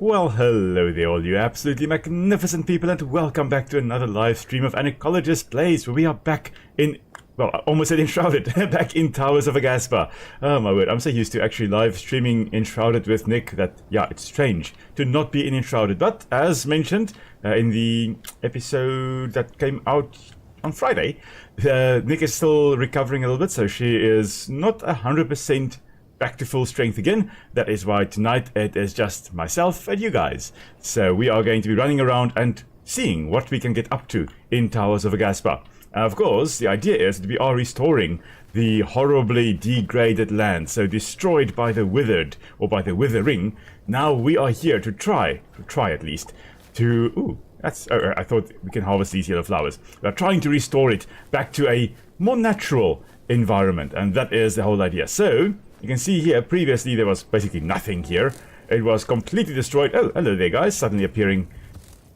Well, hello there all you absolutely magnificent people, and welcome back to another live stream of An Ecologist Plays, where we are back in, well, I almost said enshrouded, back in Towers of Aghasba. Oh my word, I'm so used to actually live streaming enshrouded with Nick that, yeah, it's strange to not be in enshrouded. But as mentioned in the episode that came out on Friday, Nick is still recovering a little bit, so she is not 100% back to full strength again. That is why tonight it is just myself and you guys. So we are going to be running around and seeing what we can get up to in Towers of Aghasba. Of course, the idea is that we are restoring the horribly degraded land, so destroyed by the withered, or by the withering. Now we are here to try at least, to... Ooh, that's... Oh, I thought we can harvest these yellow flowers. We are trying to restore it back to a more natural environment, and that is the whole idea. So... you can see here, previously there was basically nothing here. It was completely destroyed. Oh, hello there guys, suddenly appearing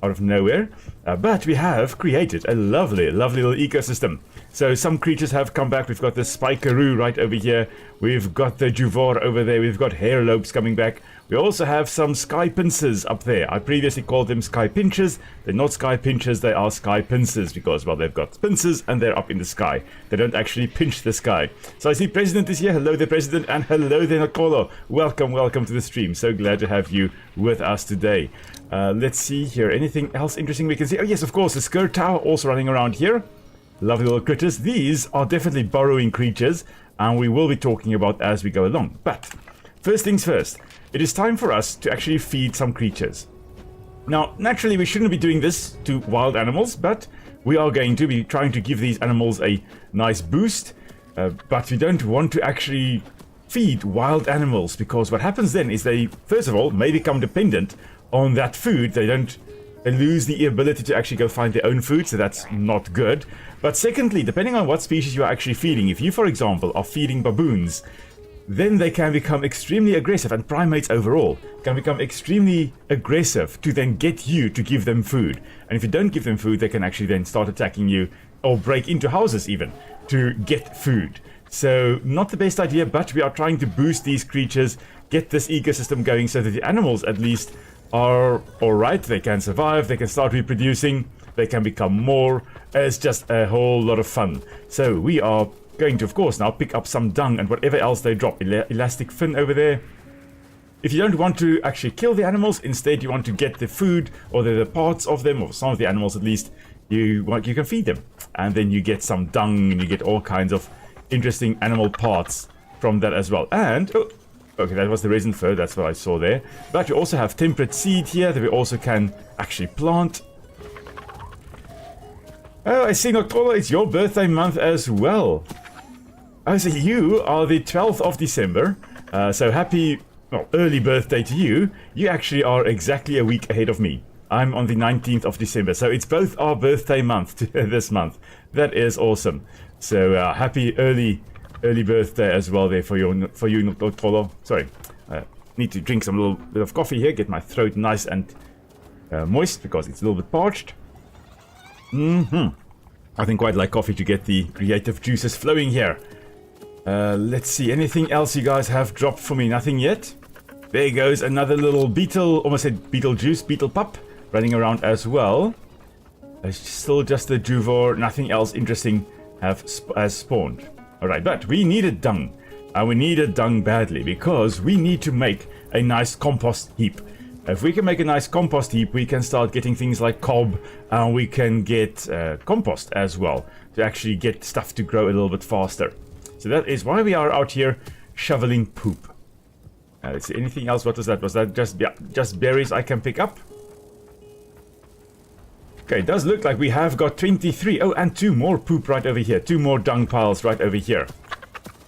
out of nowhere. But we have created a lovely, lovely little ecosystem. So some creatures have come back. We've got the spikaroo right over here. We've got the juvor over there. We've got hairlopes coming back. We also have some sky pincers up there. I previously called them sky pinchers. They're not sky pinchers, they are sky pincers because, well, they've got pincers and they're up in the sky. They don't actually pinch the sky. So I see President is here. Hello there, President, and hello there, Nicolo. Welcome, welcome to the stream. So glad to have you with us today. Let's see here. Anything else interesting we can see? Oh, yes, of course, the skirt tower also running around here. Lovely little critters. These are definitely burrowing creatures, and we will be talking about as we go along. But first things first. It is time for us to actually feed some creatures. Now, naturally, we shouldn't be doing this to wild animals, but we are going to be trying to give these animals a nice boost. But we don't want to actually feed wild animals, because what happens then is they, first of all, may become dependent on that food. They lose the ability to actually go find their own food, so that's not good. But secondly, depending on what species you are actually feeding, if you, for example, are feeding baboons, then they can become extremely aggressive, and primates overall can become extremely aggressive to then get you to give them food. And if you don't give them food, they can actually then start attacking you or break into houses even to get food. So not the best idea, but we are trying to boost these creatures, get this ecosystem going so that the animals at least are alright. They can survive, they can start reproducing, they can become more. It's just a whole lot of fun. So we are going to, of course, now pick up some dung and whatever else they drop. Elastic fin over there. If you don't want to actually kill the animals, instead you want to get the food or the parts of them, or some of the animals at least, you can feed them. And then you get some dung and you get all kinds of interesting animal parts from that as well. And, oh, okay, that was the resin fur, that's what I saw there. But you also have temperate seed here that we also can actually plant. Oh, I see, Noctola, it's your birthday month as well. Oh, so you are the 12th of December, so happy, well, early birthday to you. You actually are exactly a week ahead of me. I'm on the 19th of December, so it's both our birthday month this month. That is awesome. So happy early birthday as well there for you, Noctola. Sorry, need to drink some little bit of coffee here, get my throat nice and moist because it's a little bit parched. I think quite like coffee to get the creative juices flowing here. Let's see, anything else you guys have dropped for me? Nothing yet? There goes another little beetle, almost said Beetlejuice, beetle pup, running around as well. It's still just the juvor, nothing else interesting has spawned. Alright, but we needed dung. And we needed dung badly, because we need to make a nice compost heap. If we can make a nice compost heap, we can start getting things like cob, and we can get compost as well, to actually get stuff to grow a little bit faster. So that is why we are out here shoveling poop. Let's see, anything else? What was that? Was that just berries I can pick up? Okay, it does look like we have got 23. Oh, and 2 more poop right over here. 2 more dung piles right over here.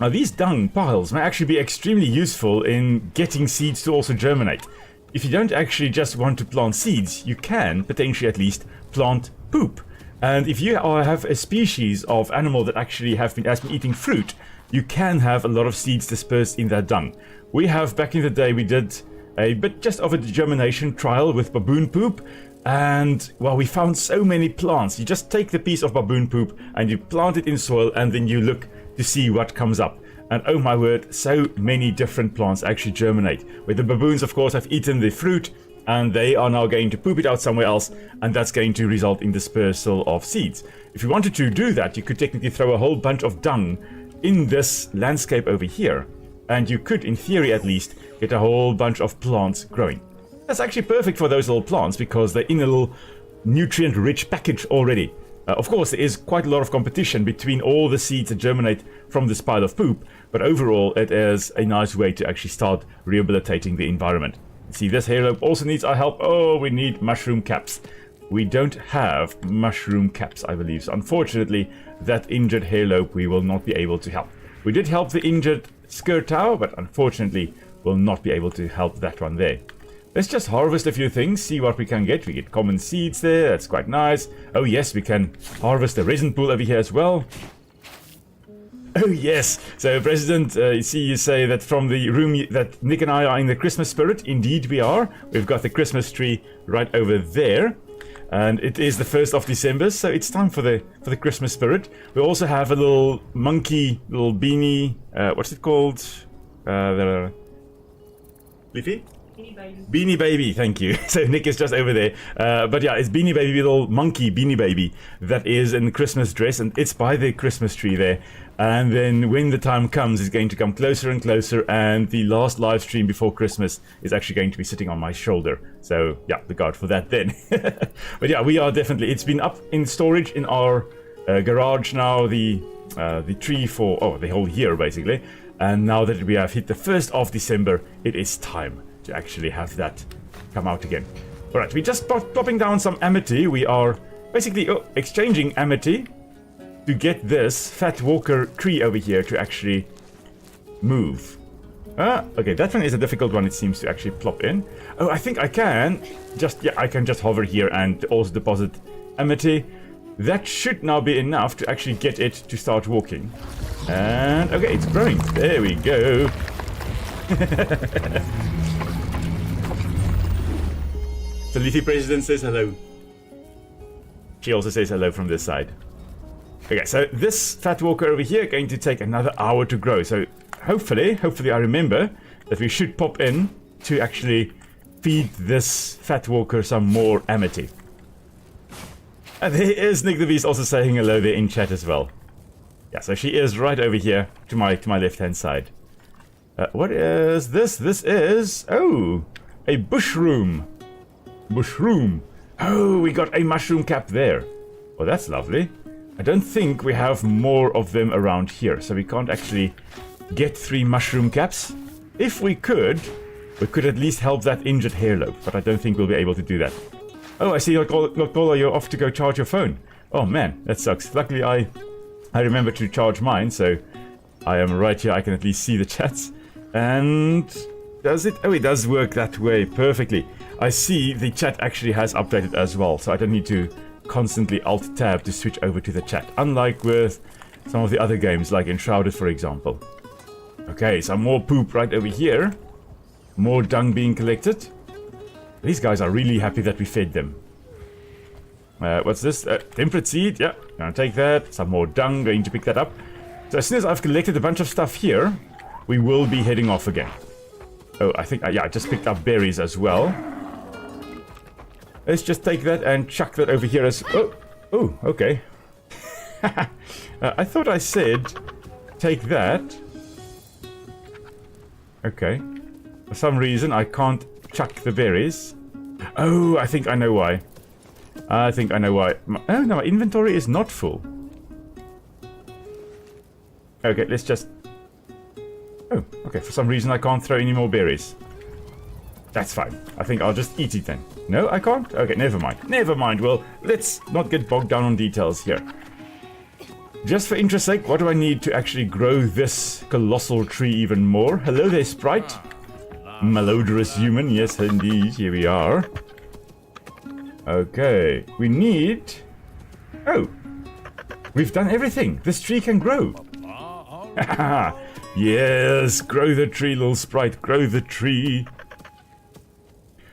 Now, these dung piles may actually be extremely useful in getting seeds to also germinate. If you don't actually just want to plant seeds, you can potentially at least plant poop. And if you have a species of animal that actually has been eating fruit, you can have a lot of seeds dispersed in that dung. We have, back in the day, we did a bit just of a germination trial with baboon poop, and, well, we found so many plants. You just take the piece of baboon poop and you plant it in soil, and then you look to see what comes up. And oh my word, so many different plants actually germinate. Where the baboons, of course, have eaten the fruit, and they are now going to poop it out somewhere else, and that's going to result in dispersal of seeds. If you wanted to do that, you could technically throw a whole bunch of dung in this landscape over here, and you could, in theory at least, get a whole bunch of plants growing. That's actually perfect for those little plants because they're in a little nutrient-rich package already. Of course, there is quite a lot of competition between all the seeds that germinate from this pile of poop, but overall it is a nice way to actually start rehabilitating the environment. See, this hairlope also needs our help. Oh, we need mushroom caps. We don't have mushroom caps, I believe. So unfortunately, that injured hairlope we will not be able to help. We did help the injured skirt tower, but unfortunately will not be able to help that one there. Let's just harvest a few things, see what we can get. We get common seeds there, that's quite nice. Oh yes, we can harvest the resin pool over here as well. Oh yes, so President, you say that from the room that Nick and I are in the Christmas spirit. Indeed we are. We've got the Christmas tree right over there. And it is the 1st of December, so it's time for the Christmas spirit. We also have a little monkey, little beanie, what's it called? Leafy? Beanie Baby, thank you. So Nick is just over there. But yeah, it's Beanie Baby, little monkey Beanie Baby that is in Christmas dress, and it's by the Christmas tree there. And then when the time comes, it's going to come closer and closer, and the last live stream before Christmas is actually going to be sitting on my shoulder. So yeah, look out for that then. But yeah, we are definitely, it's been up in storage in our garage now, the tree for, the whole year basically. And now that we have hit the 1st of December, it is time to actually have that come out again. Alright, we're just plopping down some amity. We are basically exchanging amity to get this fat walker tree over here to actually move. Okay, that one is a difficult one, it seems, to actually plop in. Oh, I think I can I can just hover here and also deposit amity. That should now be enough to actually get it to start walking. And okay, it's growing. There we go. The Leafy President says hello. She also says hello from this side. Okay, so this fat walker over here going to take another hour to grow. So hopefully I remember that we should pop in to actually feed this fat walker some more amity. And there is Nick the Beast also saying hello there in chat as well. Yeah, so she is right over here to my left-hand side. What is this? This is, a bushroom. Mushroom. Oh, we got a mushroom cap there. Oh, that's lovely. I don't think we have more of them around here, so we can't actually get 3 mushroom caps. If we could at least help that injured hairlope, but I don't think we'll be able to do that. Oh, I see, Lokola, you're off to go charge your phone. Oh man, that sucks. Luckily, I remember to charge mine, so I am right here. I can at least see the chats. And does it? Oh, it does work that way perfectly. I see the chat actually has updated as well, so I don't need to constantly alt-tab to switch over to the chat, unlike with some of the other games, like Enshrouded, for example. Okay, some more poop right over here. More dung being collected. These guys are really happy that we fed them. What's this? Temperate seed, yeah, gonna take that. Some more dung, going to pick that up. So as soon as I've collected a bunch of stuff here, we will be heading off again. Oh, I think, yeah, I just picked up berries as well. Let's just take that and chuck that over here as... Oh, okay. I thought I said take that. Okay. For some reason, I can't chuck the berries. Oh, I think I know why. Oh, no, my inventory is not full. Okay, let's just... Oh, okay, for some reason I can't throw any more berries. That's fine. I think I'll just eat it then. No, I can't? Okay, never mind. Well, let's not get bogged down on details here. Just for interest's sake, what do I need to actually grow this colossal tree even more? Hello there, Sprite. Malodorous human, yes indeed, here we are. Okay, we need... Oh, we've done everything. This tree can grow. Yes, grow the tree, little Sprite, grow the tree.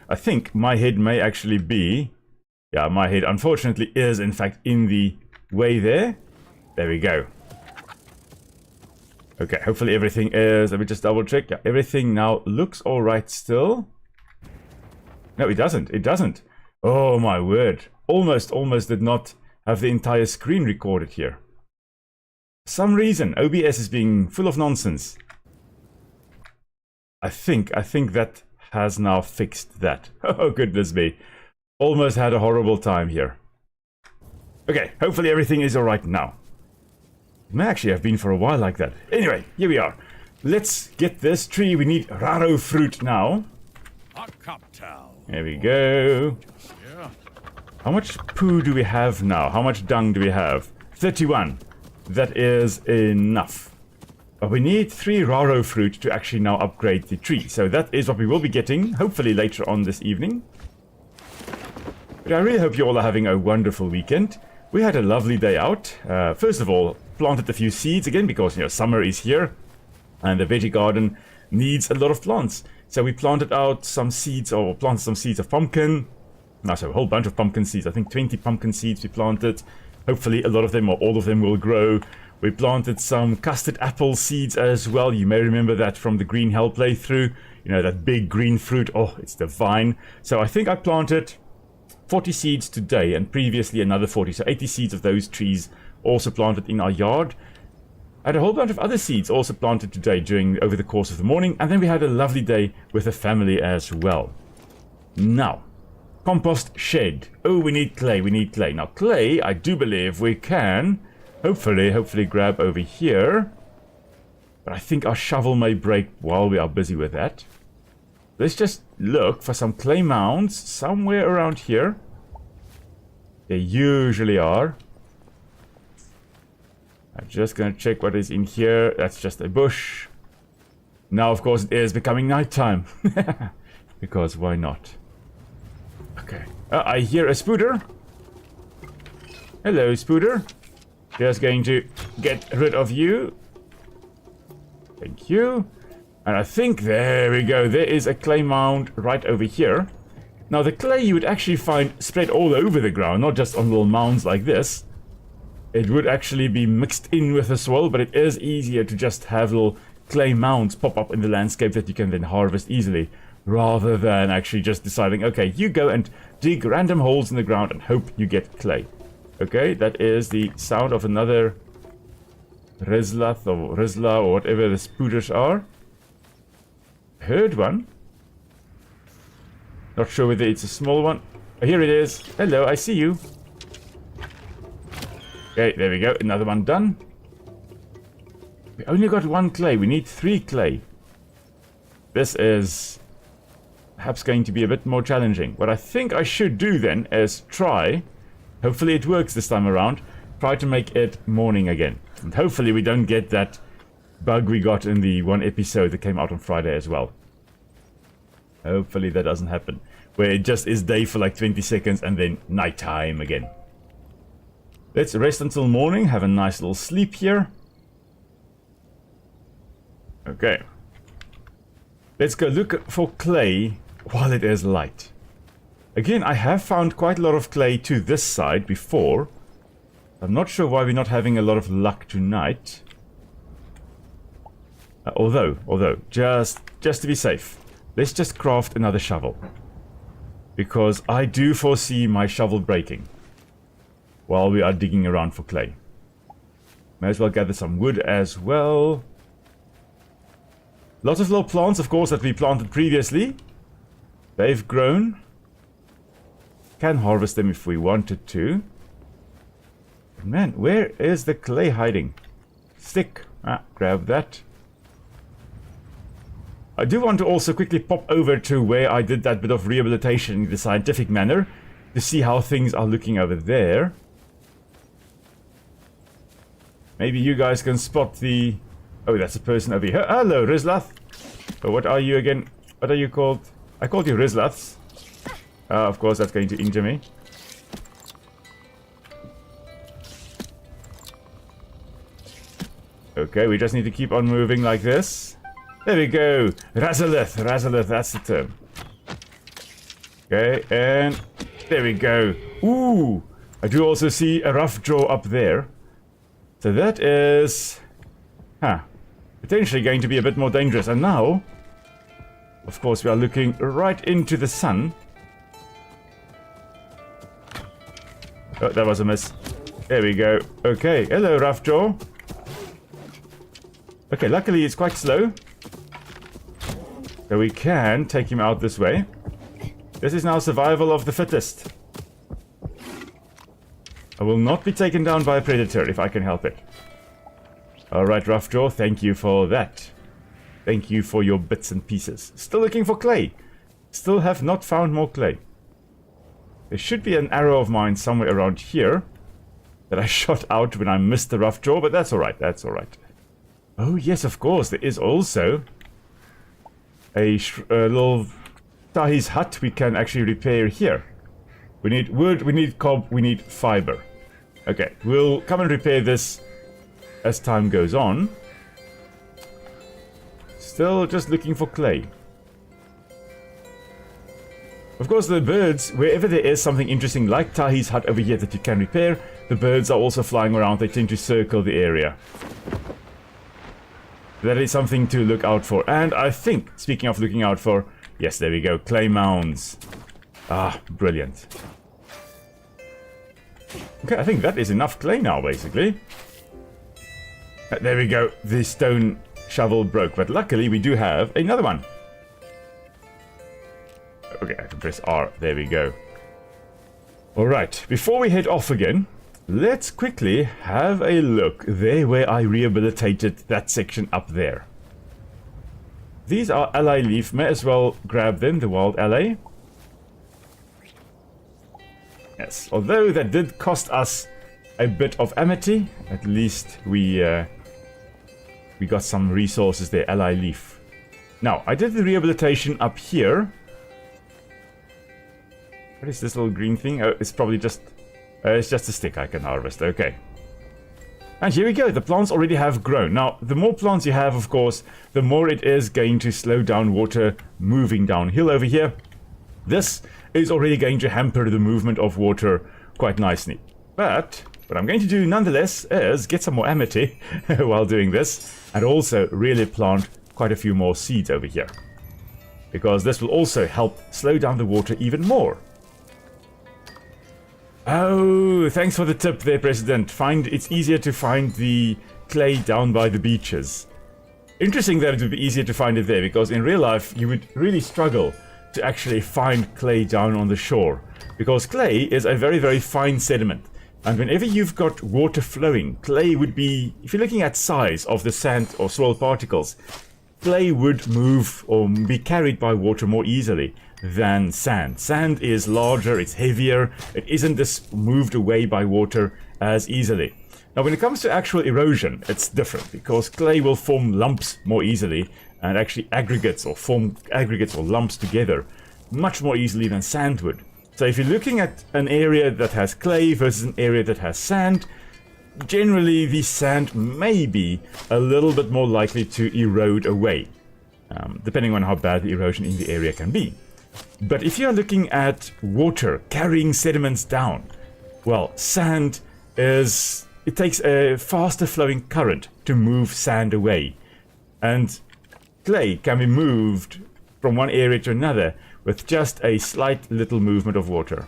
I think my head may actually be... Yeah, my head unfortunately is in fact in the way there. There we go. Okay, hopefully everything is... Let me just double check. Yeah, everything now looks alright still. No, it doesn't. It doesn't. Oh, my word. Almost did not have the entire screen recorded here. For some reason, OBS is being full of nonsense. I think that has now fixed that. Oh, goodness me. Almost had a horrible time here. Okay, hopefully everything is alright now. It may actually have been for a while like that. Anyway, here we are. Let's get this tree. We need raro fruit now. A cocktail. There we go. Yeah. How much poo do we have now? How much dung do we have? 31. That is enough. But we need 3 raro fruit to actually now upgrade the tree. So that is what we will be getting, hopefully later on this evening. But I really hope you all are having a wonderful weekend. We had a lovely day out. First of all, planted a few seeds again because, you know, summer is here. And the veggie garden needs a lot of plants. So we planted out some seeds, or planted some seeds of pumpkin. Now, so a whole bunch of pumpkin seeds. I think 20 pumpkin seeds we planted. Hopefully a lot of them or all of them will grow. We planted some custard apple seeds as well. You may remember that from the Green Hell playthrough. You know, that big green fruit. Oh, it's divine. So I think I planted 40 seeds today and previously another 40. So 80 seeds of those trees also planted in our yard. I had a whole bunch of other seeds also planted today over the course of the morning, and then we had a lovely day with the family as well. Now, compost shed. Oh, we need clay, Now, clay, I do believe we can, hopefully grab over here. But I think our shovel may break while we are busy with that. Let's just look for some clay mounds somewhere around here. They usually are. I'm just going to check what is in here. That's just a bush. Now, of course, it is becoming nighttime. Because why not? Okay. I hear a spooter. Hello, spooter. Just going to get rid of you. Thank you. And I think, there we go. There is a clay mound right over here. Now, the clay you would actually find spread all over the ground, not just on little mounds like this. It would actually be mixed in with the soil, but it is easier to just have little clay mounds pop up in the landscape that you can then harvest easily, rather than actually just deciding, okay, you go and dig random holes in the ground and hope you get clay. Okay, that is the sound of another Rizlath or Rizla or whatever the spooters are. Heard one. Not sure whether it's a small one. Oh, here it is. Hello, I see you. Okay, there we go. Another one done. We only got 1 clay. We need 3 clay. This is perhaps going to be a bit more challenging. What I think I should do then is try, hopefully it works this time around, try to make it morning again. And hopefully we don't get that bug we got in the one episode that came out on Friday as well. Hopefully that doesn't happen. Where it just is day for like 20 seconds and then nighttime again. Let's rest until morning, have a nice little sleep here. Okay. Let's go look for clay while it is light. Again, I have found quite a lot of clay to this side before. I'm not sure why we're not having a lot of luck tonight. Although, just to be safe, let's just craft another shovel. Because I do foresee my shovel breaking while we are digging around for clay. May as well gather some wood as well. Lots of little plants, of course, that we planted previously. They've grown. Can harvest them if we wanted to. Man, where is the clay hiding? Stick. Grab that. I do want to also quickly pop over to where I did that bit of rehabilitation in the scientific manner to see how things are looking over there. Maybe you guys can spot the... Oh, that's a person over here. Hello, Rizlath. Oh, what are you again? What are you called? I called you Rizlaths. Of course, that's going to injure me. Okay, we just need to keep on moving like this. There we go. Razalith, that's the term. Okay, and there we go. Ooh, I do also see a rough draw up there. So that is... potentially going to be a bit more dangerous. And now, of course, we are looking right into the sun. Oh, that was a miss. There we go. Okay, hello, Roughjaw. Okay, luckily it's quite slow. So we can take him out this way. This is now survival of the fittest. I will not be taken down by a predator if I can help it. Alright, Roughjaw, thank you for that. Thank you for your bits and pieces. Still looking for clay. Still have not found more clay. There should be an arrow of mine somewhere around here that I shot out when I missed the Roughjaw, but that's alright, that's alright. Oh yes, of course, there is also a little Tahi's hut we can actually repair here. We need wood, we need cob, we need fiber. Okay, we'll come and repair this as time goes on. Still just looking for clay. Of course, the birds, wherever there is something interesting like Tahi's hut over here that you can repair, the birds are also flying around. They tend to circle the area. That is something to look out for. And I think, speaking of looking out for, yes, there we go, clay mounds. Ah, brilliant. Okay, I think that is enough clay now, basically. There we go, the stone shovel broke, but luckily we do have another one. Okay, I can press R, there we go. Alright, before we head off again, let's quickly have a look there where I rehabilitated that section up there. These are ally leaf, may as well grab them, the wild ally. Yes, although that did cost us a bit of amity, at least we got some resources there, ally leaf. Now, I did the rehabilitation up here. What is this little green thing? Oh, it's probably just... it's just a stick I can harvest, okay. And here we go, the plants already have grown. Now, the more plants you have, of course, the more it is going to slow down water moving downhill over here. This is already going to hamper the movement of water quite nicely. But what I'm going to do nonetheless is get some more amity while doing this, and also really plant quite a few more seeds over here. Because this will also help slow down the water even more. Oh, thanks for the tip there, President. It's easier to find the clay down by the beaches. Interesting that it would be easier to find it there, because in real life you would really struggle to actually find clay down on the shore. Because clay is a very, very fine sediment. And whenever you've got water flowing, clay would be, if you're looking at size of the sand or soil particles, clay would move or be carried by water more easily than sand. Sand is larger, it's heavier, it isn't just moved away by water as easily. Now when it comes to actual erosion, it's different, because clay will form lumps more easily, and actually aggregates or form aggregates or lumps together much more easily than sand would. So if you're looking at an area that has clay versus an area that has sand, generally the sand may be a little bit more likely to erode away, depending on how bad the erosion in the area can be. But if you're looking at water carrying sediments down, well, sand is... it takes a faster flowing current to move sand away. And clay can be moved from one area to another with just a slight little movement of water.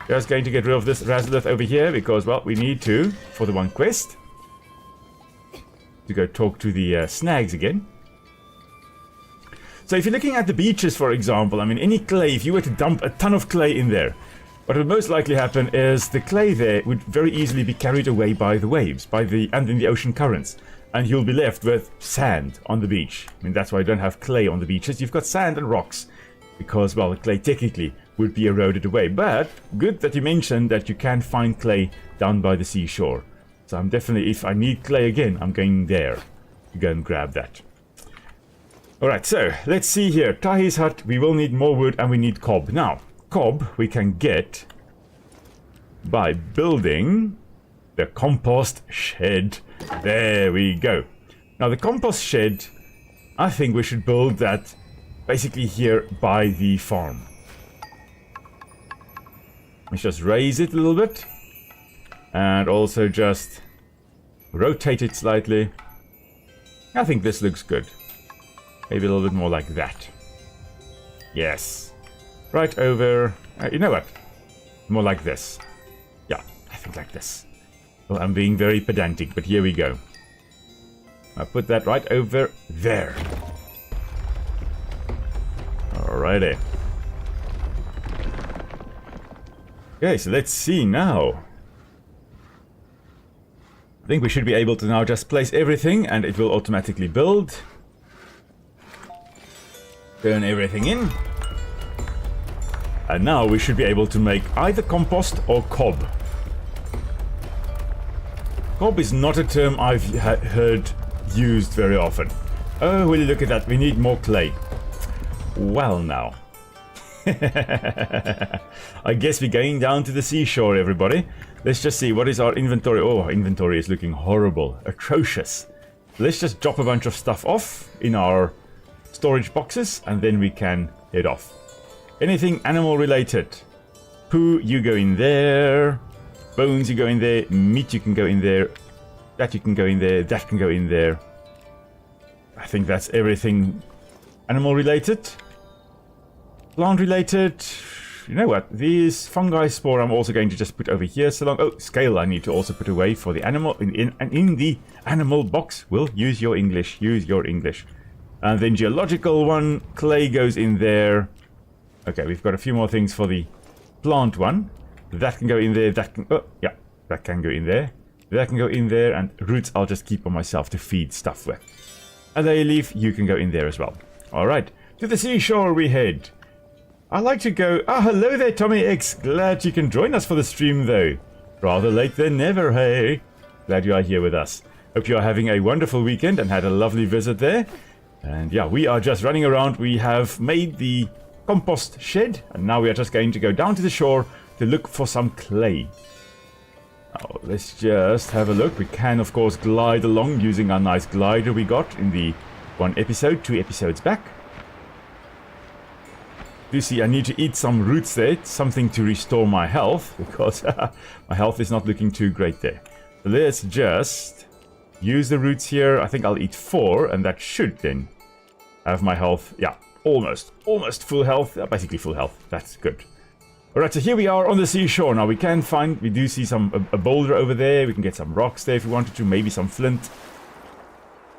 Just going to get rid of this Razalith over here because, well, we need to, for the one quest, to go talk to the snags again. So if you're looking at the beaches, for example, I mean, any clay, if you were to dump a ton of clay in there, what would most likely happen is the clay there would very easily be carried away by the waves, and in the ocean currents, and you'll be left with sand on the beach. I mean, that's why you don't have clay on the beaches. You've got sand and rocks, because, well, the clay technically would be eroded away. But good that you mentioned that you can find clay down by the seashore. So I'm definitely, if I need clay again, I'm going there to go and grab that. Alright, so let's see here. Tahi's hut, we will need more wood and we need cob. Now, cob we can get by building the compost shed. There we go. Now the compost shed, I think we should build that basically here by the farm. Let's just raise it a little bit and also just rotate it slightly. I think this looks good. Maybe a little bit more like that. Yes. Right over... you know what? More like this. think like this. Well, I'm being very pedantic, but here we go. I'll put that right over there. Alrighty. Okay, so let's see now. I think we should be able to now just place everything and it will automatically build. Turn everything in. And now we should be able to make either compost or cob. Cob is not a term I've heard used very often. Oh, will you look at that? We need more clay. Well now. I guess we're going down to the seashore, everybody. Let's just see, what is our inventory? Oh, our inventory is looking horrible. Atrocious. Let's just drop a bunch of stuff off in our storage boxes and then we can head off. Anything animal related. Poo, you go in there. Bones, you go in there. Meat, you can go in there. That you can go in there. That can go in there. I think that's everything animal related. Plant related. You know what? These fungi spore I'm also going to just put over here. So long. Oh, scale I need to also put away for the animal. In the animal box. We'll use your English. Use your English. And then geological one. Clay goes in there. Okay, we've got a few more things for the plant one. That can go in there. That can... Oh, yeah. That can go in there. That can go in there. And roots I'll just keep on myself to feed stuff with. And there you leave. You can go in there as well. Alright. To the seashore we head. I like to go... Ah, hello there, Tommy X. Glad you can join us for the stream, though. Rather late than never, hey. Glad you are here with us. Hope you are having a wonderful weekend and had a lovely visit there. And yeah, we are just running around. We have made the compost shed. And now we are just going to go down to the shore to look for some clay. Now, let's just have a look. We can, of course, glide along using our nice glider we got in the 2 episodes back. You see, I need to eat some roots there, something to restore my health, because my health is not looking too great there. So let's just use the roots here. I think I'll eat 4, and that should then have my health, yeah, almost full health, basically full health. That's good. Alright, so here we are on the seashore. Now we do see a boulder over there. We can get some rocks there if we wanted to, maybe some flint.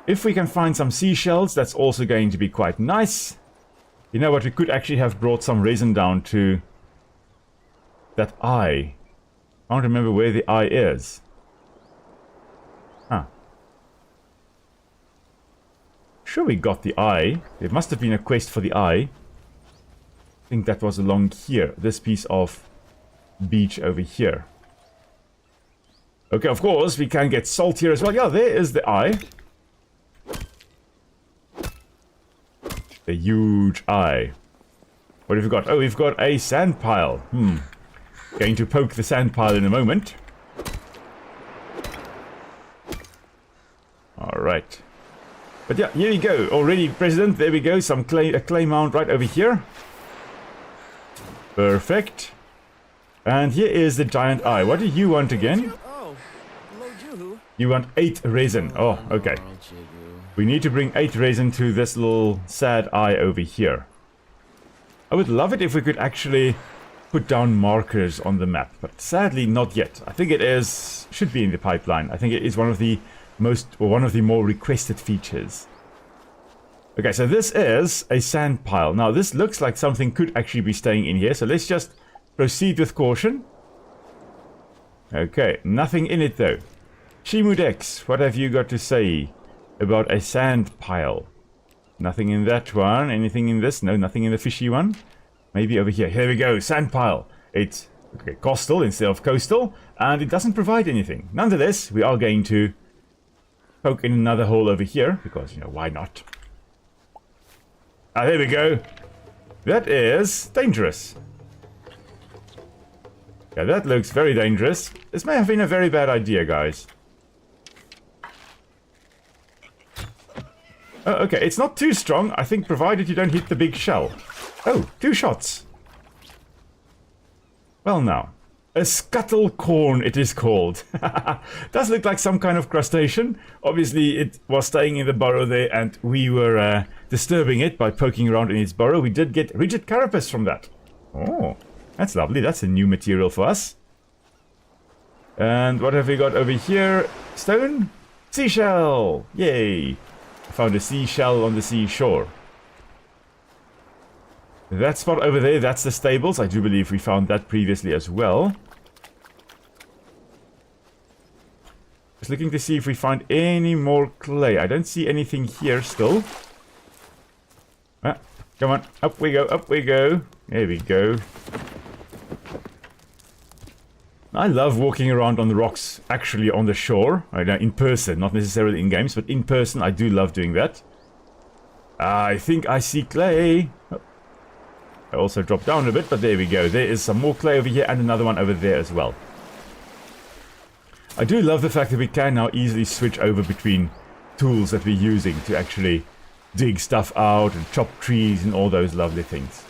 If we can find some seashells, that's also going to be quite nice. You know what, we could actually have brought some resin down to that eye. I don't remember where the eye is. Huh. Sure we got the eye. There must have been a quest for the eye. I think that was along here. This piece of beach over here. Okay, of course, we can get salt here as well. Yeah, there is the eye. A huge eye. What have we got? Oh, we've got a sand pile. Going to poke the sand pile in a moment. Alright. But yeah, here we go. Already present. There we go. Some clay, a clay mound right over here. Perfect. And here is the giant eye. What do you want again? You want 8 resin. Oh, okay. We need to bring 8 resin to this little sad eye over here. I would love it if we could actually put down markers on the map, but sadly not yet. I think it should be in the pipeline. I think it is one of the more requested features. Okay, so this is a sand pile. Now this looks like something could actually be staying in here, so let's just proceed with caution. Okay, nothing in it though. Shimudex, what have you got to say about a sand pile? Nothing in that one. Anything in this? No, nothing in the fishy one. Maybe over here. Here we go. Sand pile. It's okay, coastal instead of coastal. And it doesn't provide anything. Nonetheless, we are going to poke in another hole over here. Because, you know, why not? Ah, there we go. That is dangerous. Yeah, that looks very dangerous. This may have been a very bad idea, guys. Oh, okay, it's not too strong, I think, provided you don't hit the big shell. Oh, 2 shots. Well now. A scuttlecorn it is called. Does look like some kind of crustacean. Obviously it was staying in the burrow there and we were disturbing it by poking around in its burrow. We did get rigid carapace from that. Oh, that's lovely. That's a new material for us. And what have we got over here? Stone? Seashell! Yay! I found a seashell on the seashore. That spot over there, that's the stables. I do believe we found that previously as well. Just looking to see if we find any more clay. I don't see anything here still. Ah, come on, up we go, up we go. There we go. I love walking around on the rocks, actually on the shore. In person, not necessarily in games, but in person I do love doing that. I think I see clay. Oh. I also dropped down a bit, but there we go. There is some more clay over here and another one over there as well. I do love the fact that we can now easily switch over between tools that we're using to actually dig stuff out and chop trees and all those lovely things.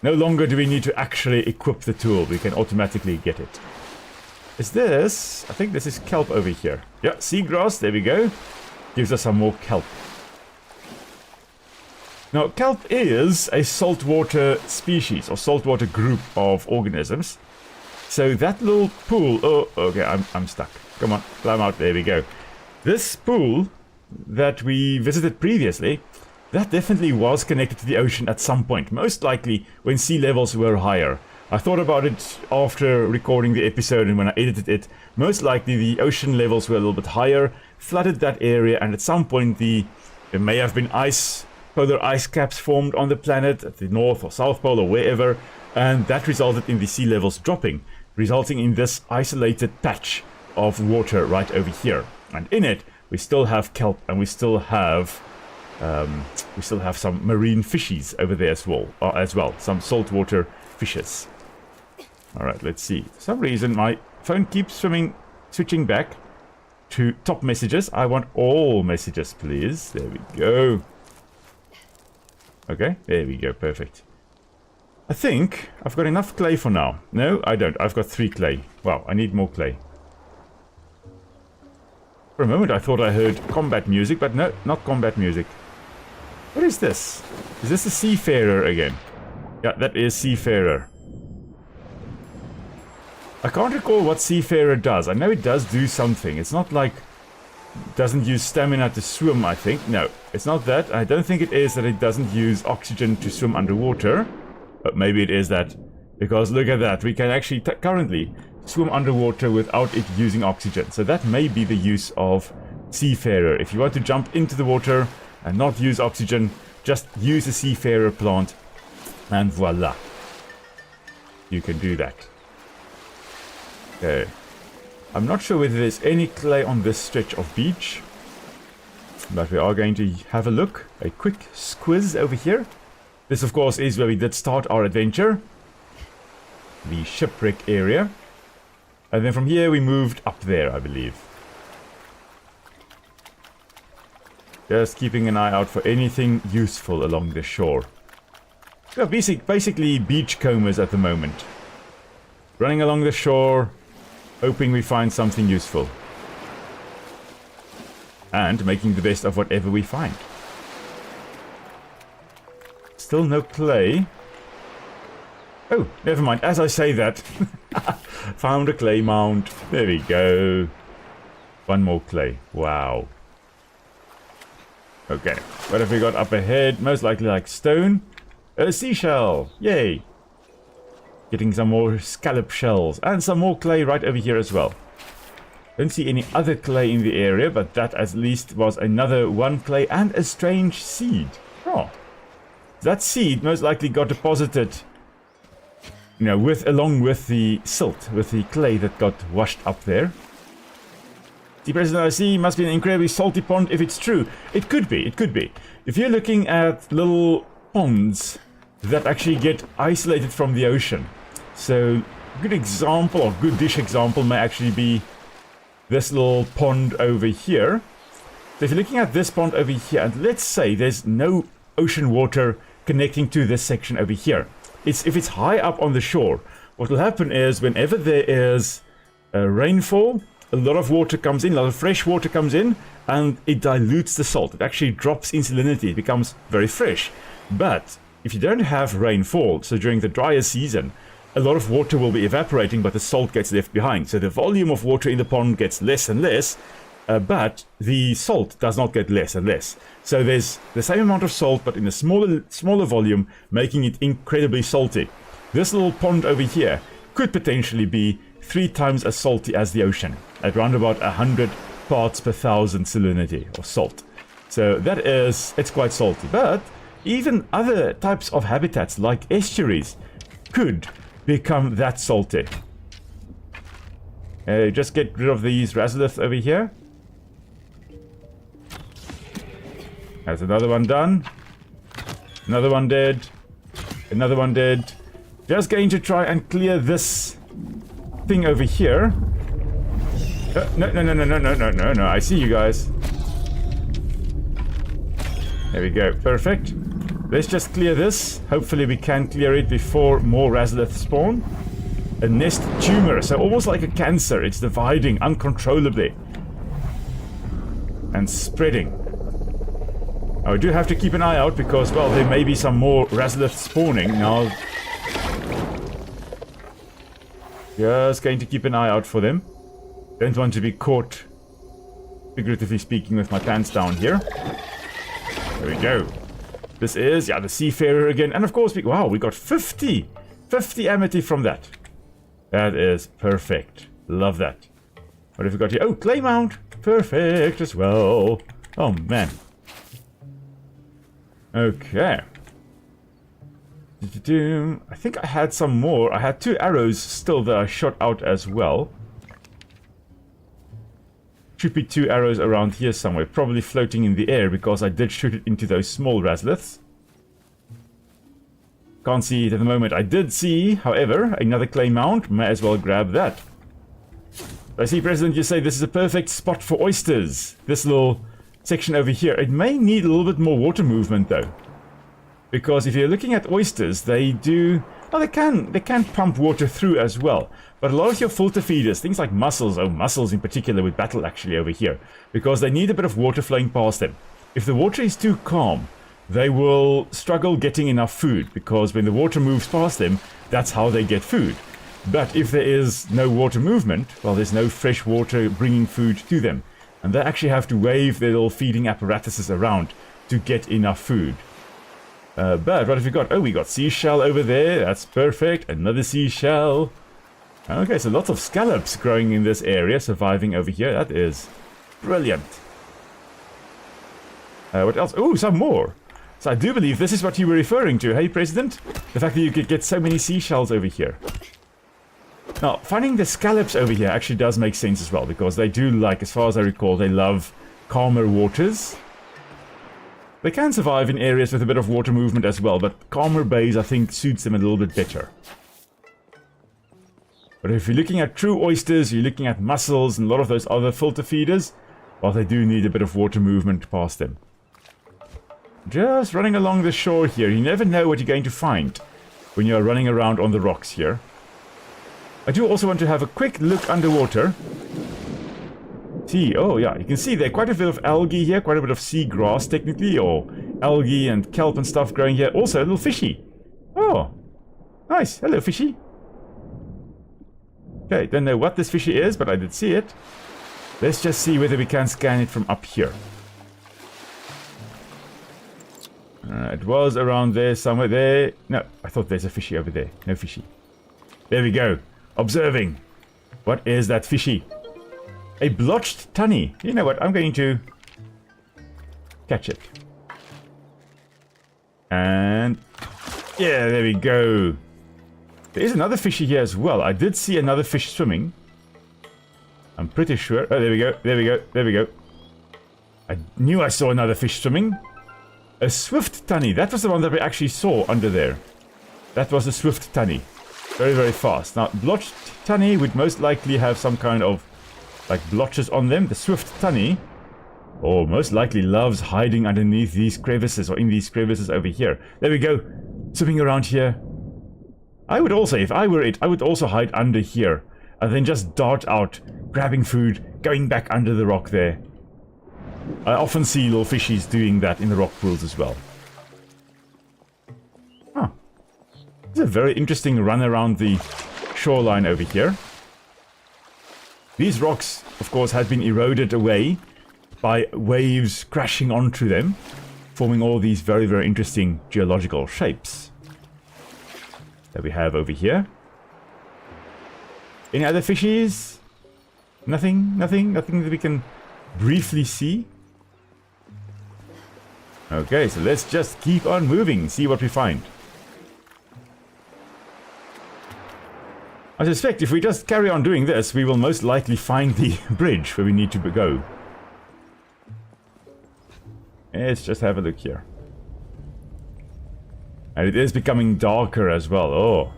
No longer do we need to actually equip the tool. We can automatically get it. Is this? I think this is kelp over here. Yeah, seagrass. There we go. Gives us some more kelp. Now, kelp is a saltwater species or saltwater group of organisms. So that little pool... Oh, okay, I'm stuck. Come on, climb out. There we go. This pool that we visited previously, that definitely was connected to the ocean at some point. Most likely when sea levels were higher. I thought about it after recording the episode and when I edited it. Most likely the ocean levels were a little bit higher, flooded that area, and at some point there may have been polar ice caps formed on the planet at the North or South Pole or wherever, and that resulted in the sea levels dropping, resulting in this isolated patch of water right over here. And in it, we still have kelp and we still have some marine fishies over there as well, some saltwater fishes. All right, let's see. For some reason, my phone keeps switching back to top messages. I want all messages, please. There we go. Okay, there we go. Perfect. I think I've got enough clay for now. No, I don't. I've got 3 clay. Wow, I need more clay. For a moment, I thought I heard combat music, but no, not combat music. What is this? Is this a seafarer again? Yeah, that is seafarer. I can't recall what seafarer does. I know it does do something. It's not like it doesn't use stamina to swim, I think. No, it's not that. I don't think it is that it doesn't use oxygen to swim underwater. But maybe it is that. Because look at that. We can actually currently swim underwater without it using oxygen. So that may be the use of seafarer. If you want to jump into the water and not use oxygen, just use the seafarer plant and voila. You can do that. Okay. I'm not sure whether there's any clay on this stretch of beach, but we are going to have a look. A quick squiz over here. This, of course, is where we did start our adventure. The shipwreck area. And then from here we moved up there, I believe. Just keeping an eye out for anything useful along the shore. So basically beachcombers at the moment. Running along the shore, hoping we find something useful. And making the best of whatever we find. Still no clay. Oh, never mind. As I say that, found a clay mound. There we go. One more clay. Wow. Okay, what have we got up ahead? Most likely like stone. A seashell. Yay. Getting some more scallop shells. And some more clay right over here as well. Don't see any other clay in the area, but that at least was another 1 clay and a strange seed. Oh. That seed most likely got deposited, you know, along with the silt, with the clay that got washed up there. The present I see must be an incredibly salty pond if it's true. It could be, it could be. If you're looking at little ponds that actually get isolated from the ocean. So, a good example, or good dish example, may actually be this little pond over here. So if you're looking at this pond over here, and let's say there's no ocean water connecting to this section over here. If it's high up on the shore, what will happen is whenever there is a rainfall, a lot of water comes in, a lot of fresh water comes in, and it dilutes the salt. It actually drops in salinity. It becomes very fresh. But if you don't have rainfall, so during the drier season, a lot of water will be evaporating, but the salt gets left behind. So the volume of water in the pond gets less and less, but the salt does not get less and less. So there's the same amount of salt, but in a smaller volume, making it incredibly salty. This little pond over here could potentially be 3 times as salty as the ocean, at around about 100 parts per thousand salinity of salt. So it's quite salty. But even other types of habitats like estuaries could become that salty. Just get rid of these Razoliths over here. That's another one done. Another one dead. Another one dead. Just going to try and clear this thing over here. No. I see you guys. There we go. Perfect. Let's just clear this. Hopefully we can clear it before more Razoliths spawn. A nest tumor. So almost like a cancer. It's dividing uncontrollably. And spreading. I do have to keep an eye out because, well, there may be some more Razoliths spawning. Now, just going to keep an eye out for them. Don't want to be caught, figuratively speaking, with my pants down here. There we go. This is, the Seafarer again. And of course, we got 50 amity from that. That is perfect. Love that. What have we got here? Oh, clay mount. Perfect as well. Oh, man. Okay. I think I had some more. I had 2 arrows still that I shot out as well. Should be 2 arrows around here somewhere. Probably floating in the air because I did shoot it into those small Razoliths. Can't see it at the moment. I did see, however, another clay mount. May as well grab that. I see, President, you say this is a perfect spot for oysters. This little section over here. It may need a little bit more water movement though. Because if you're looking at oysters, they do... Well, they can pump water through as well. But a lot of your filter feeders, things like mussels, mussels in particular would battle actually over here. Because they need a bit of water flowing past them. If the water is too calm, they will struggle getting enough food. Because when the water moves past them, that's how they get food. But if there is no water movement, well, there's no fresh water bringing food to them. And they actually have to wave their little feeding apparatuses around to get enough food. But what have we got? Oh, we got seashell over there. That's perfect. Another seashell. Okay, so lots of scallops growing in this area, surviving over here. That is brilliant. What else? Oh, some more. So I do believe this is what you were referring to, hey, President? The fact that you could get so many seashells over here. Now, finding the scallops over here actually does make sense as well, because they do like, as far as I recall, they love calmer waters. They can survive in areas with a bit of water movement as well, but calmer bays, I think, suits them a little bit better. But if you're looking at true oysters, you're looking at mussels and a lot of those other filter feeders, well, they do need a bit of water movement past them. Just running along the shore here, you never know what you're going to find when you're running around on the rocks here. I do also want to have a quick look underwater. See, oh yeah, you can see there quite a bit of algae here, quite a bit of sea grass technically, or algae and kelp and stuff growing here. Also a little fishy. Oh, nice. Hello, fishy. Okay, don't know what this fishy is, but I did see it. Let's just see whether we can scan it from up here. It was around there, somewhere there. No, I thought there's a fishy over there. No fishy. There we go. Observing. What is that fishy? A blotched tunny. You know what? I'm going to catch it. And yeah, there we go. There is another fishy here as well. I did see another fish swimming. I'm pretty sure. Oh, there we go. There we go. There we go. I knew I saw another fish swimming. A swift tunny. That was the one that we actually saw under there. That was a swift tunny. Very, very fast. Now, blotched tunny would most likely have some kind of like blotches on them. The swift tunny, or most likely, loves hiding underneath these crevices or in these crevices over here. There we go. Swimming around here. I would also, if I were it, I would also hide under here and then just dart out, grabbing food, going back under the rock there. I often see little fishies doing that in the rock pools as well. Huh. It's a very interesting run around the shoreline over here. These rocks, of course, have been eroded away by waves crashing onto them, forming all these very, very interesting geological shapes that we have over here. Any other fishies? Nothing that we can briefly see. Okay, so let's just keep on moving, see what we find. I suspect if we just carry on doing this, we will most likely find the bridge where we need to go. Let's just have a look here. And it is becoming darker as well. Oh.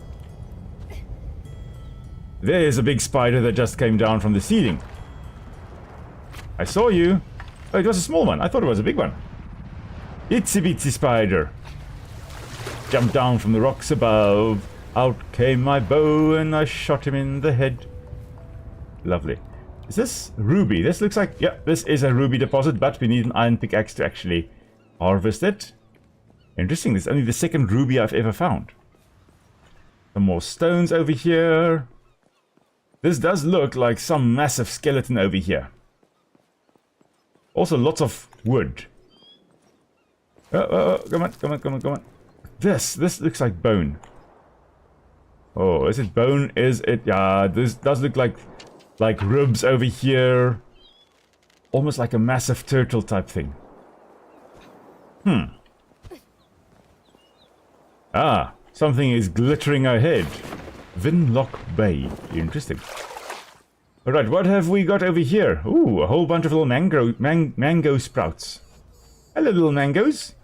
There is a big spider that just came down from the ceiling. I saw you. Oh, it was a small one. I thought it was a big one. Itsy bitsy spider. Jumped down from the rocks above. Out came my bow and I shot him in the head. Lovely. Is this ruby? This looks like... yeah, this is a ruby deposit, but we need an iron pickaxe to actually harvest it. Interesting. This is only the second ruby I've ever found. Some more stones over here. This does look like some massive skeleton over here. Also lots of wood. Oh, come on. This looks like bone. Oh, is it bone? Is it... yeah, this does look like ribs over here. Almost like a massive turtle type thing. Ah, something is glittering ahead. Vinlock Bay. Interesting. Alright, what have we got over here? Ooh, a whole bunch of little mango sprouts. Hello, little mangoes.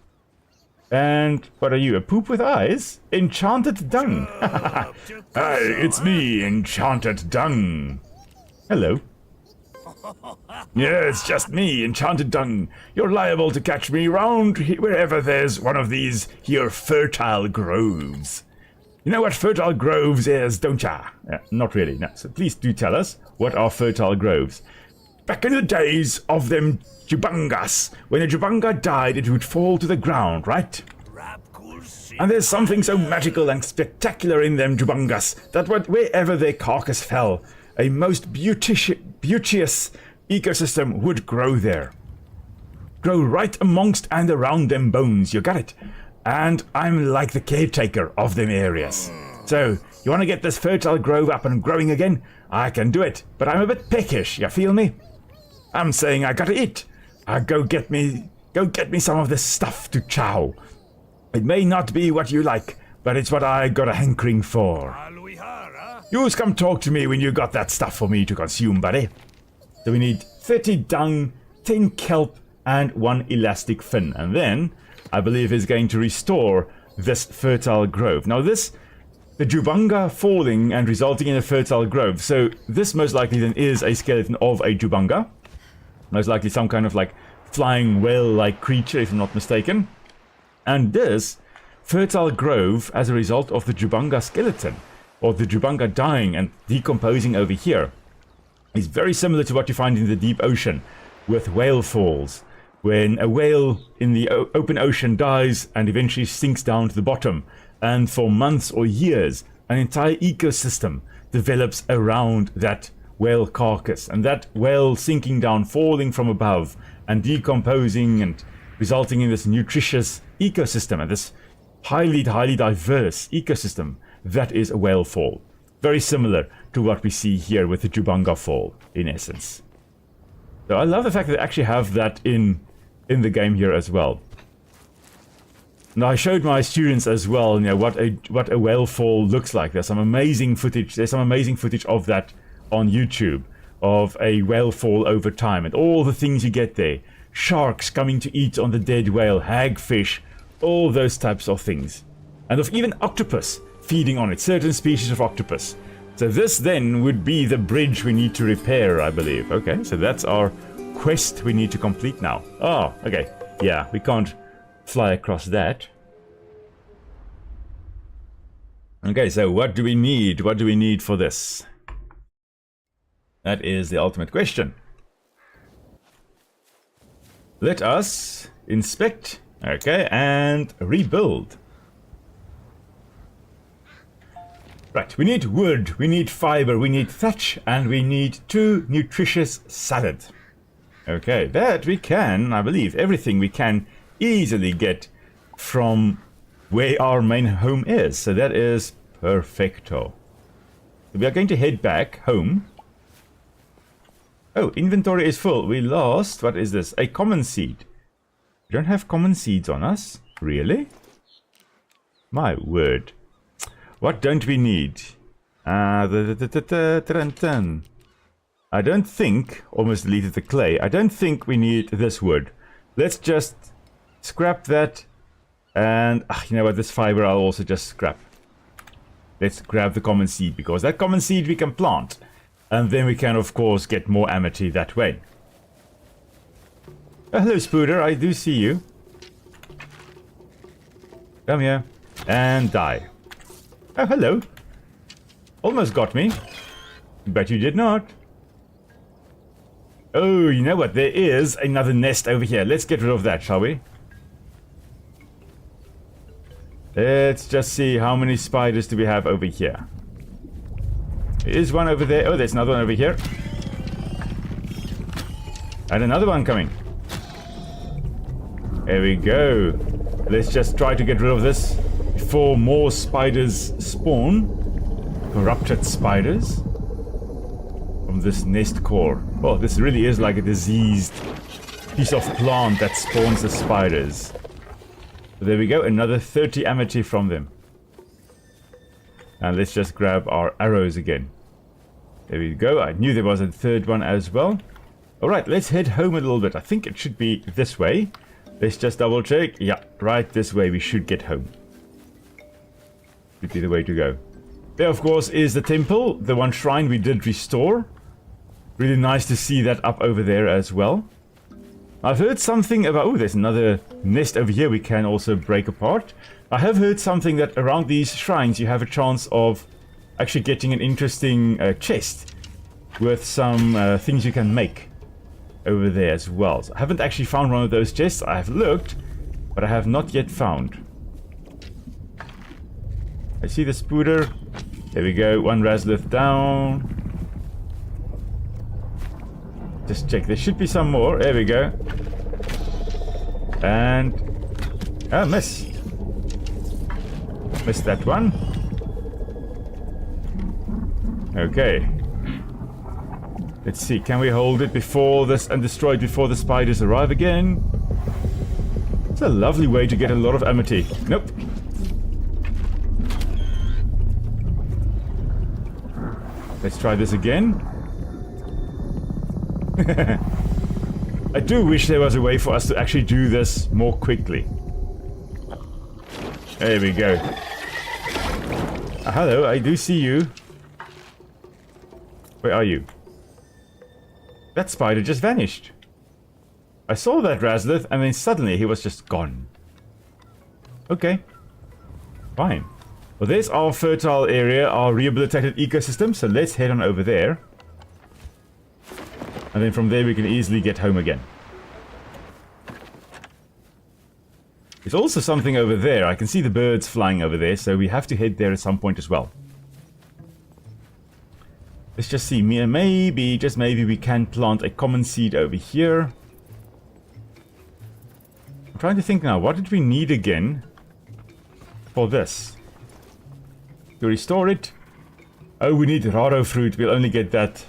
And what are you, a poop with eyes? Enchanted dung. Hi, it's me, Enchanted Dung. Hello. Yeah, it's just me, Enchanted Dung. You're liable to catch me round wherever there's one of these here fertile groves. You know what fertile groves is, don't ya? Not really, no. So please do tell us, what are fertile groves? Back in the days of them Jubungas, when a Jubunga died, it would fall to the ground, right? And there's something so magical and spectacular in them Jubungas that wherever their carcass fell, a most beauteous ecosystem would grow there. Grow right amongst and around them bones, you got it? And I'm like the caretaker of them areas. So, you want to get this fertile grove up and growing again? I can do it, but I'm a bit peckish, you feel me? I'm saying I gotta eat. Go get me some of this stuff to chow. It may not be what you like, but it's what I got a hankering for. You come talk to me when you got that stuff for me to consume, buddy. So we need 30 dung, 10 kelp, and 1 elastic fin. And then, I believe is going to restore this fertile grove. Now the Jubunga falling and resulting in a fertile grove. So this most likely then is a skeleton of a Jubunga. Most likely some kind of like flying whale-like creature, if I'm not mistaken. And this fertile grove, as a result of the Jubunga skeleton, or the Jubunga dying and decomposing over here, is very similar to what you find in the deep ocean with whale falls. When a whale in the open ocean dies and eventually sinks down to the bottom, and for months or years, an entire ecosystem develops around that whale carcass, and that whale sinking down, falling from above, and decomposing and resulting in this nutritious ecosystem, and this highly diverse ecosystem, that is a whale fall. Very similar to what we see here with the Jubunga fall, in essence. So I love the fact that they actually have that in the game here as well. Now I showed my students as well, you know, what a whale fall looks like. There's some amazing footage of that on YouTube, of a whale fall over time, and all the things you get there. Sharks coming to eat on the dead whale, hagfish, all those types of things. And of even octopus feeding on it, certain species of octopus. So this then would be the bridge we need to repair, I believe. Okay, so that's our quest we need to complete now. Oh, okay. Yeah, we can't fly across that. Okay, so what do we need? What do we need for this? That is the ultimate question. Let us inspect, okay, and rebuild. Right, we need wood, we need fiber, we need thatch, and we need 2 nutritious salad. Okay, that we can, I believe, everything we can easily get from where our main home is. So that is perfecto. So we are going to head back home. Oh, inventory is full. We lost, what is this? A common seed. We don't have common seeds on us? Really? My word. What don't we need? I don't think, almost deleted the clay, I don't think we need this wood. Let's just scrap that. And, you know what, this fiber I'll also just scrap. Let's grab the common seed, because that common seed we can plant. And then we can, of course, get more amity that way. Hello, Spooder, I do see you. Come here. And die. Oh, hello. Almost got me. But you did not. Oh, you know what? There is another nest over here. Let's get rid of that, shall we? Let's just see how many spiders do we have over here. There is one over there. Oh, there's another one over here. And another one coming. There we go. Let's just try to get rid of this before more spiders spawn. Corrupted spiders. From this nest core. Well, this really is like a diseased piece of plant that spawns the spiders. So there we go. Another 30 amity from them. And let's just grab our arrows again. There we go. I knew there was a third one as well. Alright, let's head home a little bit. I think it should be this way. Let's just double check. Yeah, right this way we should get home. Should be the way to go. There, of course, is the temple. The one shrine we did restore. Really nice to see that up over there as well. I've heard something about... Oh, there's another nest over here we can also break apart. I have heard something that around these shrines you have a chance of actually getting an interesting chest with some things you can make over there as well. So I haven't actually found one of those chests. I have looked, but I have not yet found. I see the spooder. There we go. One Razlith down. Just check. There should be some more. There we go. And... oh, miss. Missed that one. Okay. Let's see. Can we hold it before this and destroy it before the spiders arrive again? It's a lovely way to get a lot of amity. Nope. Let's try this again. I do wish there was a way for us to actually do this more quickly. There we go. Hello, I do see you. Where are you? That spider just vanished. I saw that Razlith and then suddenly he was just gone. Okay. Fine. Well, there's our fertile area, our rehabilitated ecosystem, so let's head on over there. And then from there we can easily get home again. There's also something over there. I can see the birds flying over there, so we have to head there at some point as well. Let's just see. Maybe, just maybe, we can plant a common seed over here. I'm trying to think now. What did we need again for this? To restore it? Oh, we need raro fruit. We'll only get that,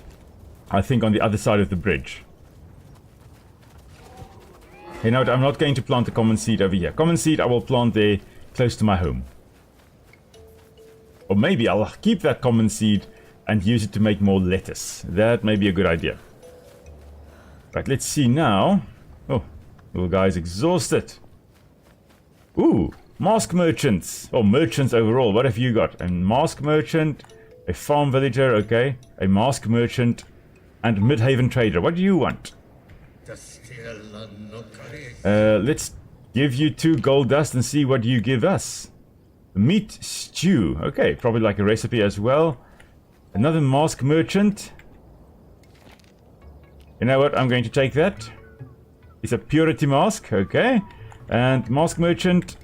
I think, on the other side of the bridge. You know what? I'm not going to plant a common seed over here. Common seed I will plant there close to my home. Or maybe I'll keep that common seed and use it to make more lettuce. That may be a good idea. Right, let's see now. Oh, little guy's exhausted. Ooh, mask merchants. Or merchants overall. What have you got? A mask merchant, a farm villager, okay. A mask merchant, and mid-haven trader. What do you want? Let's give you 2 gold dust and see what you give us. Meat stew. Okay, probably like a recipe as well. Another mask merchant. You know what? I'm going to take that. It's a purity mask. Okay. And mask merchant.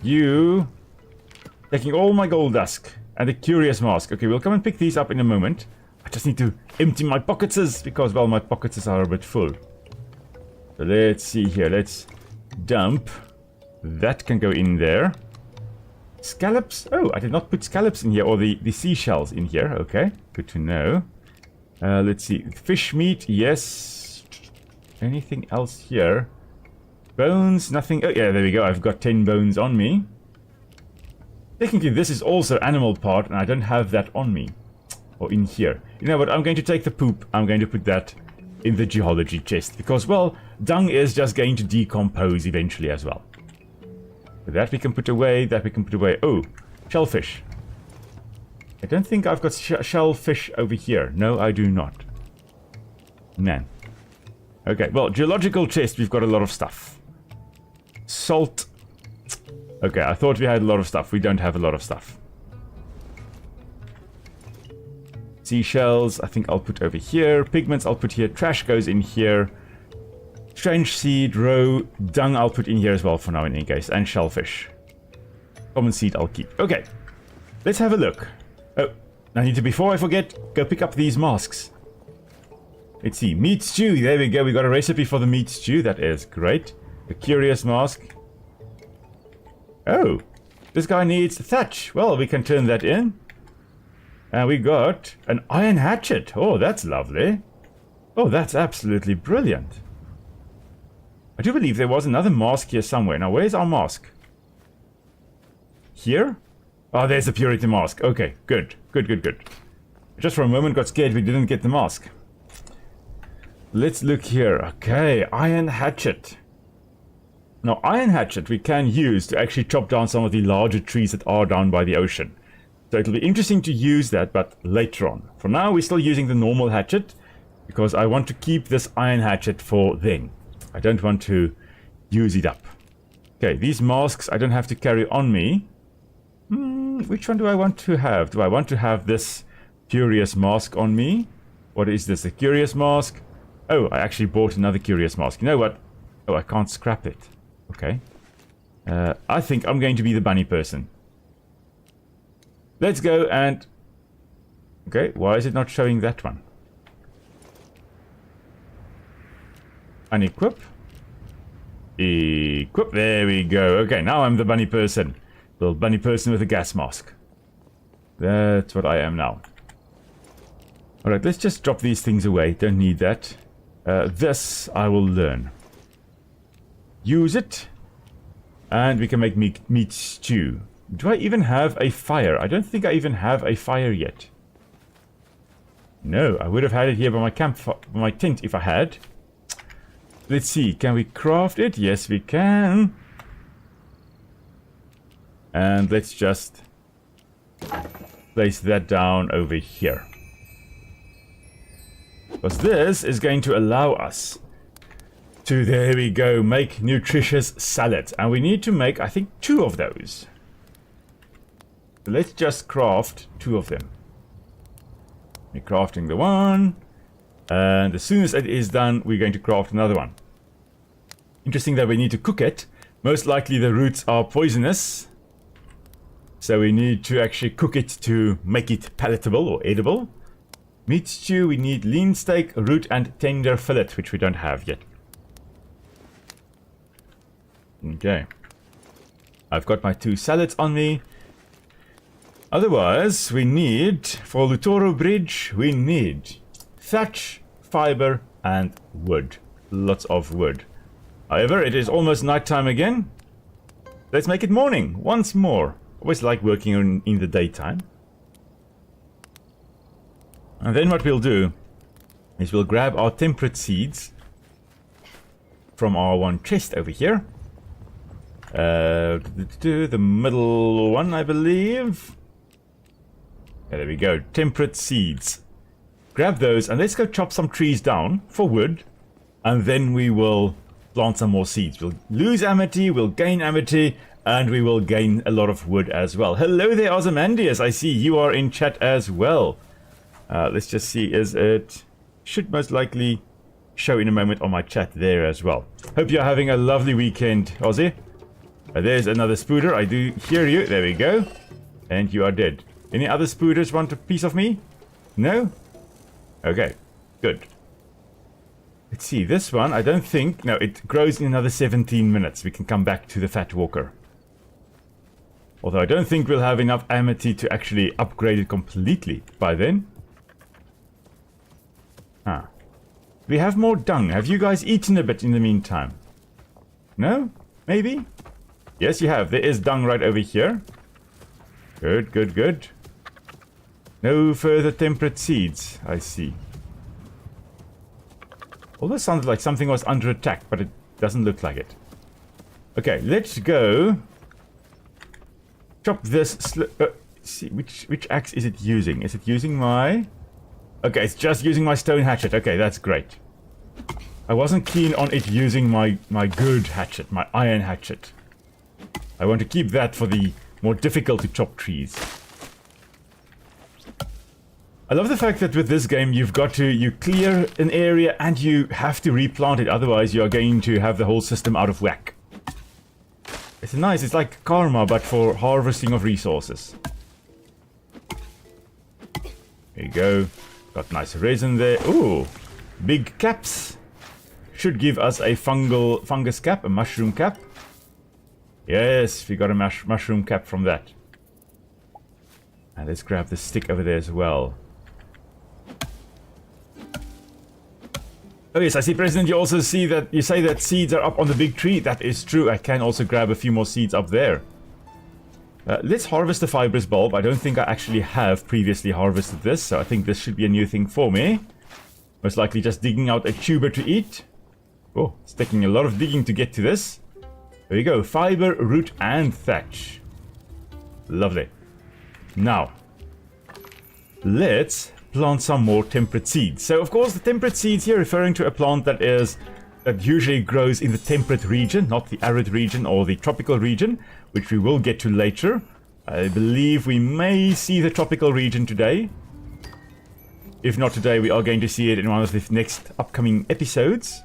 You Taking all my gold dust and a curious mask. Okay, we'll come and pick these up in a moment. I just need to empty my pockets because, well, my pockets are a bit full. So let's see here. Let's dump. That can go in there. Scallops? Oh, I did not put scallops in here, or the seashells in here. Okay, good to know. Let's see. Fish meat, yes. Anything else here? Bones, nothing. Oh, yeah, there we go. I've got 10 bones on me. Technically, this is also animal part, and I don't have that on me. Or in here. You know what? I'm going to take the poop. I'm going to put that in the geology chest. Because, well, dung is just going to decompose eventually as well. That we can put away. That we can put away. Oh, shellfish. I don't think I've got shellfish over here. No, I do not. Man. Okay, well, geological chest, we've got a lot of stuff. Salt. Okay, I thought we had a lot of stuff. We don't have a lot of stuff. Seashells, I think I'll put over here. Pigments, I'll put here. Trash goes in here. Strange seed, roe, dung, I'll put in here as well for now in any case. And shellfish. Common seed, I'll keep. Okay, let's have a look. Oh, I need to, before I forget, go pick up these masks. Let's see, meat stew. There we go. We got a recipe for the meat stew. That is great. A curious mask. Oh, this guy needs thatch. Well, we can turn that in. And we got an iron hatchet. Oh, that's lovely. Oh, that's absolutely brilliant. I do believe there was another mask here somewhere. Now, where's our mask? Here? Oh, there's the purity mask. Okay, good. Good, good, good. Just for a moment got scared we didn't get the mask. Let's look here. Okay, iron hatchet. Now, iron hatchet we can use to actually chop down some of the larger trees that are down by the ocean. So it'll be interesting to use that, but later on. For now, we're still using the normal hatchet because I want to keep this iron hatchet for then. I don't want to use it up. Okay, these masks I don't have to carry on me. Which one do I want to have? Do I want to have this curious mask on me? What is this? A curious mask? Oh, I actually bought another curious mask. You know what? Oh, I can't scrap it. Okay. I think I'm going to be the bunny person. Let's go and... Okay, why is it not showing that one? Unequip. Equip. There we go. Okay, now I'm the bunny person. Little bunny person with a gas mask. That's what I am now. Alright, let's just drop these things away. Don't need that. This I will learn. Use it. And we can make meat stew. Do I even have a fire? I don't think I even have a fire yet. No, I would have had it here by my tent if I had. Let's see, can we craft it? Yes, we can. And let's just place that down over here. Because this is going to allow us to, there we go, make nutritious salads. And we need to make, I think, 2 of those. So let's just craft 2 of them. We're crafting the one. And as soon as it is done, we're going to craft another one. Interesting that we need to cook it. Most likely the roots are poisonous. So we need to actually cook it to make it palatable or edible. Meat stew, we need lean steak, root, and tender fillet, which we don't have yet. Okay. I've got my 2 salads on me. Otherwise, we need, for Lutoro Bridge, we need thatch, fiber, and wood. Lots of wood. However, it is almost nighttime again. Let's make it morning once more. Always like working in the daytime. And then what we'll do is we'll grab our temperate seeds from our one chest over here. The middle one, I believe. Yeah, there we go. Temperate seeds. Grab those and let's go chop some trees down for wood. And then we will plant some more seeds. We'll lose amity, we'll gain amity, and we will gain a lot of wood as well. Hello there, Ozymandias. I see you are in chat as well. Let's just see, is it... Should most likely show in a moment on my chat there as well. Hope you're having a lovely weekend, Ozzy. There's another spooder. I do hear you. There we go. And you are dead. Any other spooters want a piece of me? No? Okay, good. Let's see, this one, I don't think... No, it grows in another 17 minutes. We can come back to the Fat Walker. Although I don't think we'll have enough amity to actually upgrade it completely by then. Ah. We have more dung. Have you guys eaten a bit in the meantime? No? Maybe? Yes, you have. There is dung right over here. Good, good, good. No further temperate seeds, I see. Although sounded like something was under attack, but it doesn't look like it. Okay, let's go. Chop this. See, which axe is it using? Is it using my... Okay, it's just using my stone hatchet. Okay, that's great. I wasn't keen on it using my good hatchet, my iron hatchet. I want to keep that for the more difficult to chop trees. I love the fact that with this game you clear an area and you have to replant it, otherwise you are going to have the whole system out of whack. It's nice, it's like karma but for harvesting of resources. There you go. Got nice resin there. Ooh, big caps. Should give us a fungus cap, a mushroom cap. Yes, we got a mushroom cap from that. And let's grab the stick over there as well. Oh yes, I see, President, you also see that you say that seeds are up on the big tree. That is true. I can also grab a few more seeds up there. Let's harvest the fibrous bulb. I don't think I actually have previously harvested this, so I think this should be a new thing for me. Most likely just digging out a tuber to eat. Oh, it's taking a lot of digging to get to this. There you go. Fiber, root, and thatch. Lovely. Now, let's plant some more temperate seeds. So, of course, the temperate seeds here referring to a plant that usually grows in the temperate region, not the arid region or the tropical region, which we will get to later. I believe we may see the tropical region today. If not today, we are going to see it in one of the next upcoming episodes.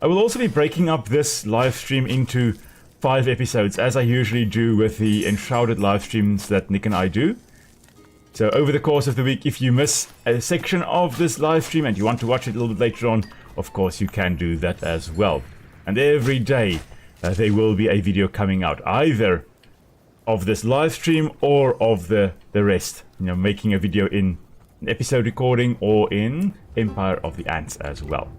I will also be breaking up this live stream into 5 episodes, as I usually do with the Enshrouded live streams that Nick and I do. So over the course of the week, if you miss a section of this live stream and you want to watch it a little bit later on, of course you can do that as well. And every day there will be a video coming out, either of this live stream or of the rest. You know, making a video in an episode recording or in Empire of the Ants as well.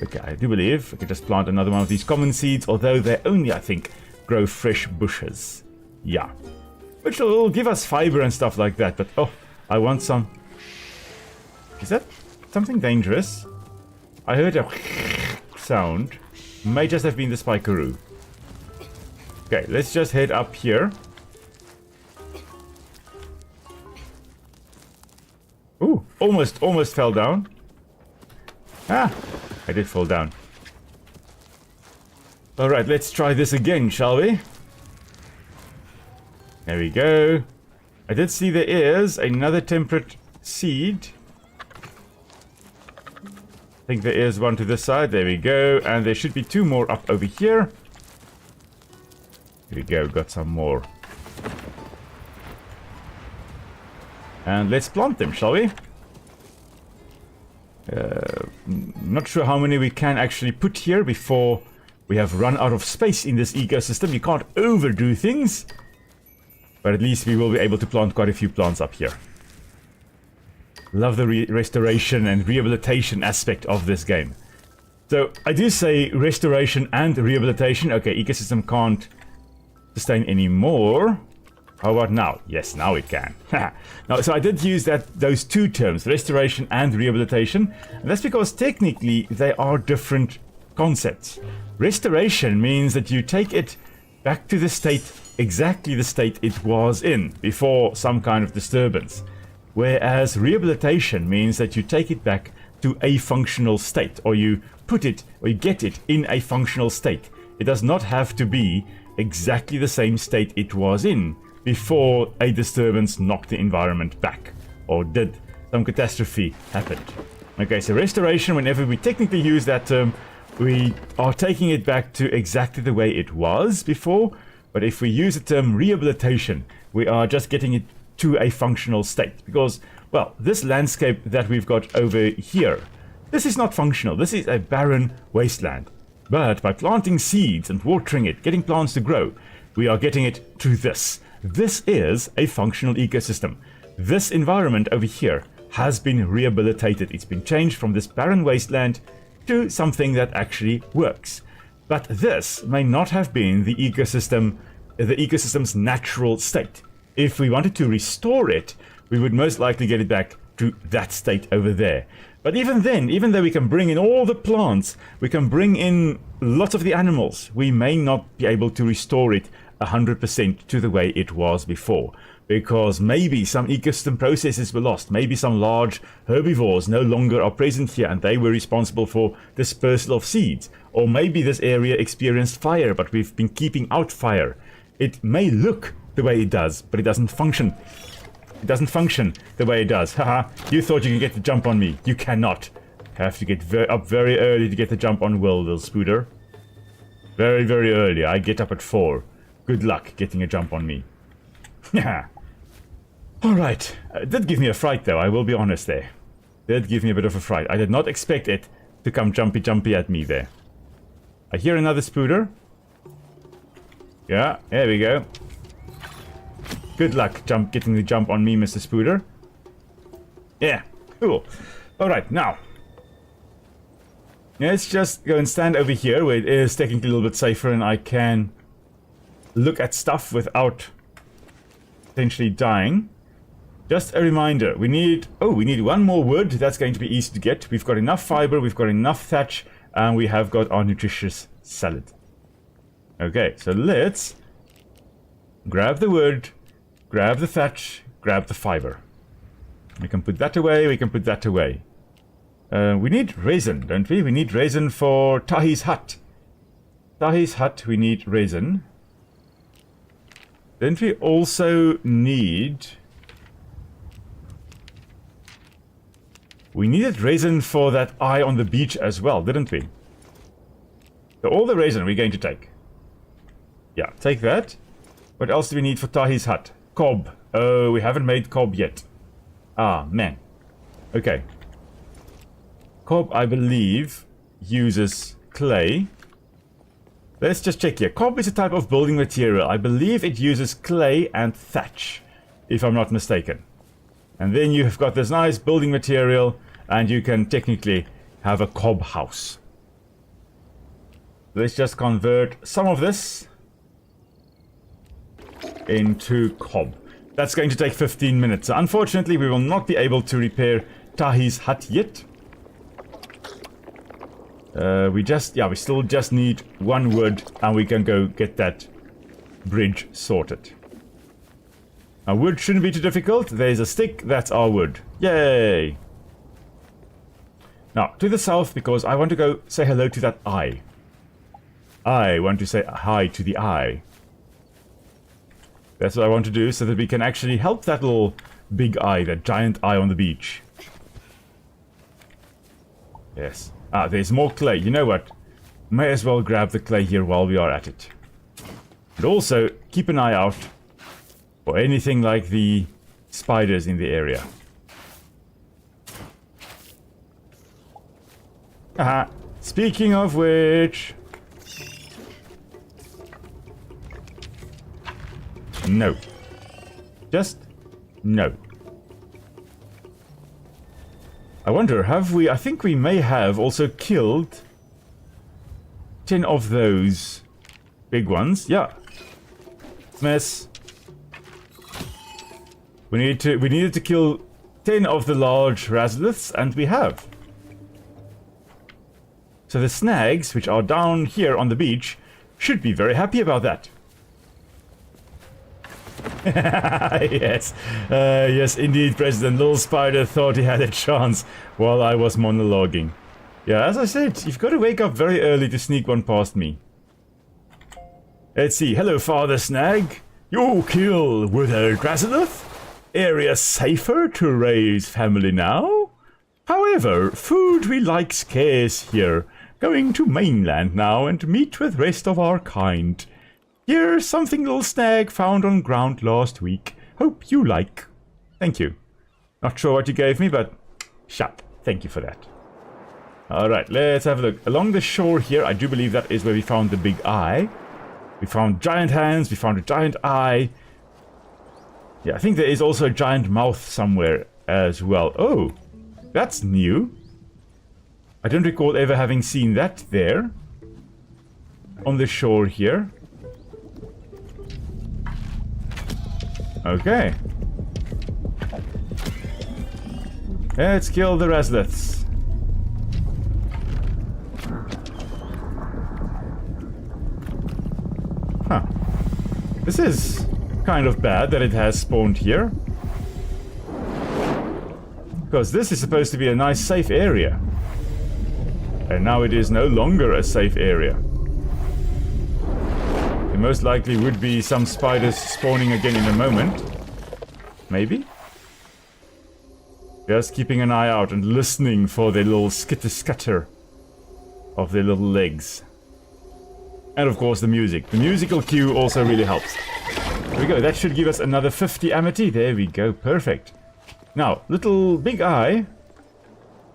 Okay, I do believe I could just plant another one of these common seeds, although they only, I think, grow fresh bushes. Yeah. Which will give us fiber and stuff like that, but oh, I want some... Is that something dangerous? I heard a sound. May just have been the spikaroo. Okay, let's just head up here. Ooh, almost fell down. Ah, I did fall down. Alright, let's try this again, shall we? There we go. I did see there is another temperate seed. I think there is one to this side. There we go. And there should be 2 more up over here. Here we go. Got some more. And let's plant them, shall we? Not sure how many we can actually put here before we have run out of space in this ecosystem. You can't overdo things. But at least we will be able to plant quite a few plants up here. Love the restoration and rehabilitation aspect of this game. So, I do say restoration and rehabilitation. Okay, ecosystem can't sustain anymore. How about now? Yes, now it can. Now, so I did use those 2 terms, restoration and rehabilitation. And that's because technically they are different concepts. Restoration means that you take it back to the state, exactly the state it was in before some kind of disturbance. Whereas rehabilitation means that you take it back to a functional state, or you put it, or you get it in a functional state. It does not have to be exactly the same state it was in before a disturbance knocked the environment back, or did some catastrophe happen. Okay, so restoration, whenever we technically use that term, we are taking it back to exactly the way it was before. But if we use the term rehabilitation, We are just getting it to a functional state. Because, well, this landscape that we've got over here, this is not functional. This is a barren wasteland. But by planting seeds and watering it, getting plants to grow, we are getting it to this. This is a functional ecosystem. This environment over here has been rehabilitated. It's been changed from this barren wasteland to something that actually works. But this may not have been the ecosystem's natural state. If we wanted to restore it, we would most likely get it back to that state over there. But even then, even though we can bring in all the plants, we can bring in lots of the animals, we may not be able to restore it 100% to the way it was before. Because maybe some ecosystem processes were lost. Maybe some large herbivores no longer are present here and they were responsible for dispersal of seeds. Or maybe this area experienced fire, but we've been keeping out fire. It may look the way it does, but it doesn't function. It doesn't function the way it does. Haha, you thought you could get the jump on me. You cannot. Have to get up very early to get the jump on Will, little Spooder. Very, very early. I get up at 4. Good luck getting a jump on me. Haha. Alright, it did give me a fright though, I will be honest there. Did give me a bit of a fright. I did not expect it to come jumpy at me there. I hear another Spooder. Yeah, there we go. Good luck getting the jump on me, Mr. Spooder. Yeah, cool. Alright, now. Let's just go and stand over here where it is technically a little bit safer and I can look at stuff without potentially dying. Just a reminder, we need one more wood. That's going to be easy to get. We've got enough fiber, we've got enough thatch, and we have got our nutritious salad. Okay, so let's grab the wood, grab the thatch, grab the fiber. We can put that away, we can put that away. We need resin, don't we? We need resin for Tahi's hut. Tahi's hut, we need resin. Don't we also need... We needed resin for that eye on the beach as well, didn't we? So all the resin we're going to take. Yeah, take that. What else do we need for Tahi's hut? Cob. Oh, we haven't made cob yet. Ah, man. Okay. Cob, I believe, uses clay. Let's just check here. Cob is a type of building material. I believe it uses clay and thatch, if I'm not mistaken. And then you have got this nice building material, and you can technically have a cob house. Let's just convert some of this into cob. That's going to take 15 minutes. So unfortunately, we will not be able to repair Tahi's hut yet. We still just need one wood, and we can go get that bridge sorted. Now, wood shouldn't be too difficult. There's a stick. That's our wood. Yay! Now, to the south, because I want to go say hello to that eye. I want to say hi to the eye. That's what I want to do, so that we can actually help that little big eye, that giant eye on the beach. Yes. Ah, there's more clay. You know what? May as well grab the clay here while we are at it. But also, keep an eye out or anything like the spiders in the area. Aha. Speaking of which... No. Just no. I wonder, have we... I think we may have also killed 10 of those big ones. Yeah. Mess. We needed to kill 10 of the large Razoliths, and we have. So the snags, which are down here on the beach, should be very happy about that. Yes. Yes, indeed, President. Little Spider thought he had a chance while I was monologuing. Yeah, as I said, you've got to wake up very early to sneak one past me. Let's see. Hello, Father Snag. You kill withered Razolith? Area safer to raise family now? However, food we like scarce here. Going to mainland now and meet with rest of our kind. Here's something little snag found on ground last week. Hope you like. Thank you. Not sure what you gave me, but sharp. Thank you for that. Alright, let's have a look. Along the shore here, I do believe that is where we found the big eye. We found giant hands, we found a giant eye. Yeah, I think there is also a giant mouth somewhere as well. Oh, that's new. I don't recall ever having seen that there. On the shore here. Okay. Let's kill the Rasliths. Huh. This is kind of bad that it has spawned here. Because this is supposed to be a nice safe area. And now it is no longer a safe area. There most likely would be some spiders spawning again in a moment. Maybe? Just keeping an eye out and listening for their little skitter-scutter of their little legs. And of course the music. The musical cue also really helps. There we go. That should give us another 50 amity. There we go. Perfect. Now, little big eye.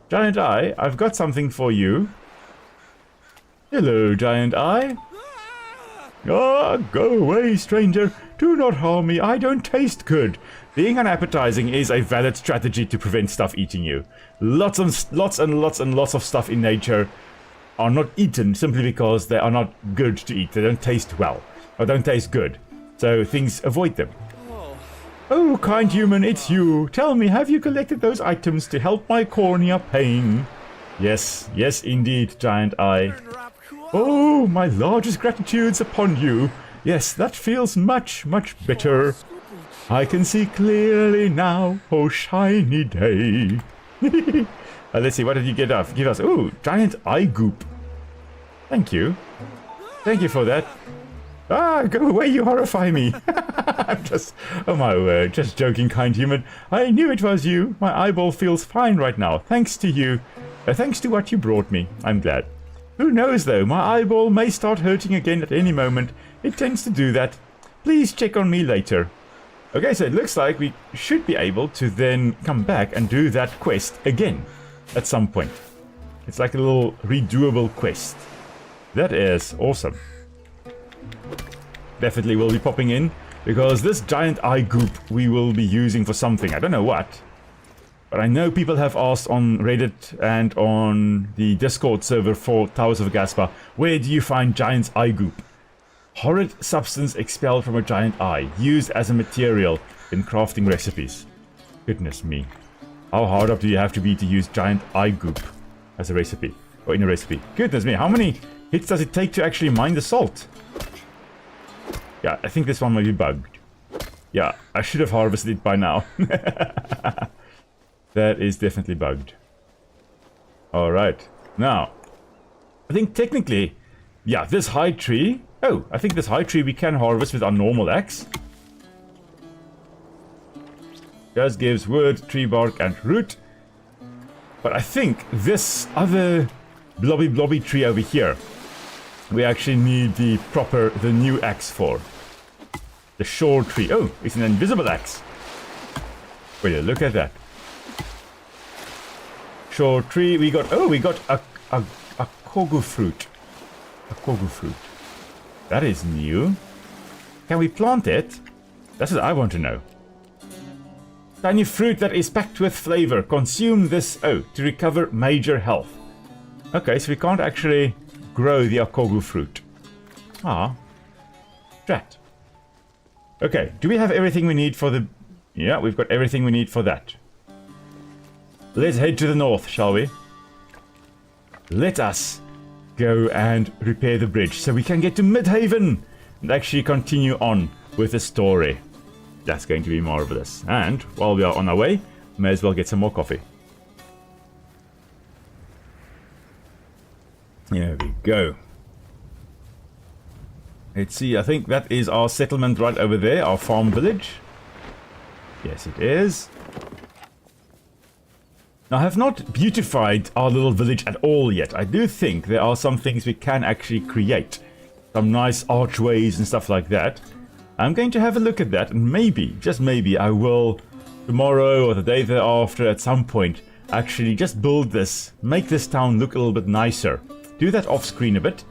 Giant eye. I've got something for you. Hello, giant eye. Ah, go away, stranger. Do not harm me. I don't taste good. Being unappetizing is a valid strategy to prevent stuff eating you. Lots and lots of stuff in nature are not eaten simply because they are not good to eat. They don't taste well, or don't taste good. So things avoid them. Oh, kind human, it's you. Tell me, have you collected those items to help my cornea pain? Yes, yes indeed, giant eye. Oh, my largest gratitudes upon you. Yes, that feels much, much better. I can see clearly now, oh shiny day. Let's see, what did you give us? Ooh, giant eye goop. Thank you. Thank you for that. Ah, go away, you horrify me. I'm just, oh my word, just joking, kind human. I knew it was you. My eyeball feels fine right now, thanks to you. Thanks to what you brought me. I'm glad. Who knows though, my eyeball may start hurting again at any moment. It tends to do that. Please check on me later. Okay, so it looks like we should be able to then come back and do that quest again at some point. It's like a little redoable quest. That is awesome. Definitely will be popping in, because this giant eye goop we will be using for something. I don't know what, but I know people have asked on Reddit and on the Discord server for Towers of Aghasba, where do you find giant eye goop? Horrid substance expelled from a giant eye, used as a material in crafting recipes. Goodness me. How hard up do you have to be to use giant eye goop as a recipe? Or in a recipe? Goodness me, how many hits does it take to actually mine the salt? Yeah, I think this one might be bugged. Yeah, I should have harvested it by now. That is definitely bugged. Alright, now, I think technically, yeah, this high tree... Oh, I think this high tree we can harvest with our normal axe. Just gives wood, tree bark, and root. But I think this other blobby tree over here, we actually need the new axe for. The shore tree. Oh, it's an invisible axe. Will you look at that? Shore tree, we got a kogu fruit. A kogu fruit. That is new. Can we plant it? That's what I want to know. Tiny fruit that is packed with flavor. Consume this, to recover major health. Okay, so we can't actually grow the akogu fruit. Ah. Drat. Okay, do we have everything we need for the... Yeah, we've got everything we need for that. Let's head to the north, shall we? Let us go and repair the bridge so we can get to Midhaven and actually continue on with the story. That's going to be marvelous. And while we are on our way, may as well get some more coffee. There we go. Let's see, I think that is our settlement right over there, our farm village. Yes, it is. Now, I have not beautified our little village at all yet. I do think there are some things we can actually create. some nice archways and stuff like that. I'm going to have a look at that, and maybe, just maybe, I will tomorrow or the day thereafter at some point actually just build this, make this town look a little bit nicer. Do that off screen a bit,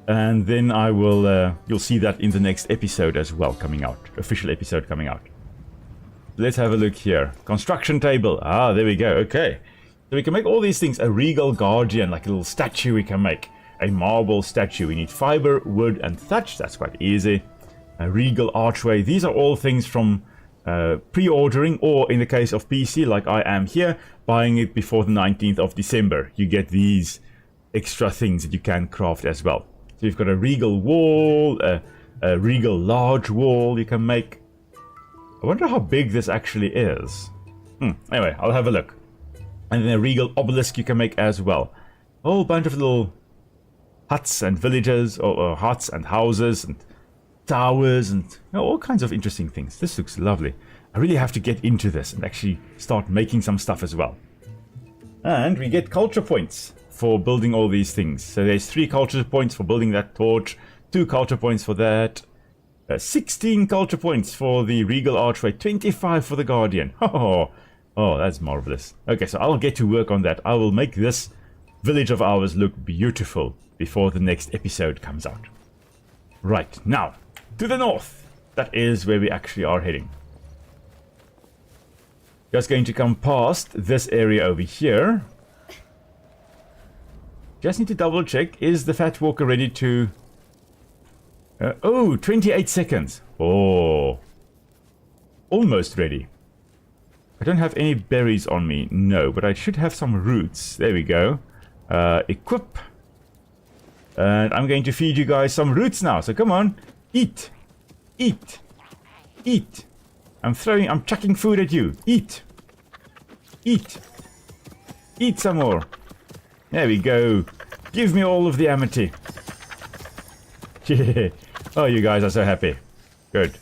and then I will, you'll see that in the next episode as well coming out, official episode coming out. Let's have a look here. Construction table. Ah, there we go. Okay. So we can make all these things. A regal guardian, like a little statue we can make. A marble statue. We need fiber, wood, and thatch. That's quite easy. A regal archway. These are all things from pre-ordering, or in the case of PC, like I am here, buying it before the 19th of December. You get these extra things that you can craft as well. So you've got a regal wall, a regal large wall you can make. I wonder how big this actually is. Anyway, I'll have a look. And then a regal obelisk you can make as well. A whole bunch of little huts and villages, or huts and houses and towers and all kinds of interesting things. This looks lovely. I really have to get into this and actually start making some stuff as well. And we get culture points for building all these things. So there's 3 culture points for building that torch, 2 culture points for that. 16 culture points for the regal archway, 25 for the guardian. Oh, that's marvelous. Okay, so I'll get to work on that. I will make this village of ours look beautiful before the next episode comes out. Right, now, to the north. That is where we actually are heading. Just going to come past this area over here. Just need to double check. Is the fat walker ready to... 28 seconds. Oh. Almost ready. I don't have any berries on me. No, but I should have some roots. There we go. Equip. And I'm going to feed you guys some roots now. So come on. Eat. Eat. Eat. I'm chucking food at you. Eat. Eat. Eat some more. There we go. Give me all of the amity. Yeah. Oh, you guys are so happy. Good.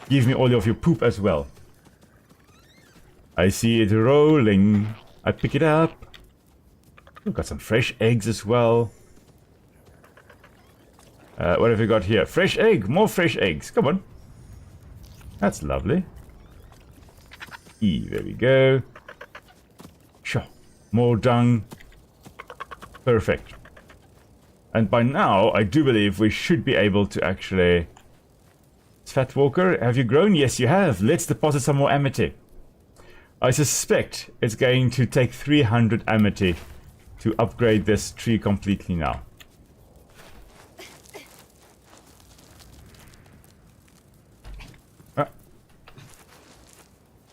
Give me all of your poop as well. I see it rolling. I pick it up. We've got some fresh eggs as well. What have we got here? Fresh egg. More fresh eggs. Come on. That's lovely. There we go. Sure. More dung. Perfect. And by now, I do believe we should be able to actually... Fat Walker, have you grown? Yes, you have. Let's deposit some more amity. I suspect it's going to take 300 amity to upgrade this tree completely now.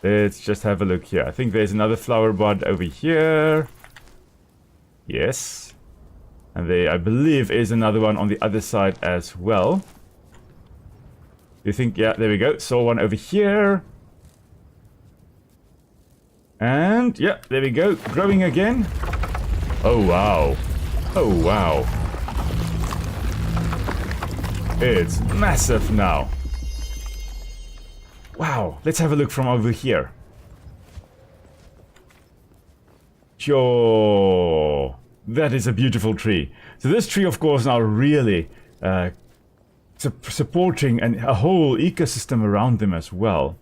Let's just have a look here. I think there's another flower bud over here. Yes. And there, I believe, is another one on the other side as well. You think, yeah, there we go. Saw one over here. And, yeah, there we go. Growing again. Oh, wow. Oh, wow. It's massive now. Wow. Let's have a look from over here. Sure. That is a beautiful tree. So this tree, of course, now really supporting a whole ecosystem around them as well.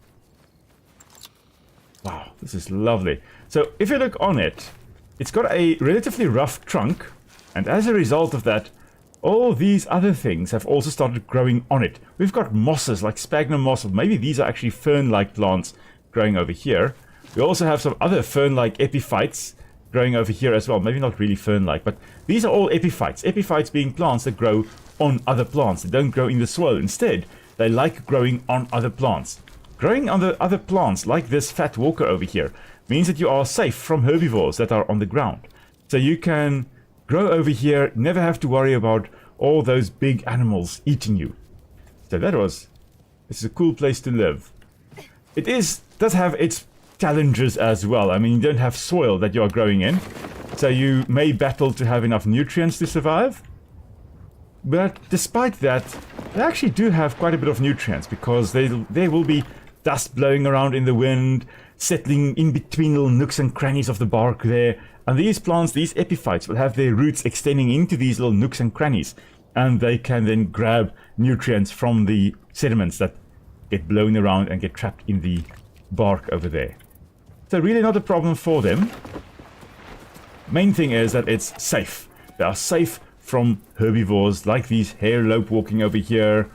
Wow, this is lovely. So if you look on it, it's got a relatively rough trunk, and as a result of that, all these other things have also started growing on it. We've got mosses like sphagnum moss, or maybe these are actually fern-like plants growing over here. We also have some other fern-like epiphytes growing over here as well. Maybe not really fern-like, but these are all epiphytes. Epiphytes being plants that grow on other plants. They don't grow in the soil. Instead, they like growing on other plants. Growing on the other plants, like this fat walker over here, means that you are safe from herbivores that are on the ground. So you can grow over here, never have to worry about all those big animals eating you. So this is a cool place to live. It does have its challenges as well. I mean, you don't have soil that you are growing in, so you may battle to have enough nutrients to survive. But despite that, they actually do have quite a bit of nutrients, because there will be dust blowing around in the wind, settling in between little nooks and crannies of the bark there. And these plants, these epiphytes, will have their roots extending into these little nooks and crannies, and they can then grab nutrients from the sediments that get blown around and get trapped in the bark over there. So really not a problem for them. Main thing is that it's safe. They are safe from herbivores like these harelope walking over here,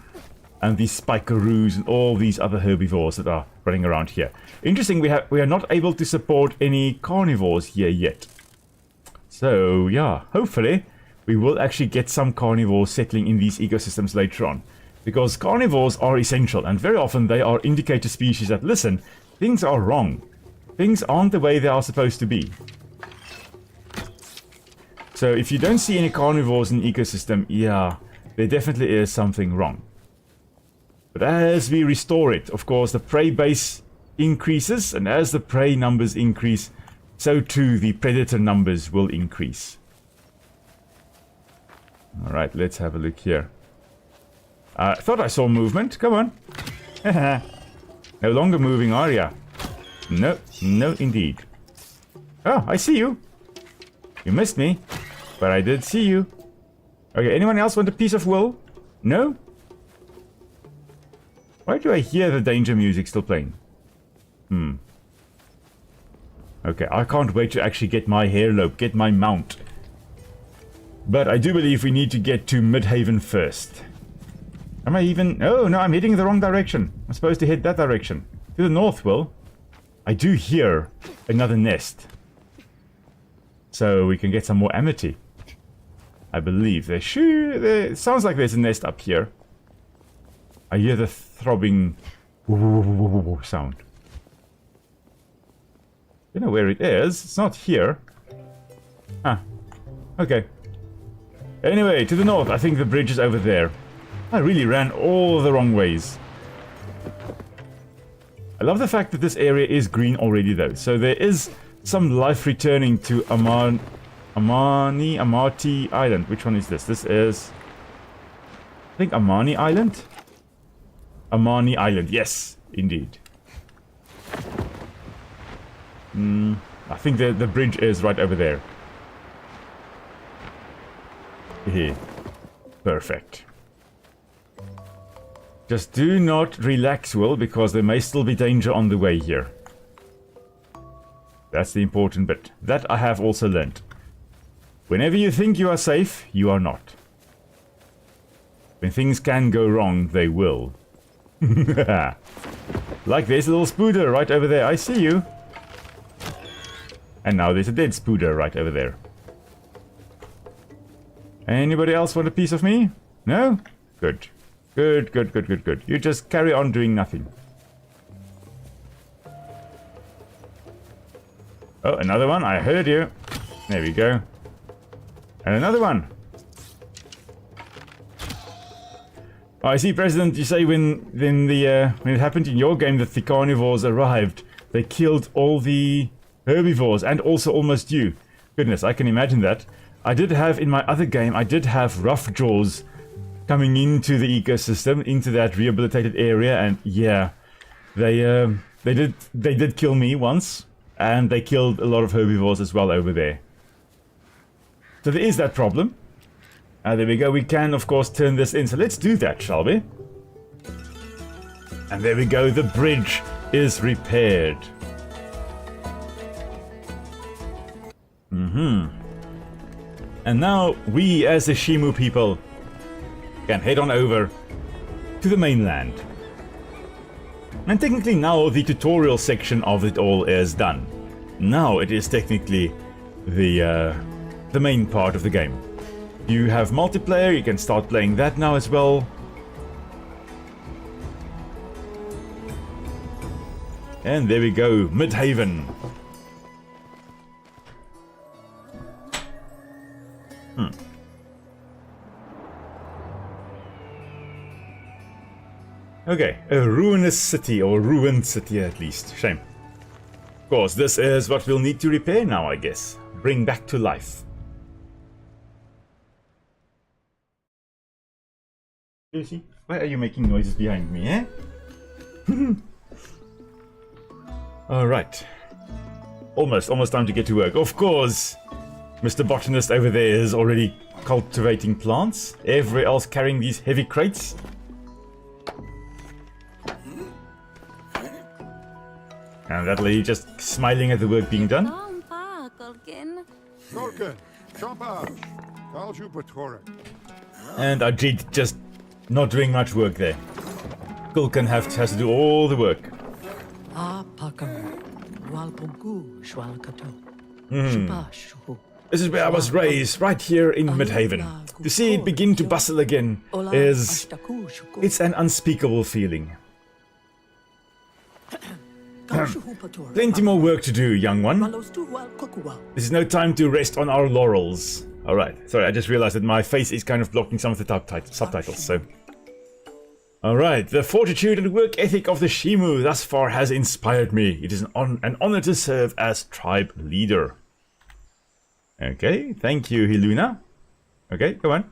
and these spikeroos and all these other herbivores that are running around here. Interesting, we are not able to support any carnivores here yet. So yeah, hopefully we will actually get some carnivores settling in these ecosystems later on. Because carnivores are essential, and very often they are indicator species that, listen, things are wrong. Things aren't the way they are supposed to be. So if you don't see any carnivores in the ecosystem, yeah, there definitely is something wrong. But as we restore it, of course, the prey base increases, and as the prey numbers increase, so too the predator numbers will increase. Alright, let's have a look here. I thought I saw movement. Come on. No longer moving, are ya? No, no indeed. Oh, I see you. You missed me, but I did see you. Okay, anyone else want a piece of wool? No? Why do I hear the danger music still playing? Okay, I can't wait to actually get my harelope, get my mount. But I do believe we need to get to Midhaven first. Am I even... Oh, no, I'm heading in the wrong direction. I'm supposed to head that direction. To the north, Will. I do hear another nest. So we can get some more amity. I believe there should... It sounds like there's a nest up here. I hear the throbbing sound. Don't know where it is. It's not here. Ah. Okay. Anyway, to the north. I think the bridge is over there. I really ran all the wrong ways. I love the fact that this area is green already though. So there is some life returning to Amati Island. Which one is this? This is... I think Amani Island? Amani Island, yes, indeed. I think the bridge is right over there. Here. Perfect. Just do not relax, Will, because there may still be danger on the way here. That's the important bit. That I have also learnt. Whenever you think you are safe, you are not. When things can go wrong, they will. Like there's a little spooder right over there. I see you. And now there's a dead spooder right over there. Anybody else want a piece of me? No? Good. Good, good, good, good, good. You just carry on doing nothing. Oh, another one. I heard you. There we go. And another one. Oh, I see, President. You say when it happened in your game that the carnivores arrived, they killed all the herbivores and also almost you. Goodness, I can imagine that. I did have in my other game, I did have rough jaws coming into the ecosystem, into that rehabilitated area, and yeah, they did kill me once, and they killed a lot of herbivores as well over there. So there is that problem. There we go. We can, of course, turn this in. So let's do that, shall we? And there we go. The bridge is repaired. And now we, as the Shimu people, can head on over to the mainland. And technically now the tutorial section of it all is done. Now it is technically the main part of the game. You have multiplayer, you can start playing that now as well. And there we go, Midhaven. Okay, a ruinous city, or ruined city at least. Shame. Of course, this is what we'll need to repair now, I guess. Bring back to life. Lucy, why are you making noises behind me, eh? Alright. Almost time to get to work. Of course! Mr. Botanist over there is already cultivating plants. Everywhere else carrying these heavy crates. And that lady just smiling at the work being done. And Ajit just not doing much work there. Kulkan has to do all the work. This is where I was raised, right here in Midhaven. To see it begin to bustle again it's an unspeakable feeling. Plenty more work to do, young one. This is no time to rest on our laurels. Alright, sorry, I just realized that my face is kind of blocking some of the subtitles, so... Alright, the fortitude and work ethic of the Shimu thus far has inspired me. It is an honor to serve as tribe leader. Okay, thank you, Hiluna. Okay, go on.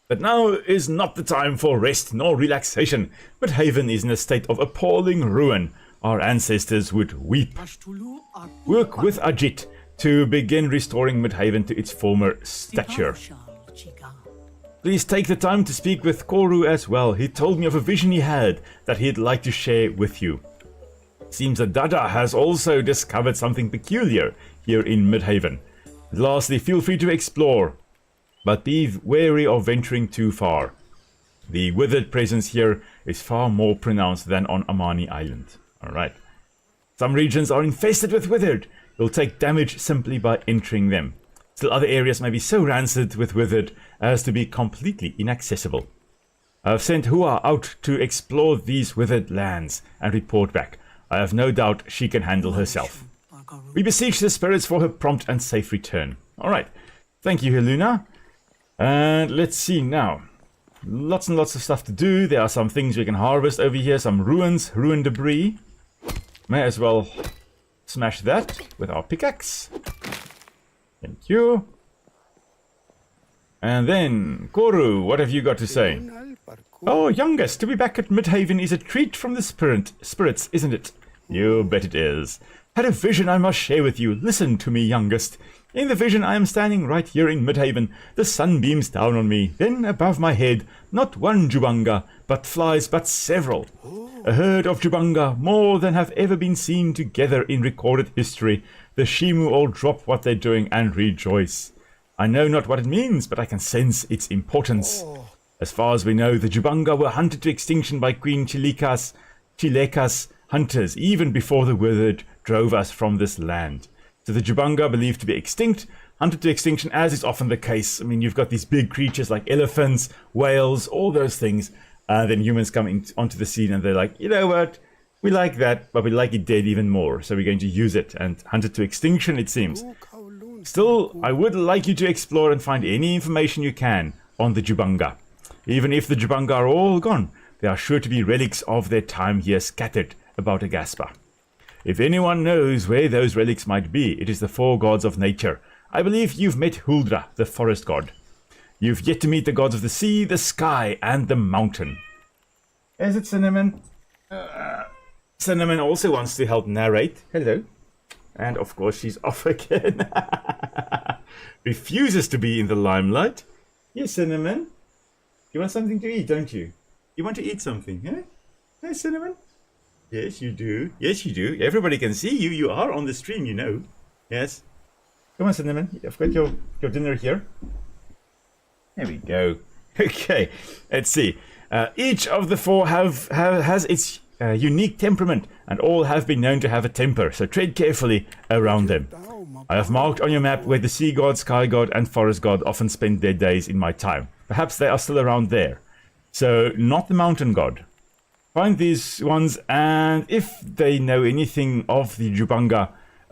But now is not the time for rest nor relaxation. Midhaven is in a state of appalling ruin. Our ancestors would weep. Work with Ajit to begin restoring Midhaven to its former stature. Please take the time to speak with Koru as well. He told me of a vision he had that he'd like to share with you. Seems that Dada has also discovered something peculiar here in Midhaven. Lastly, feel free to explore, but be wary of venturing too far. The withered presence here is far more pronounced than on Amani Island. Alright. Some regions are infested with withered. You'll take damage simply by entering them. Still other areas may be so rancid with withered as to be completely inaccessible. I have sent Hua out to explore these withered lands and report back. I have no doubt she can handle herself. We beseech the spirits for her prompt and safe return. Alright. Thank you, Hiluna. And let's see now. Lots and lots of stuff to do. There are some things we can harvest over here. Some ruins, ruin debris. May as well smash that with our pickaxe. Thank you. And then, Koru, what have you got to say? Oh, youngest, to be back at Midhaven is a treat from the spirits, isn't it? You bet it is. Had a vision I must share with you. Listen to me, youngest. In the vision I am standing right here in Midhaven. The sun beams down on me. Then above my head, not one Jubanga, but flies but several. A herd of Jubanga, more than have ever been seen together in recorded history. The Shimu all drop what they're doing and rejoice. I know not what it means, but I can sense its importance. As far as we know, the Jubanga were hunted to extinction by Queen Chileka's hunters, even before the withered drove us from this land. So the Jubanga, believed to be extinct, hunted to extinction, as is often the case. I mean, you've got these big creatures like elephants, whales, all those things. Then humans come onto the scene and they're like, you know what? We like that, but we like it dead even more. So we're going to use it and hunt it to extinction, it seems. Still, I would like you to explore and find any information you can on the Jubanga. Even if the Jubanga are all gone, there are sure to be relics of their time here scattered about Aghasba. If anyone knows where those relics might be, it is the four gods of nature. I believe you've met Huldra, the forest god. You've yet to meet the gods of the sea, the sky, and the mountain. Is it Cinnamon? Cinnamon also wants to help narrate. Hello. And of course she's off again. Refuses to be in the limelight. Yes, Cinnamon. You want something to eat, don't you? You want to eat something, huh? Hey, Cinnamon? Yes, you do. Yes, you do. Everybody can see you. You are on the stream, you know. Yes. Come on, Cinnamon. I've got your dinner here. There we go. Okay, let's see. Each of the four has its unique temperament, and all have been known to have a temper, so tread carefully around them. I have marked on your map where the sea god, sky god, and forest god often spend their days in my time. Perhaps they are still around there. So, not the mountain god. Find these ones, and if they know anything of the Jubanga,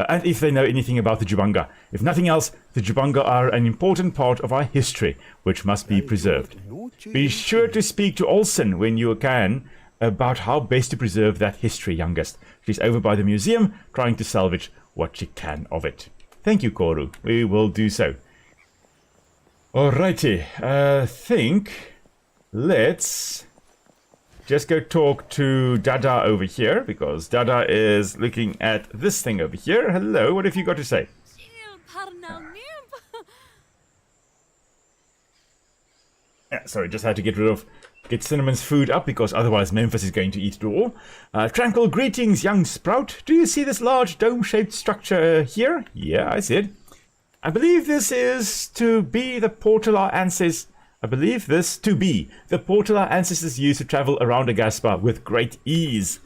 and if they know anything about the Jubanga. If nothing else, the Jubanga are an important part of our history, which must be preserved. Be sure to speak to Olsen when you can about how best to preserve that history, youngest. She's over by the museum, trying to salvage what she can of it. Thank you, Koru. We will do so. Alrighty, let's just go talk to Dada over here, because Dada is looking at this thing over here. Hello, what have you got to say? Yeah, sorry, just had to get Cinnamon's food up because otherwise Memphis is going to eat it all. Tranquil greetings, young sprout. Do you see this large dome-shaped structure here? Yeah, I see it. I believe this is to be the portal our ancestors... used to travel around Aghasba with great ease.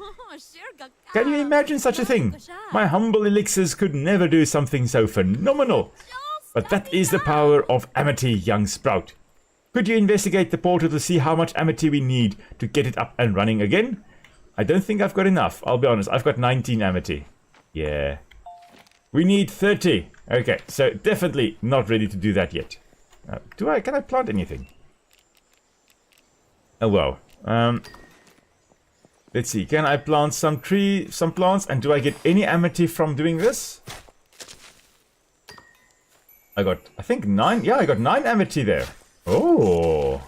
Can you imagine such a thing? My humble elixirs could never do something so phenomenal. But that is the power of amity, young sprout. Could you investigate the portal to see how much amity we need to get it up and running again? I don't think I've got enough. I'll be honest. I've got 19 amity. Yeah. We need 30. Okay, so definitely not ready to do that yet. Can I plant anything? Oh, well. Let's see. Can I plant some plants? And do I get any amity from doing this? I think 9. Yeah, I got 9 amity there. Oh.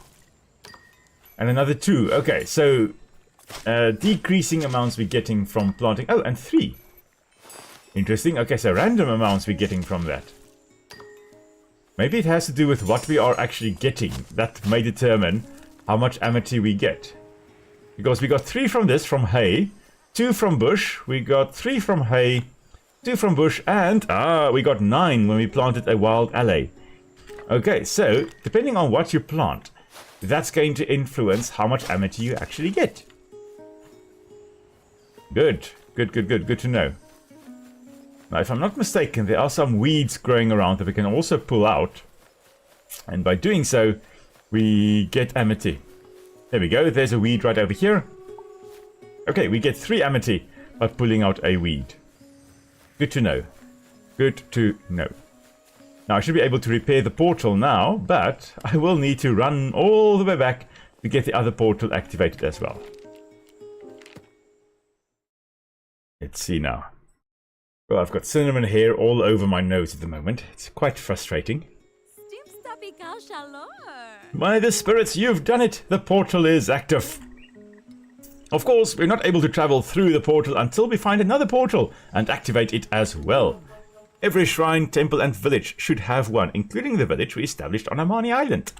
And another 2. Okay, so decreasing amounts we're getting from planting. Oh, and 3. Interesting. Okay, so random amounts we're getting from that. Maybe it has to do with what we are actually getting. That may determine how much amity we get. Because we got 3 from this, from hay. 2 from bush. We got 3 from hay. 2 from bush. And, we got 9 when we planted a wild alley. Okay, so, depending on what you plant, that's going to influence how much amity you actually get. Good. Good to know. Now, if I'm not mistaken, there are some weeds growing around that we can also pull out. And by doing so, we get amity. There we go, there's a weed right over here. Okay, we get 3 amity by pulling out a weed. Good to know. Good to know. Now, I should be able to repair the portal now, but I will need to run all the way back to get the other portal activated as well. Let's see now. Well, I've got cinnamon hair all over my nose at the moment. It's quite frustrating. By the spirits, you've done it! The portal is active. Of course, we're not able to travel through the portal until we find another portal and activate it as well. Every shrine, temple and village should have one, including the village we established on Amani Island.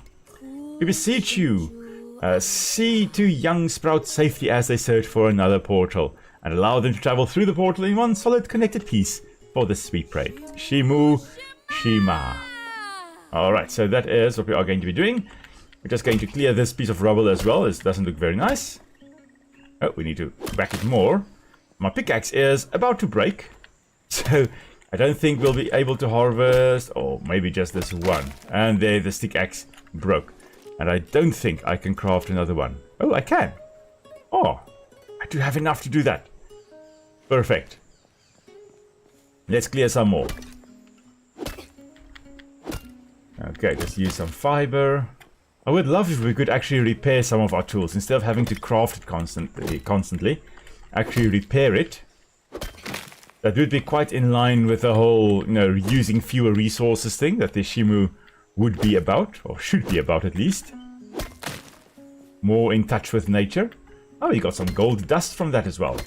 We beseech you, see to young Sprout's safety as they search for another portal, and allow them to travel through the portal in one solid connected piece for this we pray. Shimu, Shima. Alright, so that is what we are going to be doing. We're just going to clear this piece of rubble as well. This doesn't look very nice. Oh, we need to whack it more. My pickaxe is about to break, so I don't think we'll be able to harvest, or maybe just this one. And there, the stick axe broke. And I don't think I can craft another one. Oh, I can. Oh, I do have enough to do that. Perfect. Let's clear some more. Okay, just use some fiber. I would love if we could actually repair some of our tools instead of having to craft it constantly. Actually repair it. That would be quite in line with the whole, using fewer resources thing that the Shimu would be about, or should be about at least. More in touch with nature. Oh, you got some gold dust from that as well.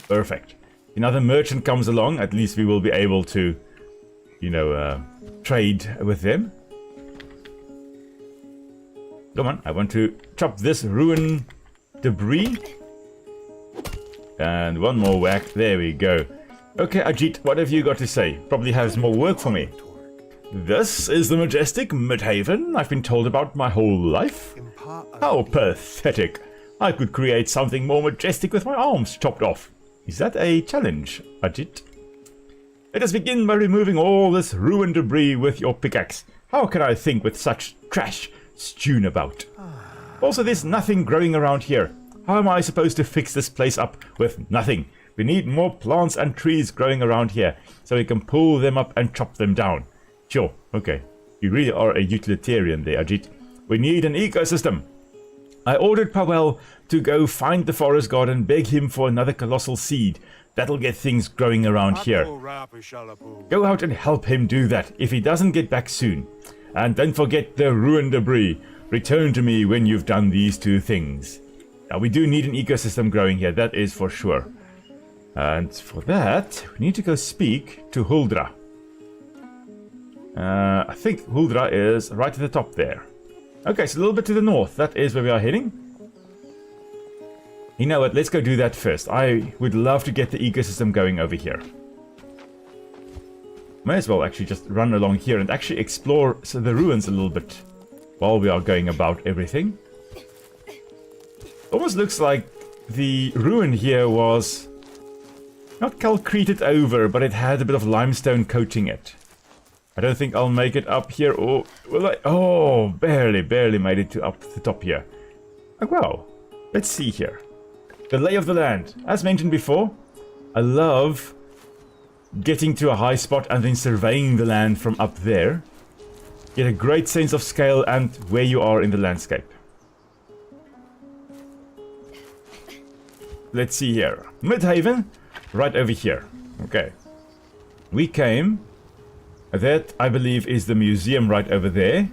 Perfect. Another merchant comes along, at least we will be able to, trade with them. Come on, I want to chop this ruin debris. And one more whack. There we go. Okay, Ajit, what have you got to say? Probably has more work for me. This is the majestic Midhaven I've been told about my whole life. How pathetic. I could create something more majestic with my arms chopped off. Is that a challenge, Ajit? Let us begin by removing all this ruined debris with your pickaxe. How can I think with such trash strewn about? Also, there's nothing growing around here. How am I supposed to fix this place up with nothing? We need more plants and trees growing around here, so we can pull them up and chop them down. Sure, okay. You really are a utilitarian there, Ajit. We need an ecosystem. I ordered Powell to go find the forest god and beg him for another colossal seed. That'll get things growing around here. Go out and help him do that if he doesn't get back soon. And don't forget the ruined debris. Return to me when you've done these 2 things. Now, we do need an ecosystem growing here, that is for sure. And for that, we need to go speak to Huldra. I think Huldra is right at the top there. Okay, so a little bit to the north. That is where we are heading. You know what? Let's go do that first. I would love to get the ecosystem going over here. May as well actually just run along here and actually explore the ruins a little bit while we are going about everything. Almost looks like the ruin here was not concreted over, but it had a bit of limestone coating it. I don't think I'll make it up here. Oh, will I? Oh, barely made it to up the top here. Oh, well, let's see here. The lay of the land. As mentioned before, I love getting to a high spot and then surveying the land from up there. Get a great sense of scale and where you are in the landscape. Let's see here. Midhaven, right over here. Okay. We came. That, I believe, is the museum right over there.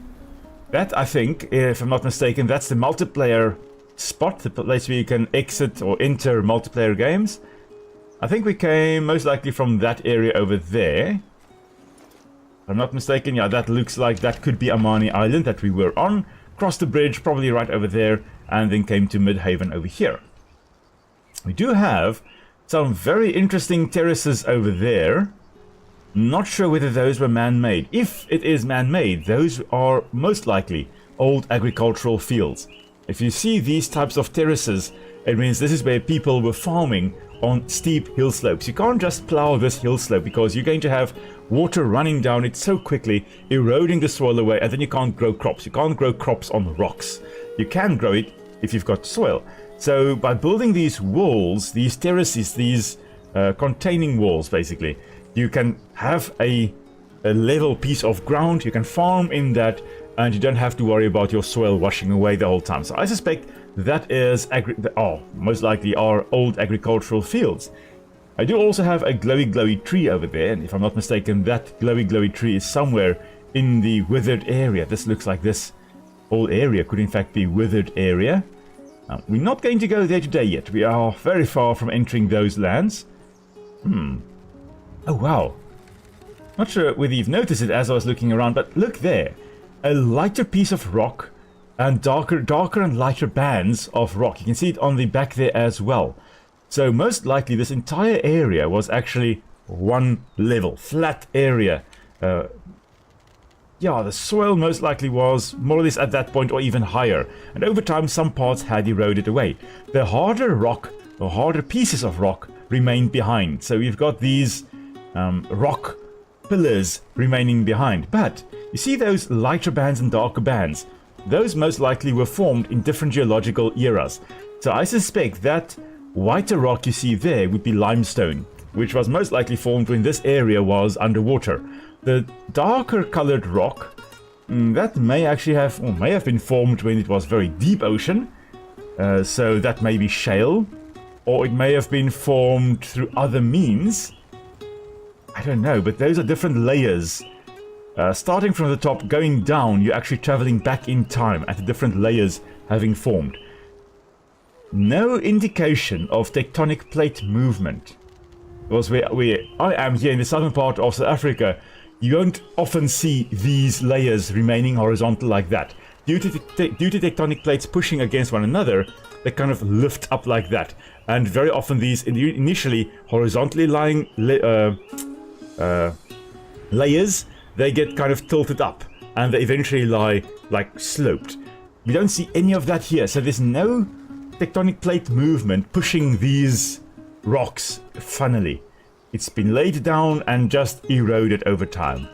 That, I think, if I'm not mistaken, that's the multiplayer spot, the place where you can exit or enter multiplayer games. I think we came most likely from that area over there. If I'm not mistaken, yeah, that looks like that could be Amani Island that we were on. Crossed the bridge, probably right over there, and then came to Midhaven over here. We do have some very interesting terraces over there. Not sure whether those were man-made. If it is man-made, those are most likely old agricultural fields. If you see these types of terraces, it means this is where people were farming on steep hill slopes. You can't just plow this hill slope because you're going to have water running down it so quickly, eroding the soil away, and then you can't grow crops. You can't grow crops on rocks. You can grow it if you've got soil. So by building these walls, these terraces, these containing walls basically, you can have a level piece of ground, you can farm in that, and you don't have to worry about your soil washing away the whole time. So I suspect that is most likely our old agricultural fields. I do also have a glowy tree over there, and if I'm not mistaken, that glowy tree is somewhere in the withered area. This looks like this whole area could in fact be withered area. We're not going to go there today yet. We are very far from entering those lands. Oh wow. Not sure whether you've noticed it as I was looking around, but look there. A lighter piece of rock and darker and lighter bands of rock. You can see it on the back there as well. So most likely this entire area was actually one level, flat area. Yeah, the soil most likely was more or less at that point or even higher. And over time some parts had eroded away. The harder rock, or harder pieces of rock, remained behind. So you've got these rock pillars remaining behind. But you see those lighter bands and darker bands? Those most likely were formed in different geological eras. So I suspect that whiter rock you see there would be limestone, which was most likely formed when this area was underwater. The darker colored rock, that may actually have, or may have been formed when it was very deep ocean. So that may be shale, or it may have been formed through other means. I don't know, but those are different layers. Starting from the top, going down, you're actually traveling back in time at the different layers having formed. No indication of tectonic plate movement. Because where I am here in the southern part of South Africa, you don't often see these layers remaining horizontal like that. Due to tectonic plates pushing against one another, they kind of lift up like that. And very often these initially horizontally lying layers, they get kind of tilted up and they eventually lie like sloped. We don't see any of that here, so there's no tectonic plate movement pushing these rocks funnily. It's been laid down and just eroded over time.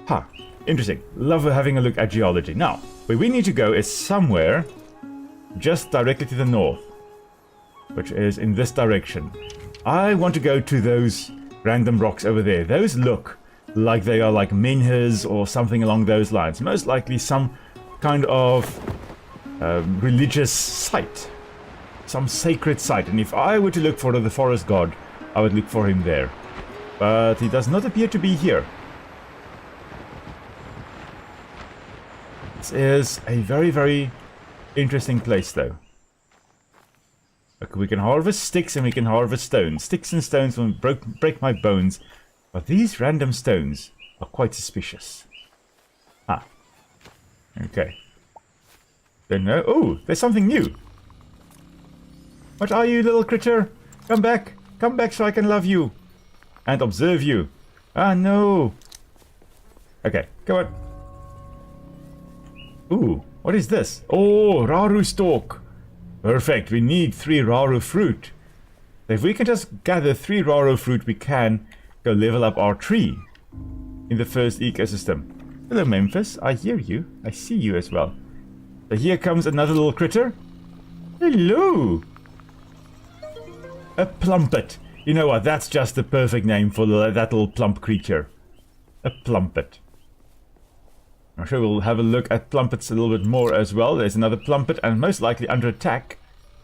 Huh, interesting. Love having a look at geology. Now, where we need to go is somewhere just directly to the north, which is in this direction. I want to go to those random rocks over there. Those look like they are like menhirs or something along those lines. Most likely some kind of religious site, some sacred site. And if I were to look for the forest god, I would look for him there. But he does not appear to be here. This is a very interesting place though. Okay, we can harvest sticks and we can harvest stones. Sticks and stones will break my bones. But these random stones, are quite suspicious. Ah. Okay. Don't know. Oh, there's something new. What are you, little critter? Come back. Come back so I can love you. And observe you. Ah, no. Okay, come on. Ooh, what is this? Oh, Raru stalk. Perfect, we need 3 Raru fruit. If we can just gather 3 Raru fruit, we can go level up our tree in the first ecosystem. Hello, Memphis. I hear you. I see you as well. So here comes another little critter. Hello. A plumpet. You know what? That's just the perfect name for that little plump creature. A plumpet. I'm sure we'll have a look at plumpets a little bit more as well. There's another plumpet and most likely under attack.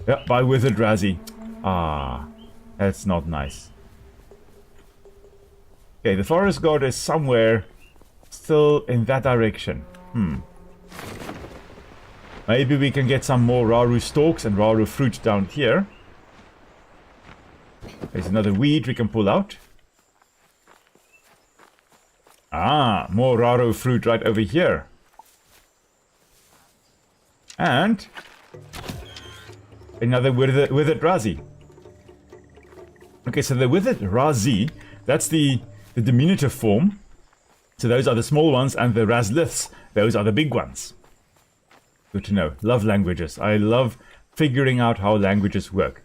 Yep, by Withered Razzie. Ah, that's not nice. Okay, the forest god is somewhere still in that direction. Maybe we can get some more Raru stalks and Raru fruit down here. There's another weed we can pull out. Ah, more Raru fruit right over here. And another withered Razzie. Okay, so the withered Razzie, that's the diminutive form. So those are the small ones, and the Razliths, those are the big ones. Good to know. Love languages. I love figuring out how languages work.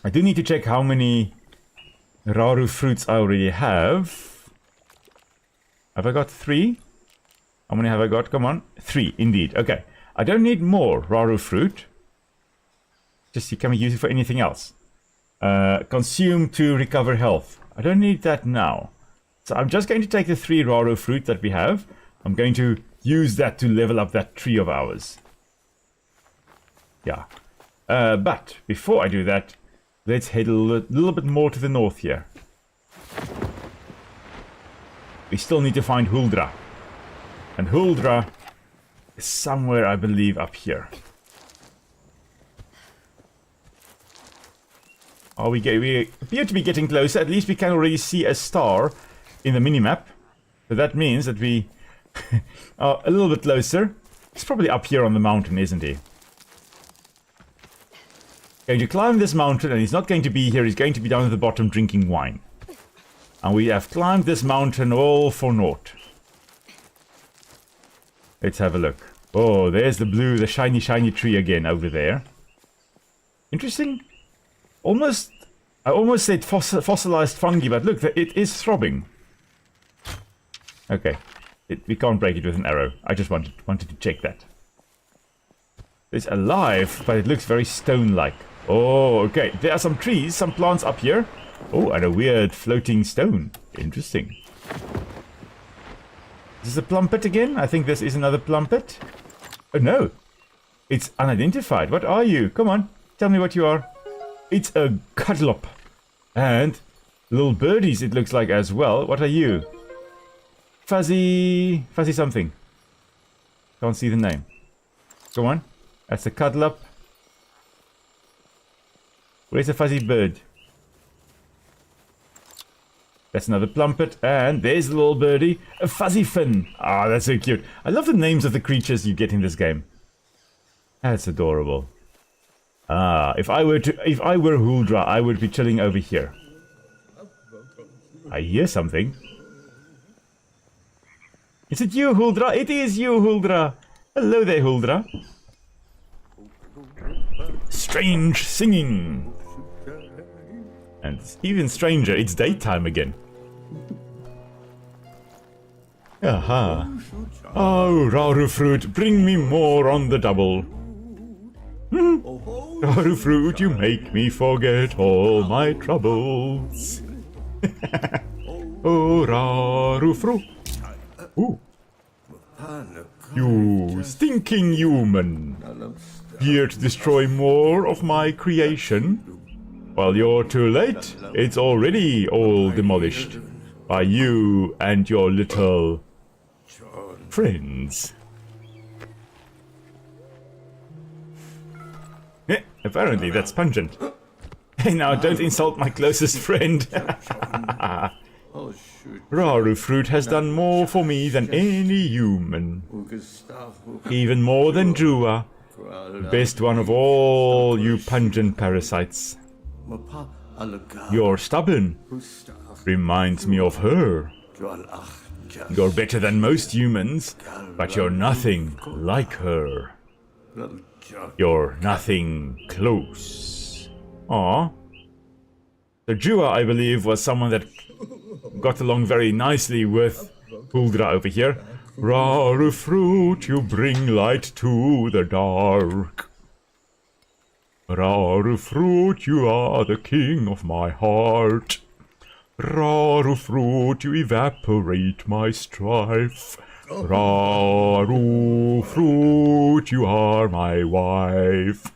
I do need to check how many Raru fruits I already have. Have I got 3? How many have I got? Come on. 3, indeed. Okay. I don't need more Raru fruit. Just, can we use it for anything else? Consume to recover health. I don't need that now. So I'm just going to take the 3 Raru fruit that we have. I'm going to use that to level up that tree of ours. Yeah. But before I do that, let's head a little bit more to the north here. We still need to find Huldra. And Huldra is somewhere, I believe, up here. Oh, we appear to be getting closer. At least we can already see a star in the minimap. So that means that we are a little bit closer. He's probably up here on the mountain, isn't he? Going to climb this mountain, and he's not going to be here. He's going to be down at the bottom drinking wine. And we have climbed this mountain all for naught. Let's have a look. Oh, there's the blue, the shiny, shiny tree again over there. Interesting. I almost said fossilized fungi, but look, it is throbbing. Okay. We can't break it with an arrow. I just wanted to check that. It's alive, but it looks very stone-like. Oh, okay. There are some trees, some plants up here. Oh, and a weird floating stone. Interesting. Is this a plumpet again? I think this is another plumpet. Oh, no. It's unidentified. What are you? Come on. Tell me what you are. It's a cuddlop. And little birdies, it looks like, as well. What are you? Fuzzy something. Can't see the name. Go on. That's a cuddlop. Where's the fuzzy bird? That's another plumpet, and there's a little birdie, a fuzzy fin. Ah, that's so cute. I love the names of the creatures you get in this game. That's adorable. Ah, if I were Huldra, I would be chilling over here. I hear something. Is it you, Huldra? It is you, Huldra. Hello there, Huldra. Strange singing. And even stranger, it's daytime again. Aha. Oh, Raru fruit, bring me more on the double. Raru fruit, you make me forget all my troubles. Oh, Raru fruit. Ooh. You stinking human. Here to destroy more of my creation. Well, you're too late. It's already all demolished by you and your little friends. Apparently that's pungent. Hey, now don't insult my closest friend. Raru fruit has done more for me than any human. Even more than Drua. Best one of all you pungent parasites. You're stubborn. Reminds me of her. You're better than most humans, but you're nothing like her. You're nothing close. Aw. So Drua, I believe, was someone that got along very nicely with Huldra over here. Raru fruit, you bring light to the dark. Raru fruit, you are the king of my heart. Raru fruit, you evaporate my strife. Raru fruit, you are my wife.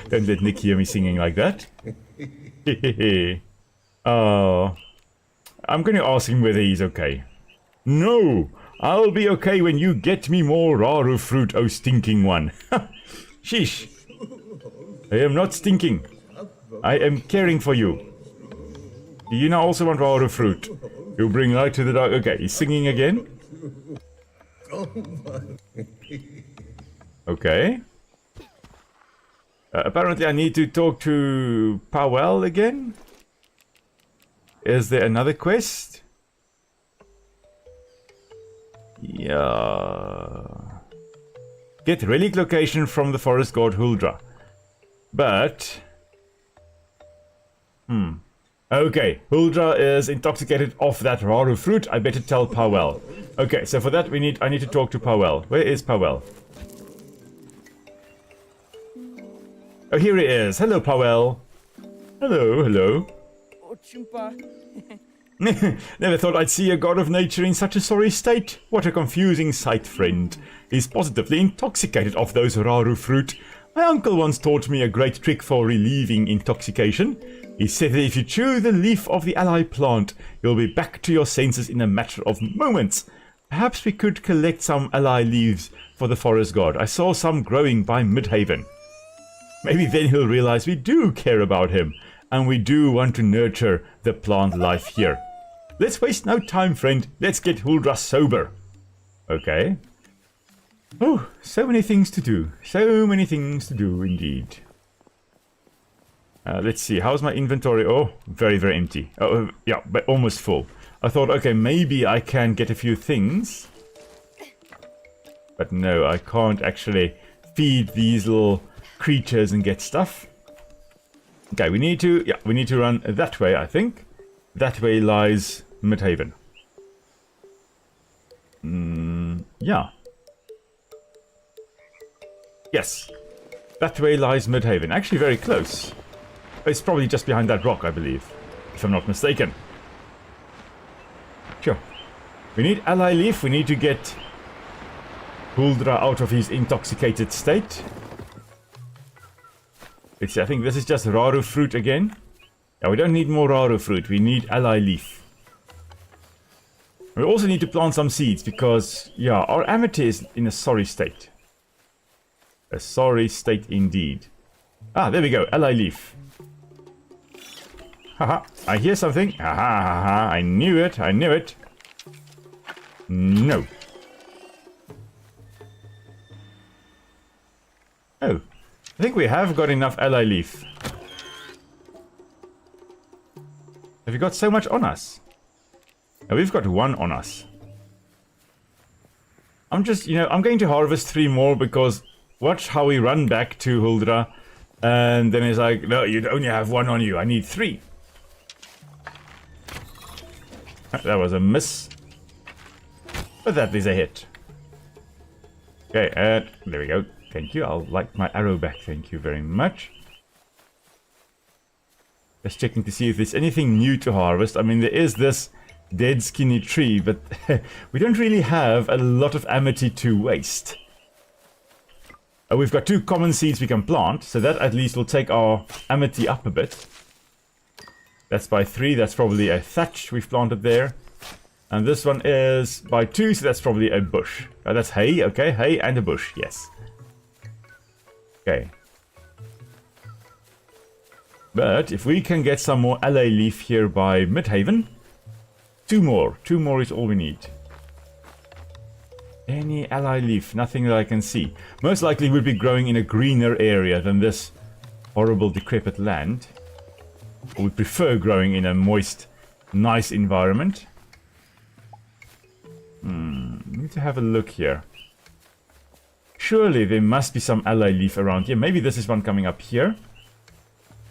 Don't let Nick hear me singing like that. Oh, I'm going to ask him whether he's okay. No, I'll be okay when you get me more Raru fruit, oh stinking one. Sheesh. I am not stinking. I am caring for you. Do you now also want Raru fruit? You bring light to the dark. Okay, he's singing again. Okay. Apparently I need to talk to Powell again. Is there another quest? Yeah. Get relic location from the forest god Huldra. But... Okay, Huldra is intoxicated off that Raru fruit. I better tell Powell. Okay, so for that I need to talk to Powell. Where is Powell? Oh, here he is. Hello, Powell. Hello, hello. Oh, Chumpa. Never thought I'd see a god of nature in such a sorry state. What a confusing sight, friend. He's positively intoxicated off those Raru fruit. My uncle once taught me a great trick for relieving intoxication. He said that if you chew the leaf of the ally plant, you'll be back to your senses in a matter of moments. Perhaps we could collect some ally leaves for the forest god. I saw some growing by Midhaven. Maybe then he'll realize we do care about him, and we do want to nurture the plant life here. Let's waste no time, friend. Let's get Huldra sober. Okay. Oh, so many things to do. So many things to do indeed. Let's see. How's my inventory? Oh, very, very empty. Oh, yeah, but almost full. I thought, okay, maybe I can get a few things. But no, I can't actually feed these little creatures and get stuff. Okay, we need to run that way, I think. That way lies Midhaven. Yeah. Yes. That way lies Midhaven. Actually very close. It's probably just behind that rock, I believe. If I'm not mistaken. Sure. We need ally leaf. We need to get Huldra out of his intoxicated state. Let's see, I think this is just Raru fruit again. Yeah, we don't need more Raru fruit. We need ally leaf. We also need to plant some seeds because, yeah, our amity is in a sorry state. A sorry state indeed. Ah, there we go. Ally leaf. Haha, I hear something. Haha, haha, I knew it. I knew it. No. Oh. I think we have got enough ally leaf. Have you got so much on us? No, we've got one on us. I'm just, I'm going to harvest 3 more because watch how we run back to Huldra. And then it's like, no, you only have 1 on you. I need 3. That was a miss. But that is a hit. Okay, and there we go. Thank you. I'll like my arrow back. Thank you very much. Just checking to see if there's anything new to harvest. I mean, there is this dead skinny tree, but we don't really have a lot of amity to waste. We've got 2 common seeds we can plant, so that at least will take our amity up a bit. That's by 3. That's probably a thatch we've planted there. And this one is by 2, so that's probably a bush. That's hay. Okay, hay and a bush. Yes. Okay. But if we can get some more ally leaf here by Midhaven, Two more. Two more is all we need. Any ally leaf? Nothing that I can see. Most likely would be growing in a greener area than this horrible decrepit land. We prefer growing in a moist, nice environment. Need to have a look here. Surely there must be some ally leaf around here. Maybe this is one coming up here.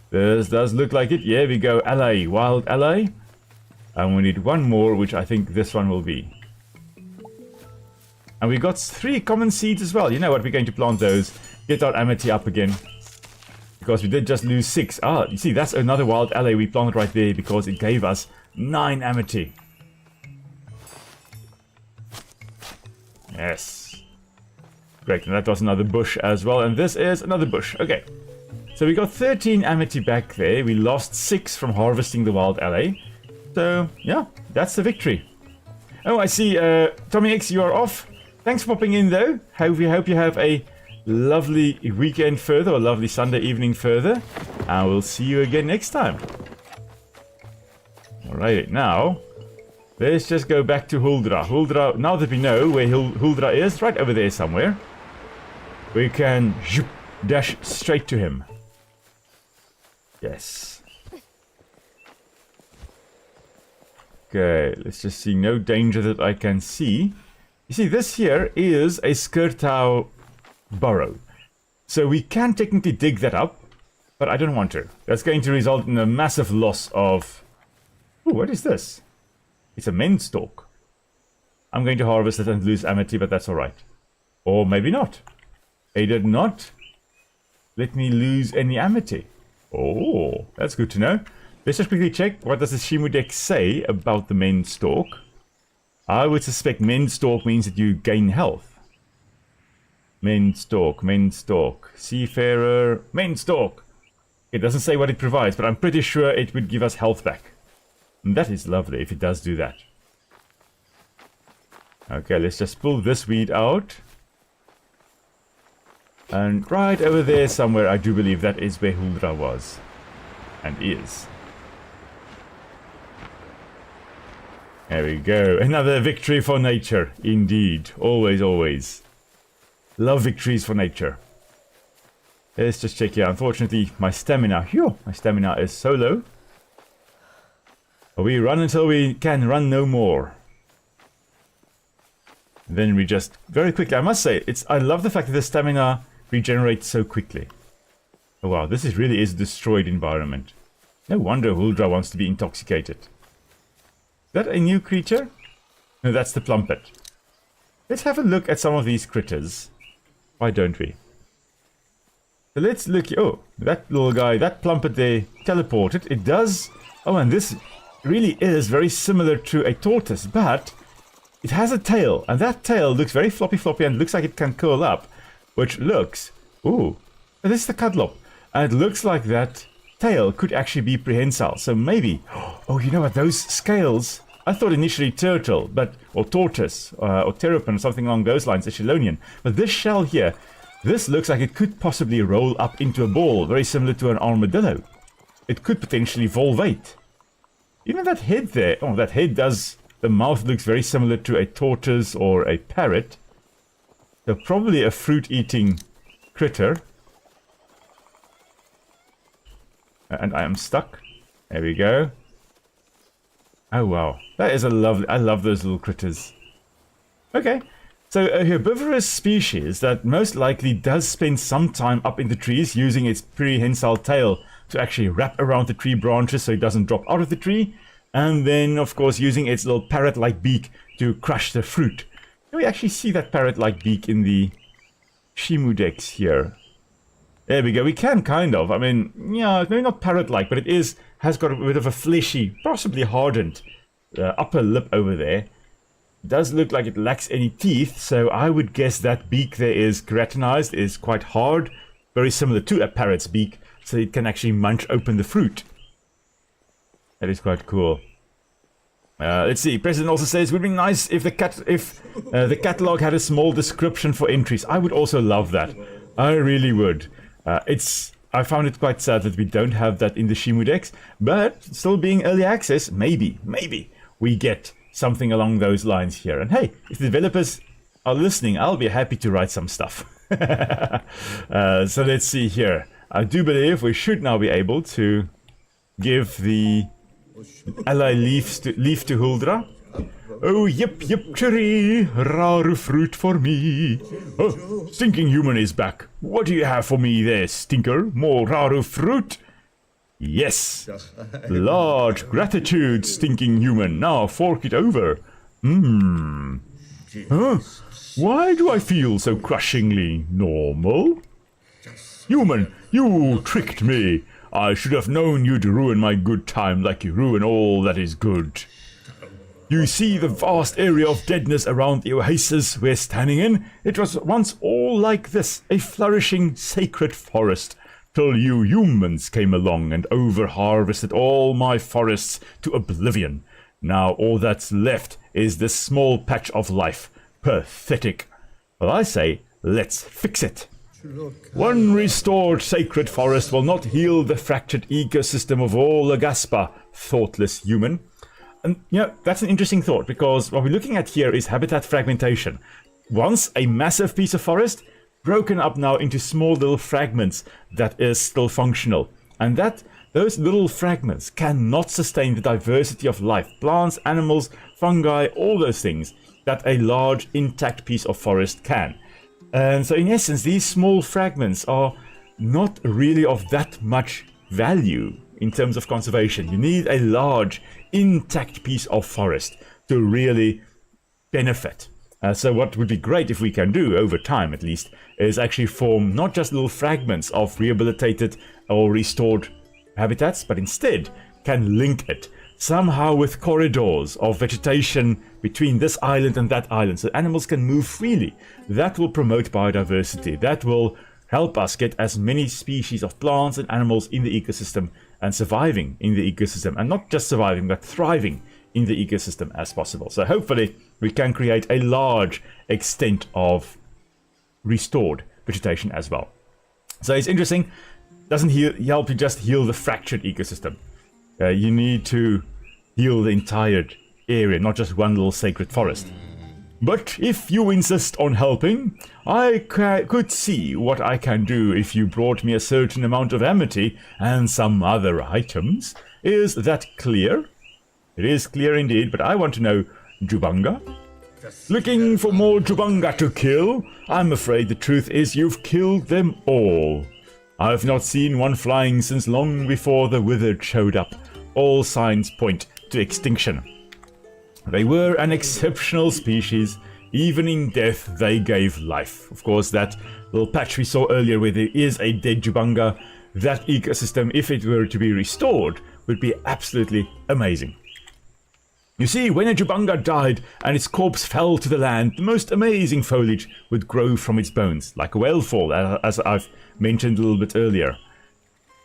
This does look like it. Yeah, we go. Ally. Wild ally. And we need one more, which I think this one will be. And we got 3 common seeds as well. You know what? We're going to plant those. Get our amity up again. Because we did just lose 6. Ah, you see, that's another wild ally we planted right there because it gave us 9 amity. Yes. Great, and that was another bush as well. And this is another bush. Okay. So we got 13 amity back there. We lost 6 from harvesting the wild ally. So, yeah, that's the victory. Oh, I see. Tommy X, you are off. Thanks for popping in, though. We hope you have a lovely weekend further, or lovely Sunday evening further. And we'll see you again next time. Alright, now, let's just go back to Huldra. Huldra, now that we know where Huldra is, right over there somewhere, we can dash straight to him. Yes. Okay, let's just see. No danger that I can see. You see, this here is a Skurtau burrow. So we can technically dig that up, but I don't want to. That's going to result in a massive loss of... Ooh, what is this? It's a mend stalk. I'm going to harvest it and lose amity, but that's alright. Or maybe not. It did not let me lose any amity. Oh, that's good to know. Let's just quickly check. What does the Shimudex say about the mend stalk? I would suspect mend stalk means that you gain health. Mend stalk, seafarer, mend stalk. It doesn't say what it provides, but I'm pretty sure it would give us health back. And that is lovely if it does do that. Okay, let's just pull this weed out. And right over there somewhere, I do believe that is where Huldra was. And is. There we go. Another victory for nature. Indeed. Always, always. Love victories for nature. Let's just check here. Unfortunately, my stamina is so low. We run until we can run no more. Then we just, very quickly, I must say, I love the fact that the stamina regenerates so quickly. Oh wow, this really is a destroyed environment. No wonder Huldra wants to be intoxicated. Is that a new creature? No, that's the plumpet. Let's have a look at some of these critters. Why don't we? So let's look. Oh, that little guy, that plumpet there, teleported. It does. Oh, and this really is very similar to a tortoise, but it has a tail, and that tail looks very floppy and looks like it can curl up, which looks. Ooh, this is the cuddlop, and it looks like that tail could actually be prehensile. So maybe. Oh, you know what? Those scales. I thought initially turtle, or tortoise, or terrapin, or something along those lines, Echelonian. But this shell here, this looks like it could possibly roll up into a ball, very similar to an armadillo. It could potentially volvate. Even that head there, oh, that head does, the mouth looks very similar to a tortoise or a parrot. So probably a fruit-eating critter. And I am stuck. There we go. Oh wow, that is a lovely, I love those little critters. Okay, so a herbivorous species that most likely does spend some time up in the trees using its prehensile tail to actually wrap around the tree branches so it doesn't drop out of the tree, and then of course using its little parrot-like beak to crush the fruit. Can we actually see that parrot-like beak in the Shimudex here? There we go, we can kind of, I mean, yeah, maybe not parrot-like, but it has got a bit of a fleshy, possibly hardened upper lip over there. It does look like it lacks any teeth, so I would guess that beak there is keratinized, is quite hard, very similar to a parrot's beak, so it can actually munch open the fruit. That is quite cool. Let's see, President also says, it would be nice if the catalog had a small description for entries. I would also love that. I really would. I found it quite sad that we don't have that in the Shimudex, but still being early access, maybe, we get something along those lines here. And hey, if the developers are listening, I'll be happy to write some stuff. So let's see here. I do believe we should now be able to give the ally leaf to Huldra. Oh, yip, cherry, rare fruit for me. Oh, Stinking Human is back. What do you have for me there, Stinker? More rare fruit? Yes. Large gratitude, Stinking Human. Now fork it over. Huh? Why do I feel so crushingly normal? Human, you tricked me. I should have known you'd ruin my good time like you ruin all that is good. You see the vast area of deadness around the oasis we're standing in? It was once all like this, a flourishing sacred forest, till you humans came along and over-harvested all my forests to oblivion. Now all that's left is this small patch of life. Pathetic. Well, I say, let's fix it. One restored sacred forest will not heal the fractured ecosystem of all Aghasba, thoughtless human. And, that's an interesting thought, because what we're looking at here is habitat fragmentation. Once a massive piece of forest, broken up now into small little fragments that is still functional. And those little fragments cannot sustain the diversity of life, plants, animals, fungi, all those things that a large intact piece of forest can. And so in essence, these small fragments are not really of that much value in terms of conservation. You need a large intact piece of forest to really benefit. So what would be great if we can do, over time at least, is actually form not just little fragments of rehabilitated or restored habitats, but instead can link it somehow with corridors of vegetation between this island and that island, so animals can move freely. That will promote biodiversity. That will help us get as many species of plants and animals in the ecosystem and surviving in the ecosystem, and not just surviving, but thriving in the ecosystem as possible. So hopefully we can create a large extent of restored vegetation as well. So it's interesting. Doesn't help you just heal the fractured ecosystem. You need to heal the entire area, not just one little sacred forest. But if you insist on helping, I could see what I can do if you brought me a certain amount of amity and some other items. Is that clear? It is clear indeed, but I want to know, Jubanga? Looking for more Jubanga to kill? I'm afraid the truth is you've killed them all. I've not seen one flying since long before the withered showed up. All signs point to extinction. They were an exceptional species. Even in death, they gave life. Of course, that little patch we saw earlier where there is a dead Jubanga, that ecosystem, if it were to be restored, would be absolutely amazing. You see, when a Jubanga died and its corpse fell to the land, the most amazing foliage would grow from its bones, like a whale-fall, as I've mentioned a little bit earlier.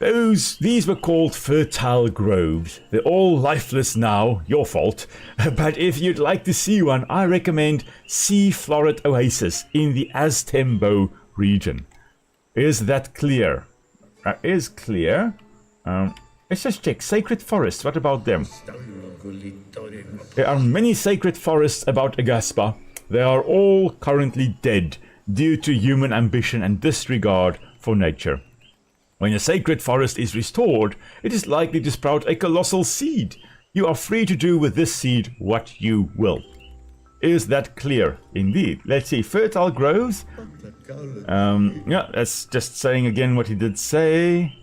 These were called fertile groves. They're all lifeless now, your fault. But if you'd like to see one, I recommend Sea Florid Oasis in the Aztembo region. Is that clear? Is clear. Let's just check. Sacred forests, what about them? There are many sacred forests about Aghasba. They are all currently dead due to human ambition and disregard for nature. When a sacred forest is restored, it is likely to sprout a colossal seed. You are free to do with this seed what you will. Is that clear? Indeed. Let's see. Fertile groves. Yeah, that's just saying again what he did say.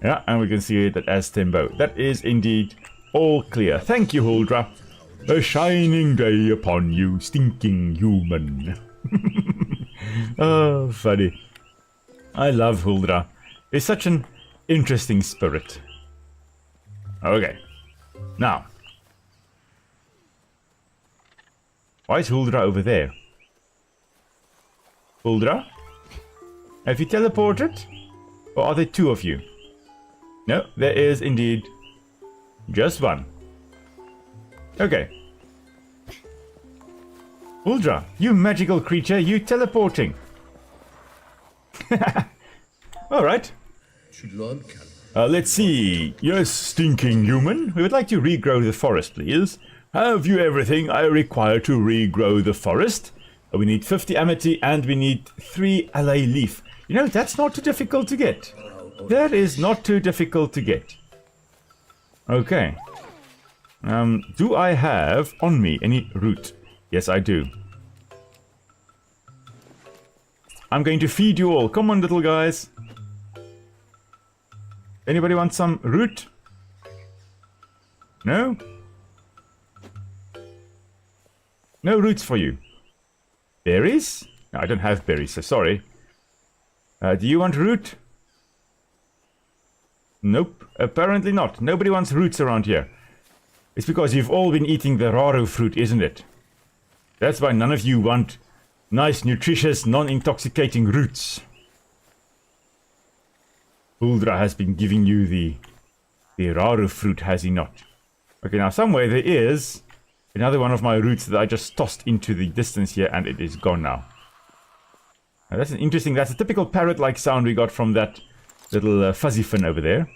Yeah, and we can see it at Aztembo. That is indeed all clear. Thank you, Huldra. A shining day upon you, stinking human. Oh, funny. I love Huldra. He's such an interesting spirit. Okay. Now. Why is Huldra over there? Huldra? Have you teleported? Or are there two of you? No, there is indeed just one. Okay. Huldra, you magical creature, you teleporting. Alright. Let's see. Yes, stinking human. We would like to regrow the forest, please. Have you everything I require to regrow the forest? We need 50 amity and we need 3 LA leaf. You know, that's not too difficult to get. That is not too difficult to get. Okay. Do I have on me any root? Yes, I do. I'm going to feed you all. Come on, little guys. Anybody want some root? No? No roots for you. Berries? No, I don't have berries, so sorry. Do you want root? Nope, apparently not. Nobody wants roots around here. It's because you've all been eating the raro fruit, isn't it? That's why none of you want nice, nutritious, non-intoxicating roots. Uldra has been giving you the raro fruit, has he not? Okay, now somewhere there is another one of my roots that I just tossed into the distance here, and it is gone now. Now that's interesting. That's a typical parrot-like sound we got from that little fuzzy fin over there.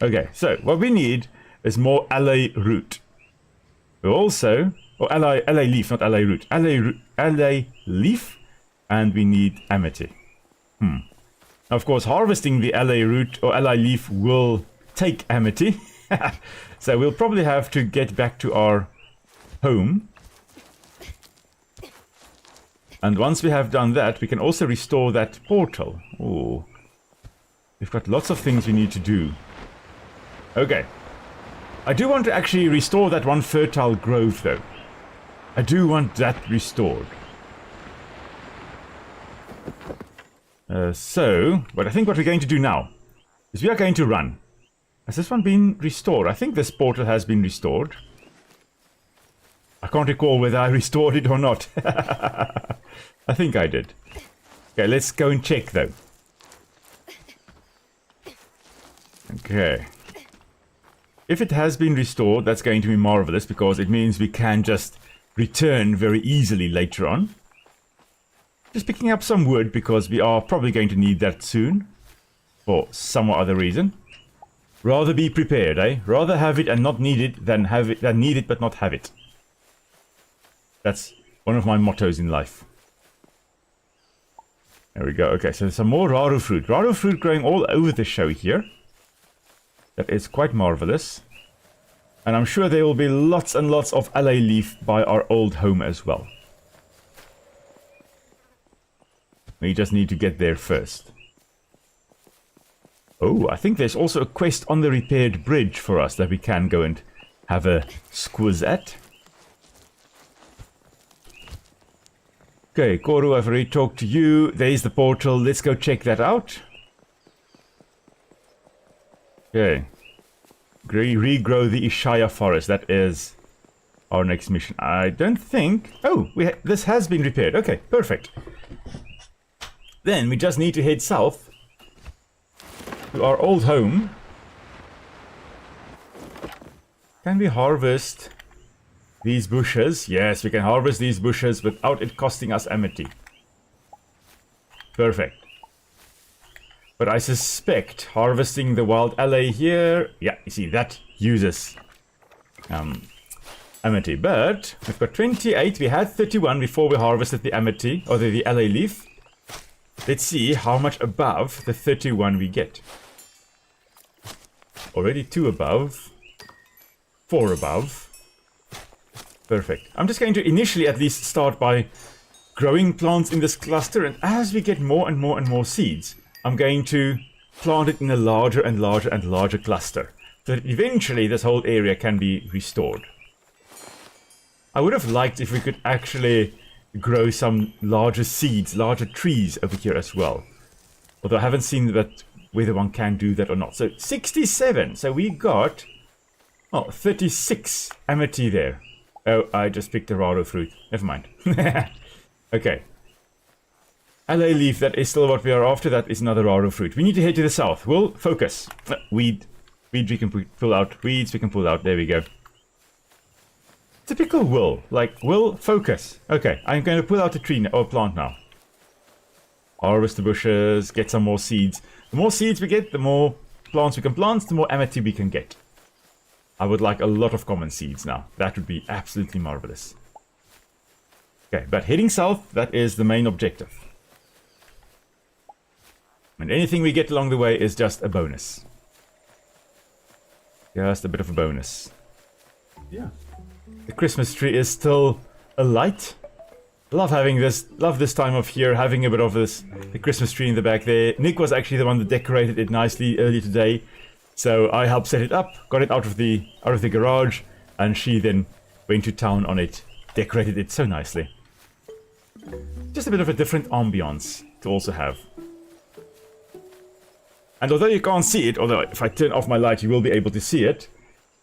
Okay, so what we need is more LA root. We also, or LA leaf, not LA root. LA leaf, and we need amity. Now, of course, harvesting the LA root or LA leaf will take amity. So we'll probably have to get back to our home. And once we have done that, we can also restore that portal. Oh, we've got lots of things we need to do. Okay. I do want to actually restore that one fertile grove, though. I do want that restored. But I think what we're going to do now is we are going to run. Has this one been restored? I think this portal has been restored. I can't recall whether I restored it or not. I think I did. Okay, let's go and check, though. Okay. If it has been restored, that's going to be marvelous, because it means we can just return very easily later on. Just picking up some wood, because we are probably going to need that soon. For some or other reason. Rather be prepared, eh? Rather have it and not need it than need it but not have it. That's one of my mottos in life. There we go. Okay, so some more raro fruit. Raro fruit growing all over the show here. That is quite marvelous. And I'm sure there will be lots and lots of LA leaf by our old home as well. We just need to get there first. Oh, I think there's also a quest on the repaired bridge for us that we can go and have a squiz at. Okay, Koru, I've already talked to you. There's the portal. Let's go check that out. Okay. Regrow the Ishaya forest. That is our next mission. I don't think... Oh, this has been repaired. Okay, perfect. Then we just need to head south to our old home. Can we harvest these bushes? Yes, we can harvest these bushes without it costing us amity. Perfect. But I suspect harvesting the wild LA here... Yeah, you see, that uses amity. But we've got 28. We had 31 before we harvested the amity, or the LA leaf. Let's see how much above the 31 we get. Already 2 above. 4 above. Perfect. I'm just going to initially at least start by growing plants in this cluster, and as we get more and more and more seeds, I'm going to plant it in a larger and larger and larger cluster, so that eventually this whole area can be restored. I would have liked if we could actually grow some larger seeds, larger trees over here as well. Although I haven't seen that whether one can do that or not. So 67. So we got 36 amity there. Oh, I just picked a raro fruit. Never mind. Okay. LA leaf, that is still what we are after. That is another raro fruit. We need to head to the south. We'll focus. Weed we can pull out. Weeds we can pull out. There we go. Typical Will. Like, Will, focus. Okay, I'm going to pull out a tree or plant now. Harvest the bushes, get some more seeds. The more seeds we get, the more plants we can plant, the more amity we can get. I would like a lot of common seeds now. That would be absolutely marvelous. Okay, but heading south, that is the main objective. And anything we get along the way is just a bonus. Just a bit of a bonus. Yeah. The Christmas tree is still alight. Love having this, love this time of year, having a bit of this, the Christmas tree in the back there. Nick was actually the one that decorated it nicely earlier today. So I helped set it up, got it out of the garage, and she then went to town on it, decorated it so nicely. Just a bit of a different ambiance to also have. And although you can't see it, although if I turn off my light you will be able to see it,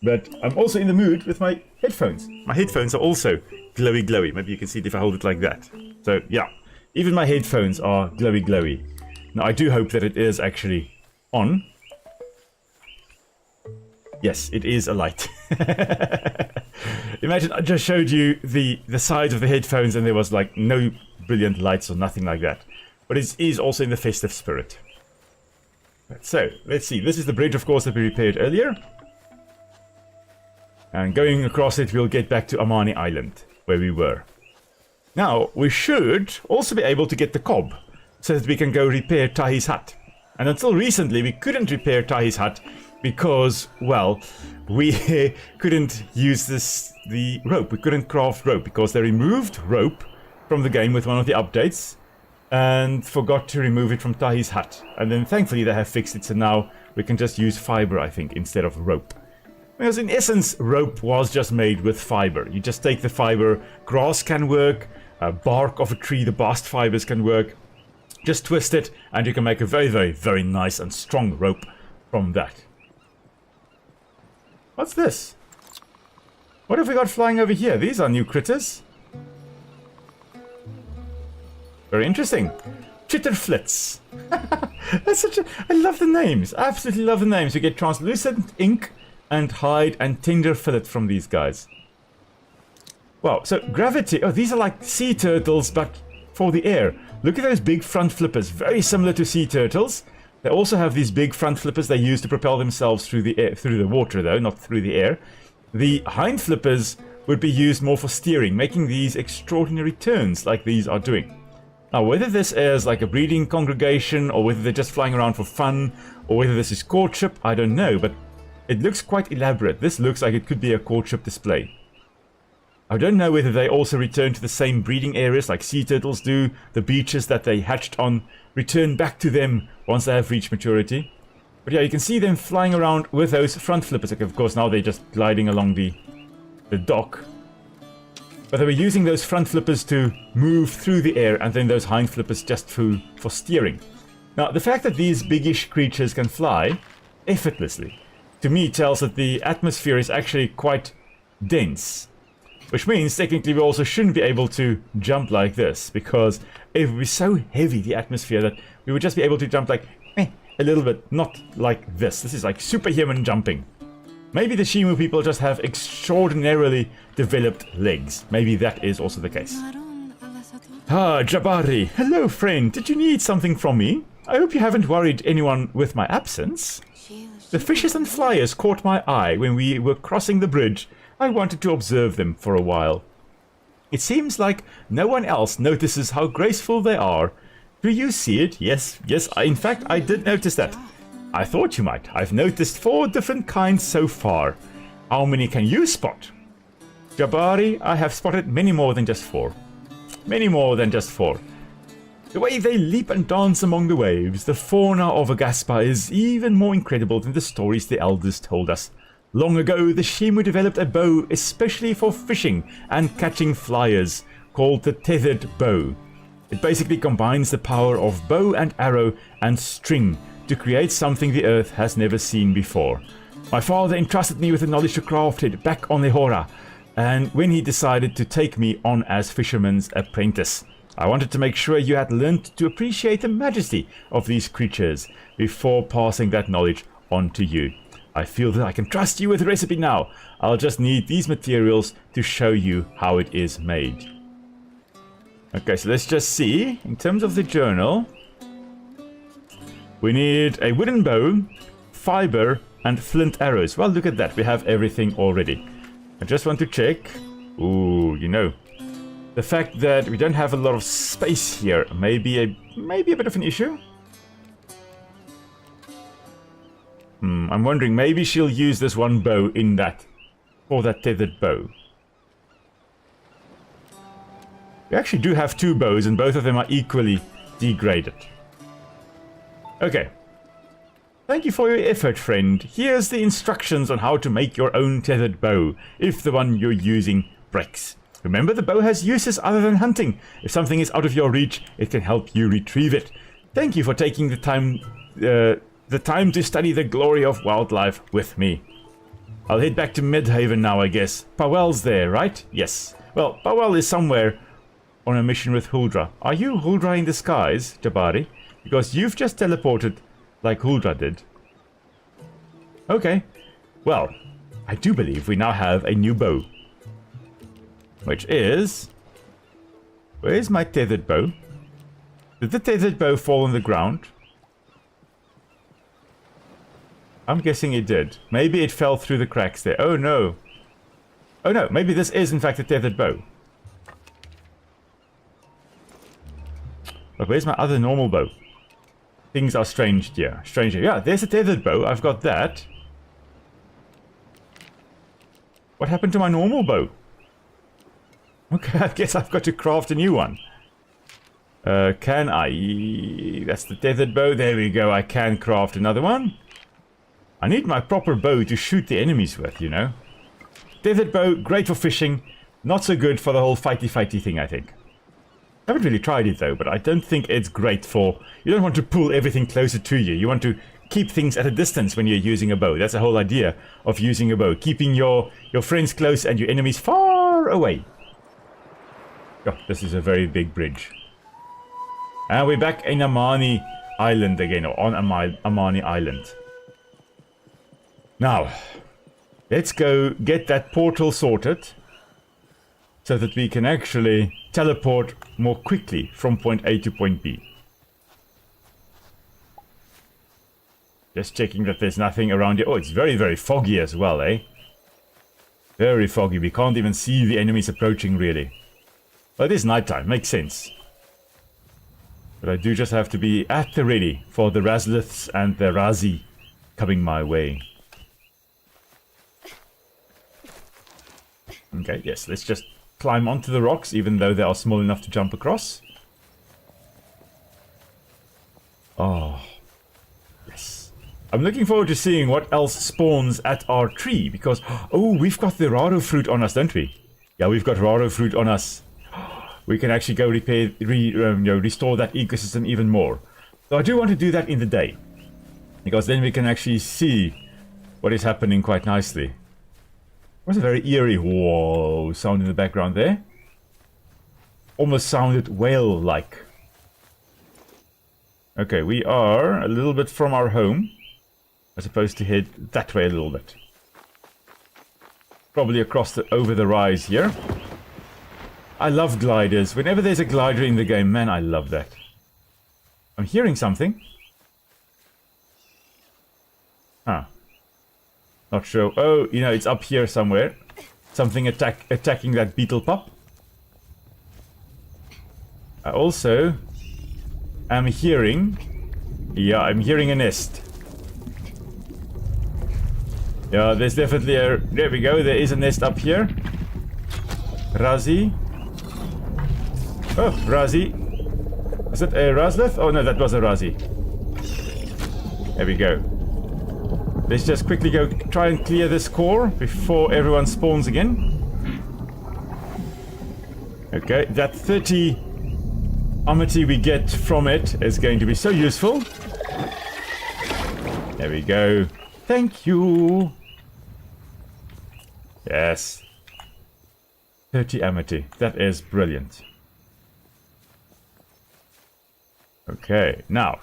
but I'm also in the mood with my headphones. My headphones are also glowy glowy. Maybe you can see it if I hold it like that. So yeah, even my headphones are glowy glowy. Now I do hope that it is actually on. Yes, it is a light. Imagine I just showed you the sides of the headphones and there was like no brilliant lights or nothing like that. But it is also in the festive spirit. So, let's see. This is the bridge, of course, that we repaired earlier. And going across it, we'll get back to Amani Island, where we were. Now, we should also be able to get the cob, so that we can go repair Tahi's hut. And until recently, we couldn't repair Tahi's hut because, well, we couldn't use the rope. We couldn't craft rope because they removed rope from the game with one of the updates and forgot to remove it from Tahi's hut. And then thankfully they have fixed it, so now we can just use fiber, I think, instead of rope. Because in essence, rope was just made with fiber. You just take the fiber, grass can work, bark of a tree, the bast fibers can work. Just twist it, and you can make a very, very, very nice and strong rope from that. What's this? What have we got flying over here? These are new critters. Very interesting. Chitterflits. That's such a... I love the names. Absolutely love the names. You get translucent ink and hide and tender fillet from these guys. Wow, so gravity... Oh, these are like sea turtles, but for the air. Look at those big front flippers. Very similar to sea turtles. They also have these big front flippers they use to propel themselves through the air, through the water, though, not through the air. The hind flippers would be used more for steering, making these extraordinary turns like these are doing. Now, whether this is like a breeding congregation, or whether they're just flying around for fun, or whether this is courtship, I don't know, but it looks quite elaborate. This looks like it could be a courtship display. I don't know whether they also return to the same breeding areas like sea turtles do, the beaches that they hatched on, return back to them once they have reached maturity. But yeah, you can see them flying around with those front flippers. Like, of course, now they're just gliding along the dock. But they were using those front flippers to move through the air, and then those hind flippers just for steering. Now, the fact that these biggish creatures can fly effortlessly, to me tells that the atmosphere is actually quite dense. Which means, technically, we also shouldn't be able to jump like this, because it would be so heavy, the atmosphere, that we would just be able to jump like, a little bit, not like this. This is like superhuman jumping. Maybe the Shimu people just have extraordinarily developed legs. Maybe that is also the case. Ah, Jabari. Hello, friend. Did you need something from me? I hope you haven't worried anyone with my absence. The fishes and flyers caught my eye when we were crossing the bridge. I wanted to observe them for a while. It seems like no one else notices how graceful they are. Do you see it? Yes, in fact, I did notice that. I thought you might. I've noticed 4 different kinds so far. How many can you spot? Jabari, I have spotted many more than just 4. Many more than just 4. The way they leap and dance among the waves, the fauna of Aghasba is even more incredible than the stories the elders told us. Long ago, the Shimu developed a bow especially for fishing and catching flyers, called the tethered bow. It basically combines the power of bow and arrow and string to create something the earth has never seen before. My father entrusted me with the knowledge to craft it back on the Hora, and when he decided to take me on as fisherman's apprentice, I wanted to make sure you had learned to appreciate the majesty of these creatures before passing that knowledge on to you. I feel that I can trust you with the recipe now. I'll just need these materials to show you how it is made. Okay, so let's just see. In terms of the journal, we need a wooden bow, fiber, and flint arrows. Well, look at that. We have everything already. I just want to check. Ooh, you know, the fact that we don't have a lot of space here may be a bit of an issue. I'm wondering, maybe she'll use this one bow in that, for that tethered bow. We actually do have 2 bows, and both of them are equally degraded. Okay. Thank you for your effort, friend. Here's the instructions on how to make your own tethered bow, if the one you're using breaks. Remember, the bow has uses other than hunting. If something is out of your reach, it can help you retrieve it. Thank you for taking the time to study the glory of wildlife with me. I'll head back to Midhaven now, I guess. Powell's there, right? Yes. Well, Powell is somewhere on a mission with Huldra. Are you Huldra in disguise, Jabari? Because you've just teleported like Huldra did. Okay. Well, I do believe we now have a new bow. Which is... Where's my tethered bow? Did the tethered bow fall on the ground? I'm guessing it did. Maybe it fell through the cracks there. Oh no. Oh no, maybe this is in fact a tethered bow. But where's my other normal bow? Things are strange here. Stranger. Yeah, there's a tethered bow. I've got that. What happened to my normal bow? Okay, I guess I've got to craft a new one. Can I... That's the tethered bow. There we go. I can craft another one. I need my proper bow to shoot the enemies with, you know. Tethered bow, great for fishing. Not so good for the whole fighty thing, I think. I haven't really tried it though, but I don't think it's great for... You don't want to pull everything closer to you. You want to keep things at a distance when you're using a bow. That's the whole idea of using a bow. Keeping your friends close and your enemies far away. Oh, this is a very big bridge. And we're back in Amani Island again, or on Amani Island. Now, let's go get that portal sorted so that we can actually teleport more quickly from point A to point B. Just checking that there's nothing around here. Oh, it's very, very foggy as well, eh? Very foggy. We can't even see the enemies approaching, really. But it is nighttime. Makes sense. But I do just have to be at the ready for the Razliths and the Razi coming my way. Okay, yes, let's just climb onto the rocks, even though they are small enough to jump across. Oh, yes. I'm looking forward to seeing what else spawns at our tree, because... Oh, we've got the Raro fruit on us, don't we? Yeah, we've got Raro fruit on us. We can actually go restore that ecosystem even more. So I do want to do that in the day, because then we can actually see what is happening quite nicely. There was a very eerie whoa sound in the background there. Almost sounded whale-like. Okay, we are a little bit from our home. I'm supposed to head that way a little bit. Probably across over the rise here. I love gliders. Whenever there's a glider in the game, man, I love that. I'm hearing something. Huh. Not sure. Oh, you know, it's up here somewhere. Something attacking that beetle pup. I also am hearing... Yeah, I'm hearing a nest. Yeah, there's definitely a... There we go, there is a nest up here. Razi. Oh, Razi. Is that a Razlith? Oh no, that was a Razi. There we go. Let's just quickly go try and clear this core before everyone spawns again. Okay, that 30 amity we get from it is going to be so useful. There we go. Thank you. Yes. 30 amity. That is brilliant. Okay, now.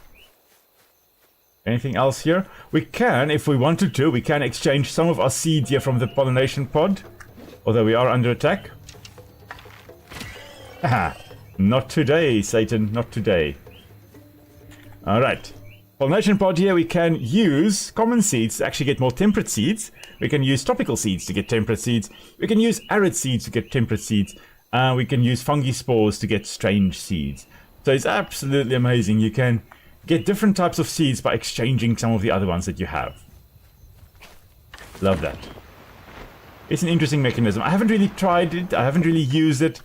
Anything else here? We can, if we wanted to, we can exchange some of our seed here from the pollination pod. Although we are under attack. Aha. Not today, Satan. Not today. Alright. pollination pod here, we can use common seeds to actually get more temperate seeds. We can use tropical seeds to get temperate seeds. We can use arid seeds to get temperate seeds. We can use fungi spores to get strange seeds. So it's absolutely amazing. You can get different types of seeds by exchanging some of the other ones that you have. Love that. It's an interesting mechanism. I haven't really tried it. I haven't really used it.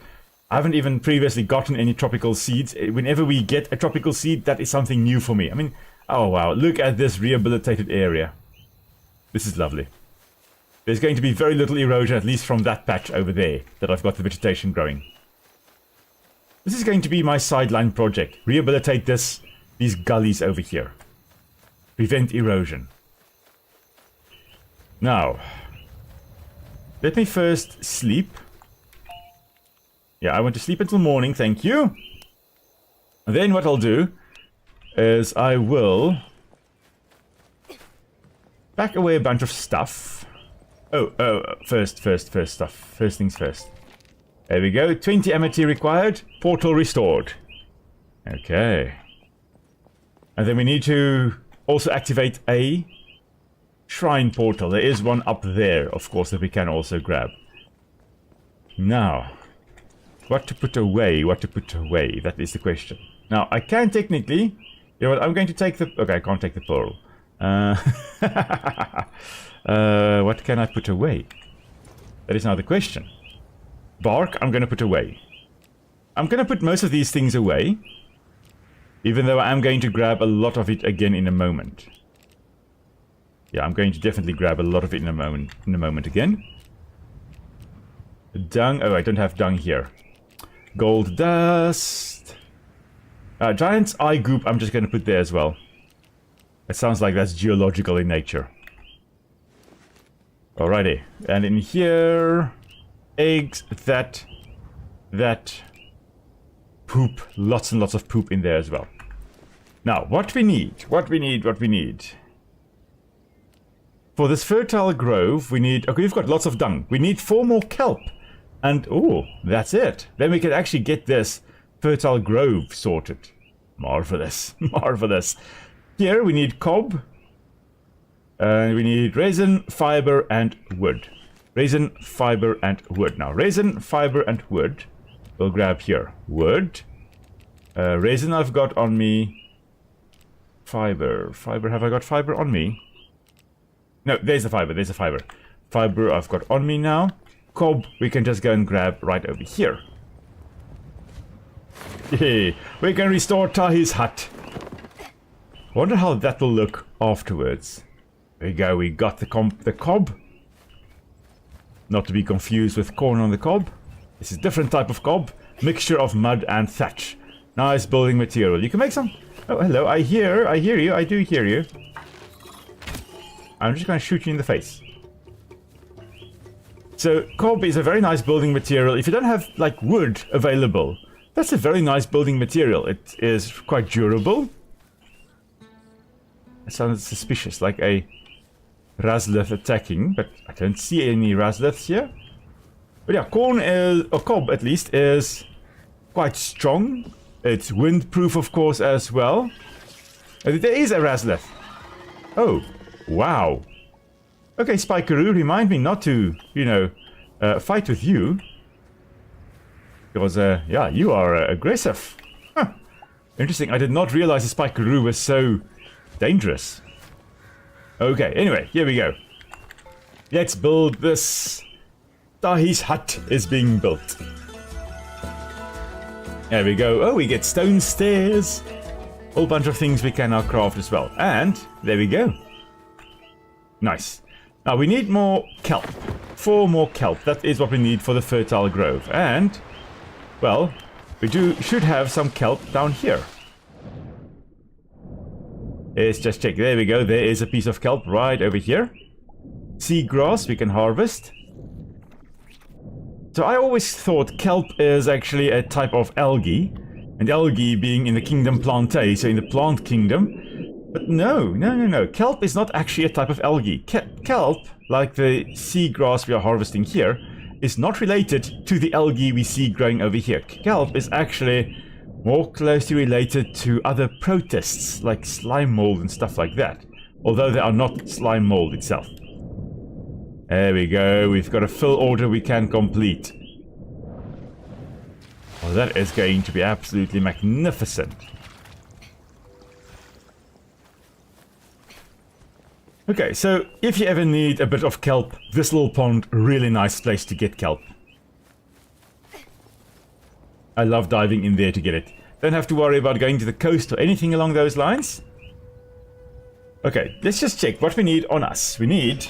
I haven't even previously gotten any tropical seeds. Whenever we get a tropical seed, that is something new for me. I mean, oh wow, look at this rehabilitated area. This is lovely. There's going to be very little erosion, at least from that patch over there, that I've got the vegetation growing. This is going to be my sideline project. Rehabilitate these gullies over here. Prevent erosion. Now, let me first sleep. Yeah, I want to sleep until morning, thank you. And then what I'll do is I will pack away a bunch of stuff. First stuff. First things first. There we go. 20 amity required. Portal restored. Okay. And then we need to also activate a shrine portal. There is one up there, of course, that we can also grab. Now, what to put away? What to put away? That is the question. Now, I can technically... You know what? I'm going to take the... Okay, I can't take the pearl. What can I put away? That is now the question. Bark, I'm going to put away. I'm going to put most of these things away. Even though I'm going to grab a lot of it again in a moment. Yeah, I'm going to definitely grab a lot of it in a moment again. Dung. Oh, I don't have dung here. Gold dust. Giant's eye goop, I'm just going to put there as well. It sounds like that's geological in nature. Alrighty. And in here... Eggs, that... Poop. Lots and lots of poop in there as well. Now, what we need. For this fertile grove, we need... Okay, we've got lots of dung. We need 4 more kelp. And, oh, that's it. Then we can actually get this fertile grove sorted. Marvelous. Marvelous. Here, we need cob. And we need resin, fiber, and wood. Resin, fiber, and wood. Now, resin, fiber, and wood. We'll grab here. Wood. Resin I've got on me. Fiber. Fiber, have I got fiber on me? No, there's the fiber. There's the fiber. Fiber I've got on me now. Cob, we can just go and grab right over here. Hey, we can restore Tahi's hut. Wonder how that will look afterwards. There we go, we got the cob. Not to be confused with corn on the cob. This is a different type of cob. Mixture of mud and thatch. Nice building material. You can make some... Oh, hello, I hear you, I do hear you. I'm just going to shoot you in the face. So, cob is a very nice building material. If you don't have, like, wood available, that's a very nice building material. It is quite durable. It sounds suspicious, like a Razlith attacking, but I don't see any Razliths here. But yeah, corn is, or cob at least, is quite strong. It's windproof, of course, as well. There is a Razlith. Oh, wow. Okay, Spikeroo, remind me not to, you know, fight with you. Because, yeah, you are aggressive. Huh. Interesting, I did not realize the Spikeroo was so dangerous. Okay, anyway, here we go. Let's build this. Tahi's hut is being built. There we go. Oh, we get stone stairs. Whole bunch of things we can now craft as well. And there we go. Nice. Now we need more kelp. 4 more kelp. That is what we need for the fertile grove. And, well, we should have some kelp down here. Let's just check. There we go. There is a piece of kelp right over here. Seagrass we can harvest. So I always thought kelp is actually a type of algae. And algae being in the kingdom Plantae, so in the plant kingdom. But no. Kelp is not actually a type of algae. Kelp, like the seagrass we are harvesting here, is not related to the algae we see growing over here. Kelp is actually more closely related to other protists like slime mold and stuff like that, although they are not slime mold itself. There we go, we've got a fill order we can complete. Well, that is going to be absolutely magnificent. Okay, so if you ever need a bit of kelp, this little pond, really nice place to get kelp. I love diving in there to get it. Don't have to worry about going to the coast or anything along those lines. Okay, let's just check what we need on us. We need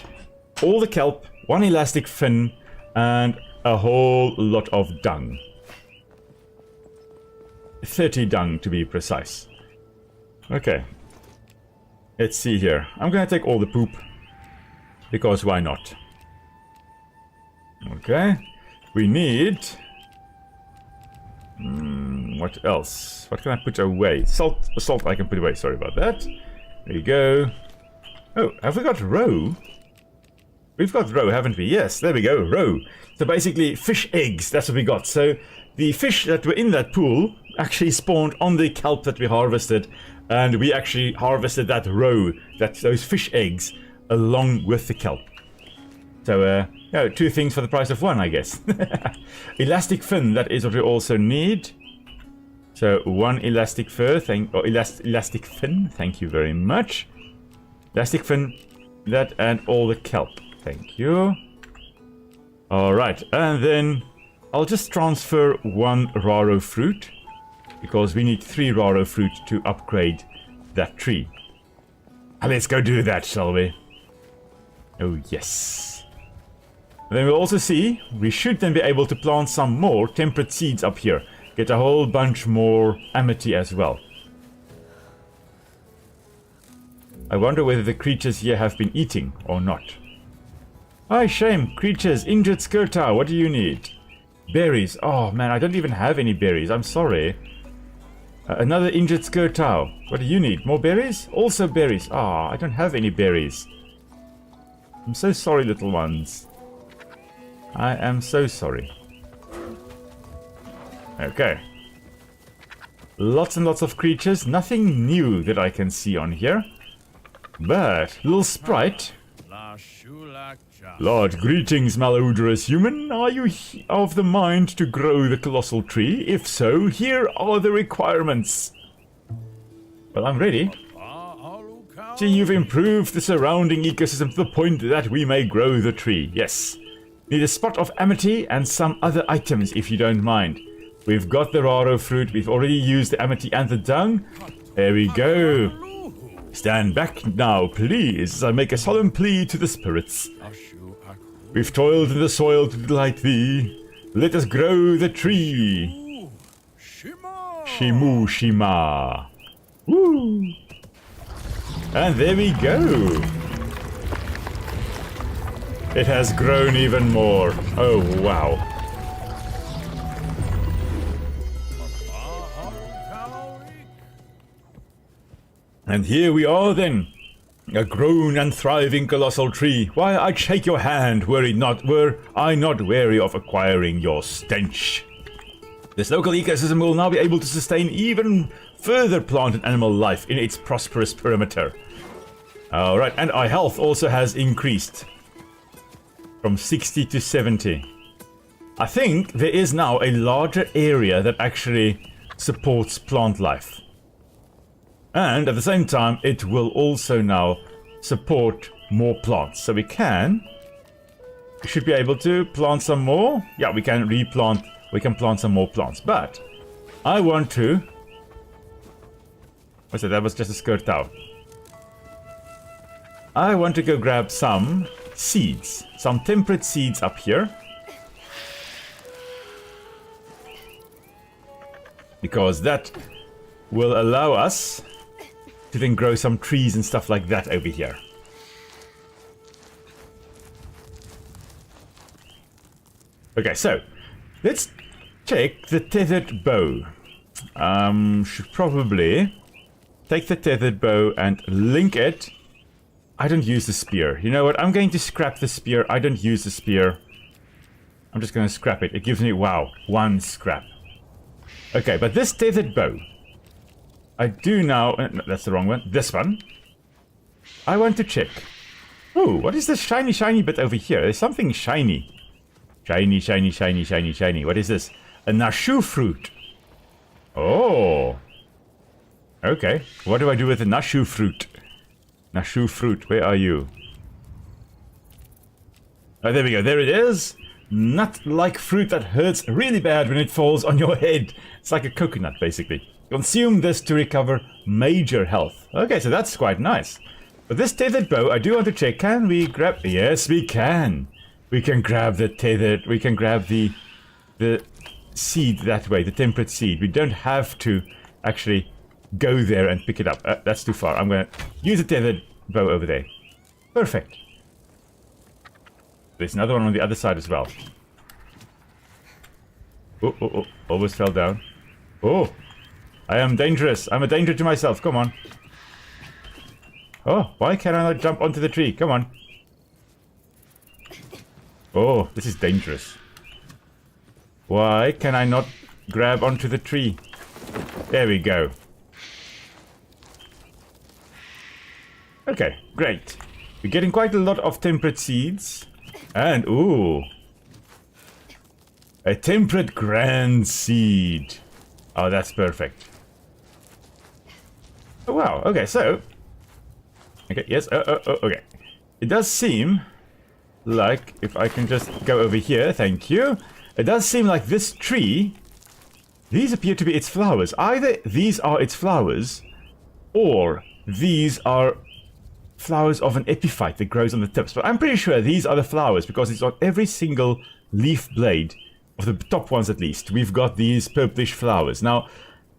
all the kelp, one elastic fin, and a whole lot of dung. 30 dung to be precise. Okay. Let's see here. I'm gonna take all the poop. Because why not? Okay. We need... what else? What can I put away? Salt. Salt I can put away. Sorry about that. There you go. Oh, have we got roe? We've got roe, haven't we? Yes, there we go. Roe. So basically, fish eggs. That's what we got. So the fish that were in that pool actually spawned on the kelp that we harvested. And we actually harvested that roe, those fish eggs, along with the kelp. So, two things for the price of one, I guess. Elastic fin, that is what we also need. So, one elastic fur, elastic fin, thank you very much. Elastic fin, that and all the kelp, thank you. Alright, and then I'll just transfer one raro fruit. Because we need 3 raro fruit to upgrade that tree. Let's go do that, shall we? Oh, yes. And then we'll also see, we should then be able to plant some more temperate seeds up here. Get a whole bunch more amity as well. I wonder whether the creatures here have been eating or not. Hi, shame. Creatures, injured Skirtar, what do you need? Berries. Oh, man, I don't even have any berries. I'm sorry. Another injured Skirtar. What do you need? More berries? Also berries. Ah, I don't have any berries. I'm so sorry, little ones. I am so sorry. Okay. Lots and lots of creatures. Nothing new that I can see on here. But, little sprite. Lord, greetings, malodorous human. Are you of the mind to grow the colossal tree? If so, here are the requirements. Well, I'm ready. See, you've improved the surrounding ecosystem to the point that we may grow the tree. Yes. Need a spot of amity and some other items, if you don't mind. We've got the raro fruit. We've already used the amity and the dung. There we go. Stand back now, please, as I make a solemn plea to the spirits. We've toiled in the soil to delight thee. Let us grow the tree. Shimu Shima. Woo! And there we go. It has grown even more. Oh, wow. And here we are then, a grown and thriving colossal tree. Why, I'd shake your hand were I not wary of acquiring your stench. This local ecosystem will now be able to sustain even further plant and animal life in its prosperous perimeter. Alright, and our health also has increased from 60 to 70. I think there is now a larger area that actually supports plant life. And at the same time, it will also now support more plants. So we should be able to plant some more. Yeah, we can replant, we can plant some more plants. But I want to... What's that? That was just a skirt out. I want to go grab some seeds, some temperate seeds up here. Because that will allow us to then grow some trees and stuff like that over here. Okay, so let's check the tethered bow. Should probably take the tethered bow and link it. I don't use the spear. You know what? I'm going to scrap the spear. I don't use the spear. I'm just going to scrap it. It gives me, wow, 1 scrap. Okay, but this tethered bow, I do now... no, that's the wrong one. This one. I want to check. Oh, what is this shiny, shiny bit over here? There's something shiny. Shiny, shiny, shiny, shiny, shiny. What is this? A nashu fruit. Oh. Okay. What do I do with the nashu fruit? Nashu fruit, where are you? Oh, there we go. There it is. Nut-like fruit that hurts really bad when it falls on your head. It's like a coconut, basically. Consume this to recover major health. Okay, so that's quite nice. But this tethered bow, I do want to check. Can we grab... Yes, we can. We can grab the tethered... We can grab the seed that way, the temperate seed. We don't have to actually go there and pick it up. That's too far. I'm going to use a tethered bow over there. Perfect. There's another one on the other side as well. Oh, oh, oh. Almost fell down. Oh. I am dangerous. I'm a danger to myself. Come on. Oh, why can't I not jump onto the tree? Come on. Oh, this is dangerous. Why can I not grab onto the tree? There we go. Okay, great. We're getting quite a lot of temperate seeds. And, ooh. A temperate grand seed. Oh, that's perfect. Oh, wow. Okay, so... Okay, yes. Okay. It does seem like, if I can just go over here, thank you. It does seem like this tree, these appear to be its flowers. Either these are its flowers, or these are flowers of an epiphyte that grows on the tips. But I'm pretty sure these are the flowers, because it's on every single leaf blade, of the top ones at least. We've got these purplish flowers. Now,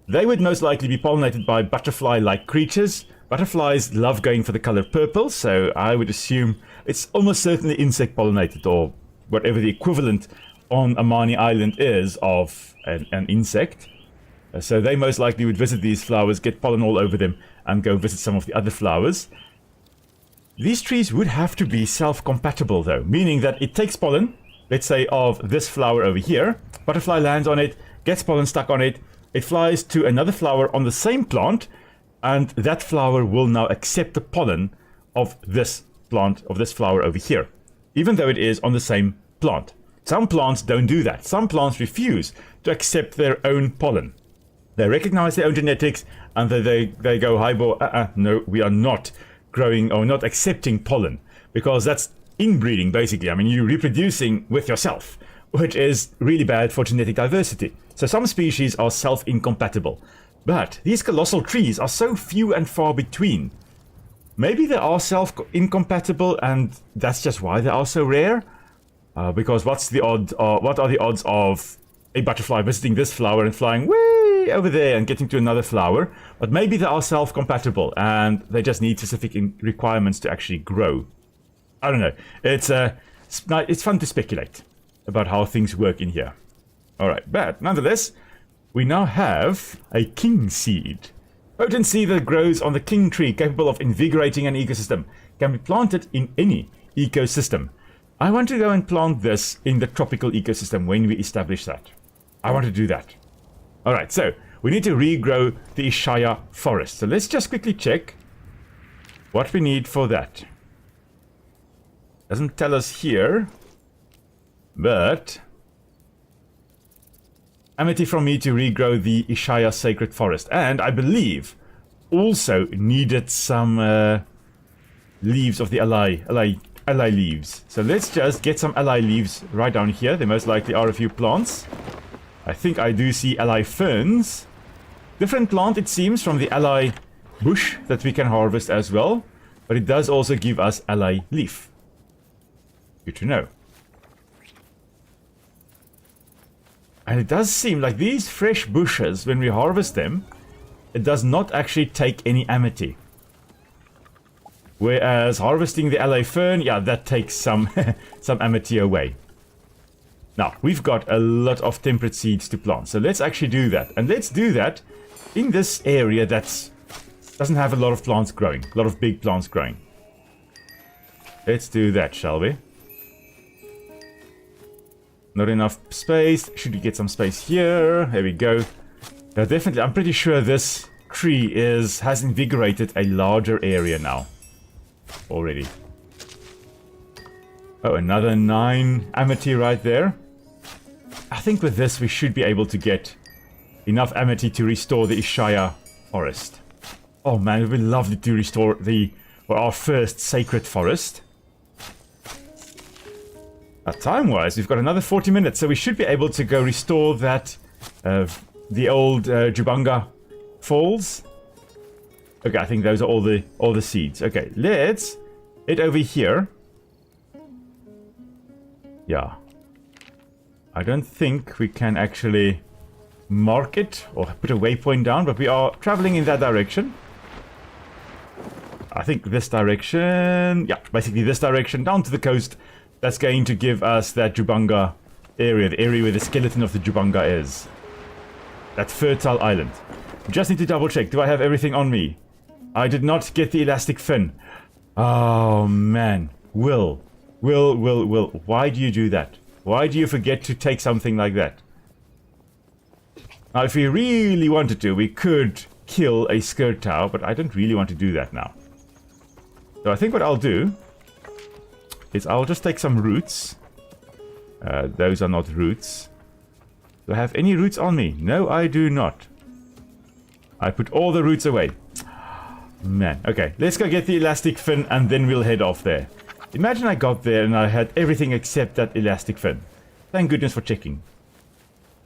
they would most likely be pollinated by butterfly-like creatures. Butterflies love going for the color purple, so I would assume it's almost certainly insect pollinated, or whatever the equivalent on Amani Island is of an insect. So they most likely would visit these flowers, get pollen all over them, and go visit some of the other flowers. These trees would have to be self-compatible though, meaning that it takes pollen, let's say of this flower over here, butterfly lands on it, gets pollen stuck on it, it flies to another flower on the same plant, and that flower will now accept the pollen of this plant, of this flower over here, even though it is on the same plant. Some plants don't do that. Some plants refuse to accept their own pollen. They recognize their own genetics, and they go, hi boy, no, we are not growing or not accepting pollen, because that's inbreeding basically. I mean, you're reproducing with yourself, which is really bad for genetic diversity. So some species are self-incompatible. But these colossal trees are so few and far between. Maybe they are self-incompatible, and that's just why they are so rare. Because what are the odds of a butterfly visiting this flower and flying way over there and getting to another flower? But maybe they are self-compatible, and they just need specific requirements to actually grow. I don't know. It's fun to speculate about how things work in here. Alright, but nonetheless, we now have a king seed. Potency that grows on the king tree, capable of invigorating an ecosystem, can be planted in any ecosystem. I want to go and plant this in the tropical ecosystem when we establish that. I want to do that. Alright, so we need to regrow the Ishaya forest. So let's just quickly check what we need for that. Doesn't tell us here, but amity from me to regrow the Ishaya Sacred Forest. And I believe also needed some leaves of the ally leaves. So let's just get some ally leaves right down here. There most likely are a few plants. I think I do see ally ferns. Different plant it seems from the ally bush that we can harvest as well. But it does also give us ally leaf. Good to know. And it does seem like these fresh bushes, when we harvest them, it does not actually take any amity. Whereas harvesting the LA fern, yeah, that takes some some amity away. Now, we've got a lot of temperate seeds to plant, so let's actually do that. And let's do that in this area that doesn't have a lot of plants growing, a lot of big plants growing. Let's do that, shall we? Not enough space. Should we get some space here? There we go. Yeah, definitely. I'm pretty sure this tree has invigorated a larger area now. Already. Oh, another 9 amity right there. I think with this we should be able to get enough amity to restore the Ishaya forest. Oh man, it would be lovely to restore our first sacred forest. Time-wise, we've got another 40 minutes, so we should be able to go restore that, the old Jubanga Falls. Okay, I think those are all the seeds. Okay, let's head over here. Yeah. I don't think we can actually mark it or put a waypoint down, but we are traveling in that direction. I think this direction, yeah, basically this direction down to the coast. That's going to give us that Jubanga area, the area where the skeleton of the Jubanga is. That fertile island. Just need to double check. Do I have everything on me? I did not get the elastic fin. Oh man. Will. Why do you do that? Why do you forget to take something like that? Now, if we really wanted to, we could kill a skirt tower, but I don't really want to do that now. So I think what I'll do is I'll just take some roots. Those are not roots. Do I have any roots on me? No, I do not. I put all the roots away. Man, okay. Let's go get the elastic fin and then we'll head off there. Imagine I got there and I had everything except that elastic fin. Thank goodness for checking.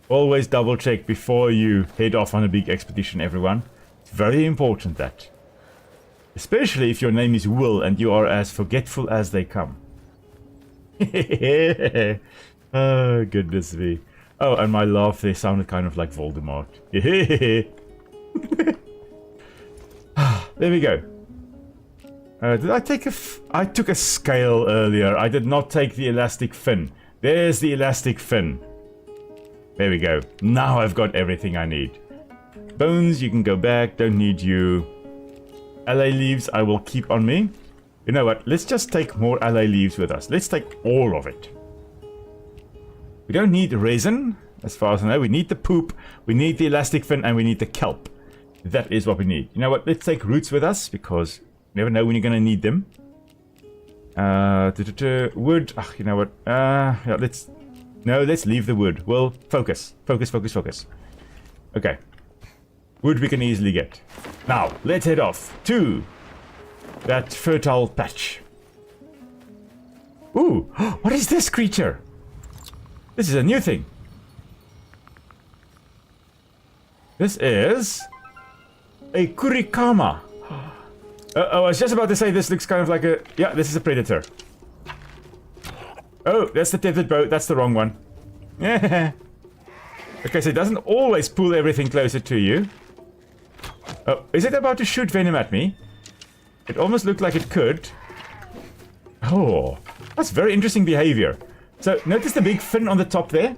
Always double check before you head off on a big expedition, everyone. It's very important that. Especially if your name is Will and you are as forgetful as they come. Oh, goodness me. Oh, and my laugh there sounded kind of like Voldemort. There we go. Did I take I took a scale earlier. I did not take the elastic fin. There's the elastic fin. There we go. Now I've got everything I need. Bones, you can go back. Don't need you. LA leaves, I will keep on me. You know what? Let's just take more LA leaves with us. Let's take all of it. We don't need resin, as far as I know. We need the poop, we need the elastic fin, and we need the kelp. That is what we need. You know what? Let's take roots with us, because you never know when you're going to need them. Wood. You know what? Yeah, let's leave the wood. Well, focus. Okay. Wood we can easily get. Now, let's head off to that fertile patch. Ooh, what is this creature? This is a new thing. This is a kurikama. I was just about to say this looks kind of like a... Yeah, this is a predator. Oh, that's the tethered boat. That's the wrong one. Yeah. Okay, so it doesn't always pull everything closer to you. Oh, is it about to shoot venom at me? It almost looked like it could. Oh, that's very interesting behavior. So, notice the big fin on the top there?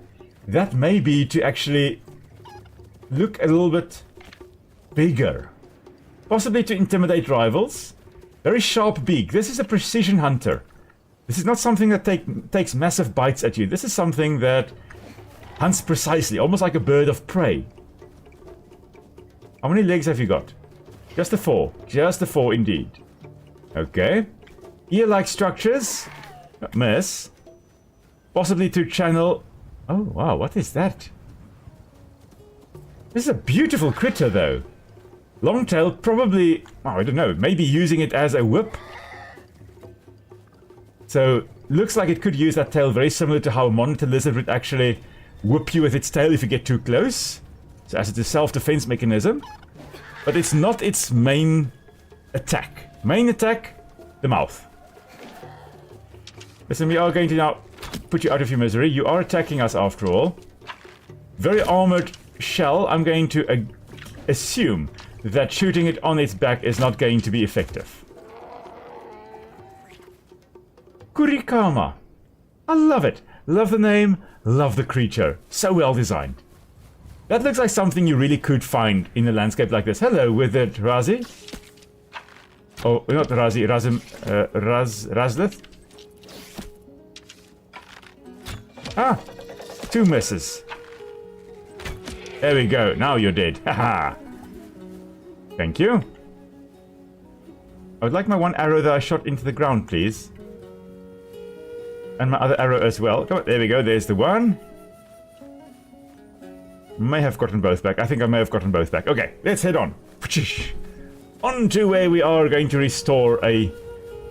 That may be to actually look a little bit bigger. Possibly to intimidate rivals. Very sharp beak. This is a precision hunter. This is not something that takes massive bites at you. This is something that hunts precisely, almost like a bird of prey. How many legs have you got? Just the 4. Just the 4 indeed. Okay. Ear-like structures. Miss. Possibly to channel... Oh, wow, what is that? This is a beautiful critter, though. Long tail, probably... Oh, I don't know. Maybe using it as a whip. So, looks like it could use that tail very similar to how a monitor lizard would actually whip you with its tail if you get too close. So, as it's a self-defense mechanism. But it's not its main attack. Main attack, the mouth. Listen, we are going to now put you out of your misery. You are attacking us after all. Very armored shell. I'm going to assume that shooting it on its back is not going to be effective. Kurikama. I love it. Love the name. Love the creature. So well designed. That looks like something you really could find in a landscape like this. Hello, withered Razi. Oh, not Razi, Razlith. Ah, 2 misses. There we go. Now you're dead. Haha. Thank you. I would like my one arrow that I shot into the ground, please. And my other arrow as well. Come on, there we go. There's the one. May have gotten both back. I think I may have gotten both back. Okay, let's head on. On to where we are going to restore a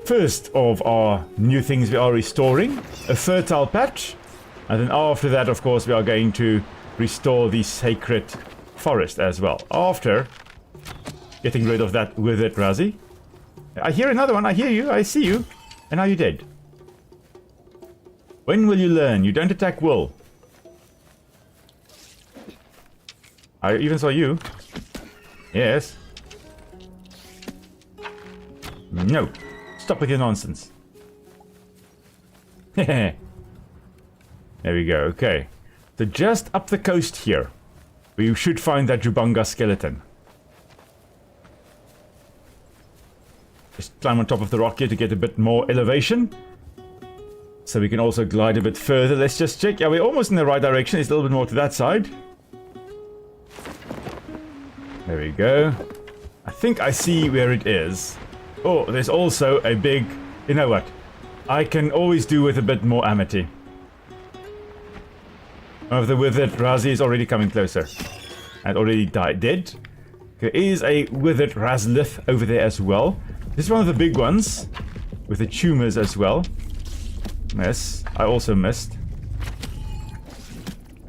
first of our new things we are restoring. A fertile patch. And then after that, of course, we are going to restore the sacred forest as well. After getting rid of that withered Razi. I hear another one. I hear you. I see you. And now you're dead. When will you learn? You don't attack Will. I even saw you. Yes. No. Stop with your nonsense. There we go. Okay. So just up the coast here, we should find that Jubanga skeleton. Just climb on top of the rock here to get a bit more elevation. So we can also glide a bit further. Let's just check. Yeah, we're almost in the right direction. It's a little bit more to that side. There we go. I think I see where it is. Oh, there's also a big... You know what? I can always do with a bit more amity. One of the withered Razi is already coming closer. And already died. Dead. There is a withered Razlith over there as well. This is one of the big ones. With the tumors as well. Yes, I also missed.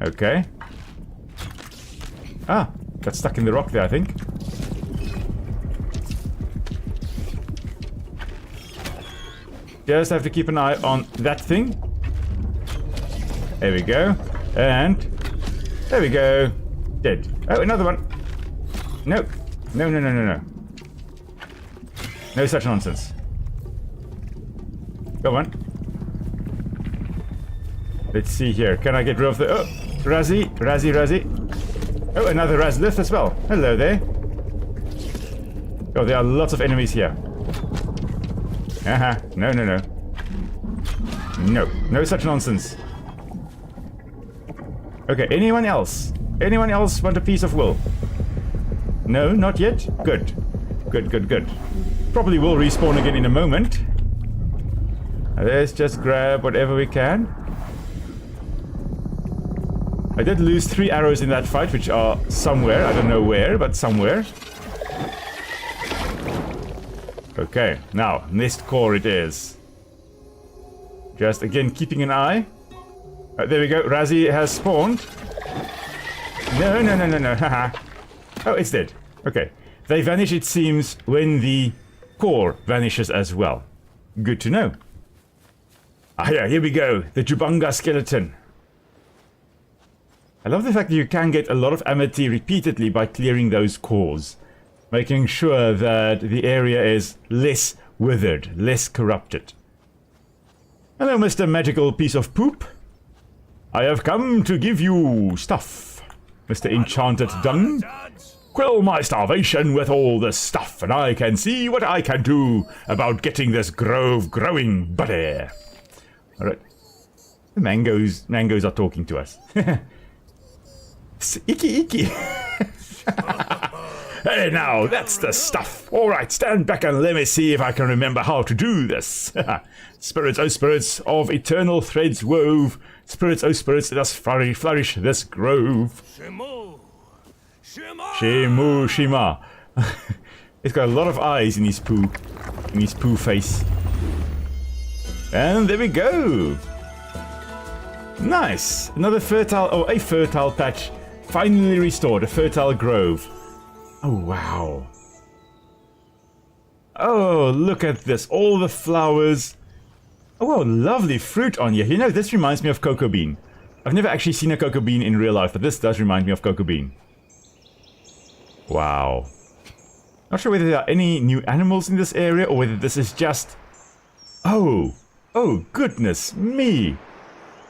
Okay. Ah, got stuck in the rock there, I think. Just have to keep an eye on that thing. There we go. And there we go. Dead. Oh, another one. No. No, no, no, no, no. No such nonsense. Go on. Let's see here. Can I get rid of the... Oh, Razi, Razi, Razi. Oh, another Razlith as well. Hello there. Oh, there are lots of enemies here. No, no, no. No. No such nonsense. Okay, anyone else? Anyone else want a piece of wool? No, not yet? Good. Good, good, good. Probably will respawn again in a moment. Let's just grab whatever we can. I did lose 3 arrows in that fight, which are somewhere. I don't know where, but somewhere. Okay, now, nest core it is. Just again, keeping an eye. There we go, Razi has spawned. No, no, no, no, no, haha. Oh, it's dead. Okay. They vanish, it seems, when the core vanishes as well. Good to know. Ah, yeah, here we go. The Jubanga skeleton. I love the fact that you can get a lot of amity repeatedly by clearing those cores. Making sure that the area is less withered, less corrupted. Hello, Mr. Magical Piece of Poop. I have come to give you stuff, Mr. Enchanted Dung. Quell my starvation with all this stuff, and I can see what I can do about getting this grove growing, buddy. Alright. The mangoes are talking to us. Icky, icky. Hey, now, that's the stuff. Alright, stand back and let me see if I can remember how to do this. Spirits, oh spirits, of eternal threads wove. Spirits, oh spirits, let us flourish this grove. Shimu! Shima! Shimu, Shima. He's got a lot of eyes in his poo. In his poo face. And there we go. Nice. Another a fertile patch. Finally restored, a fertile grove. Oh, wow. Oh, look at this. All the flowers. Oh, wow, lovely fruit on here. You know, this reminds me of cocoa bean. I've never actually seen a cocoa bean in real life, but this does remind me of cocoa bean. Wow. Not sure whether there are any new animals in this area or whether this is just... Oh. Oh, goodness me.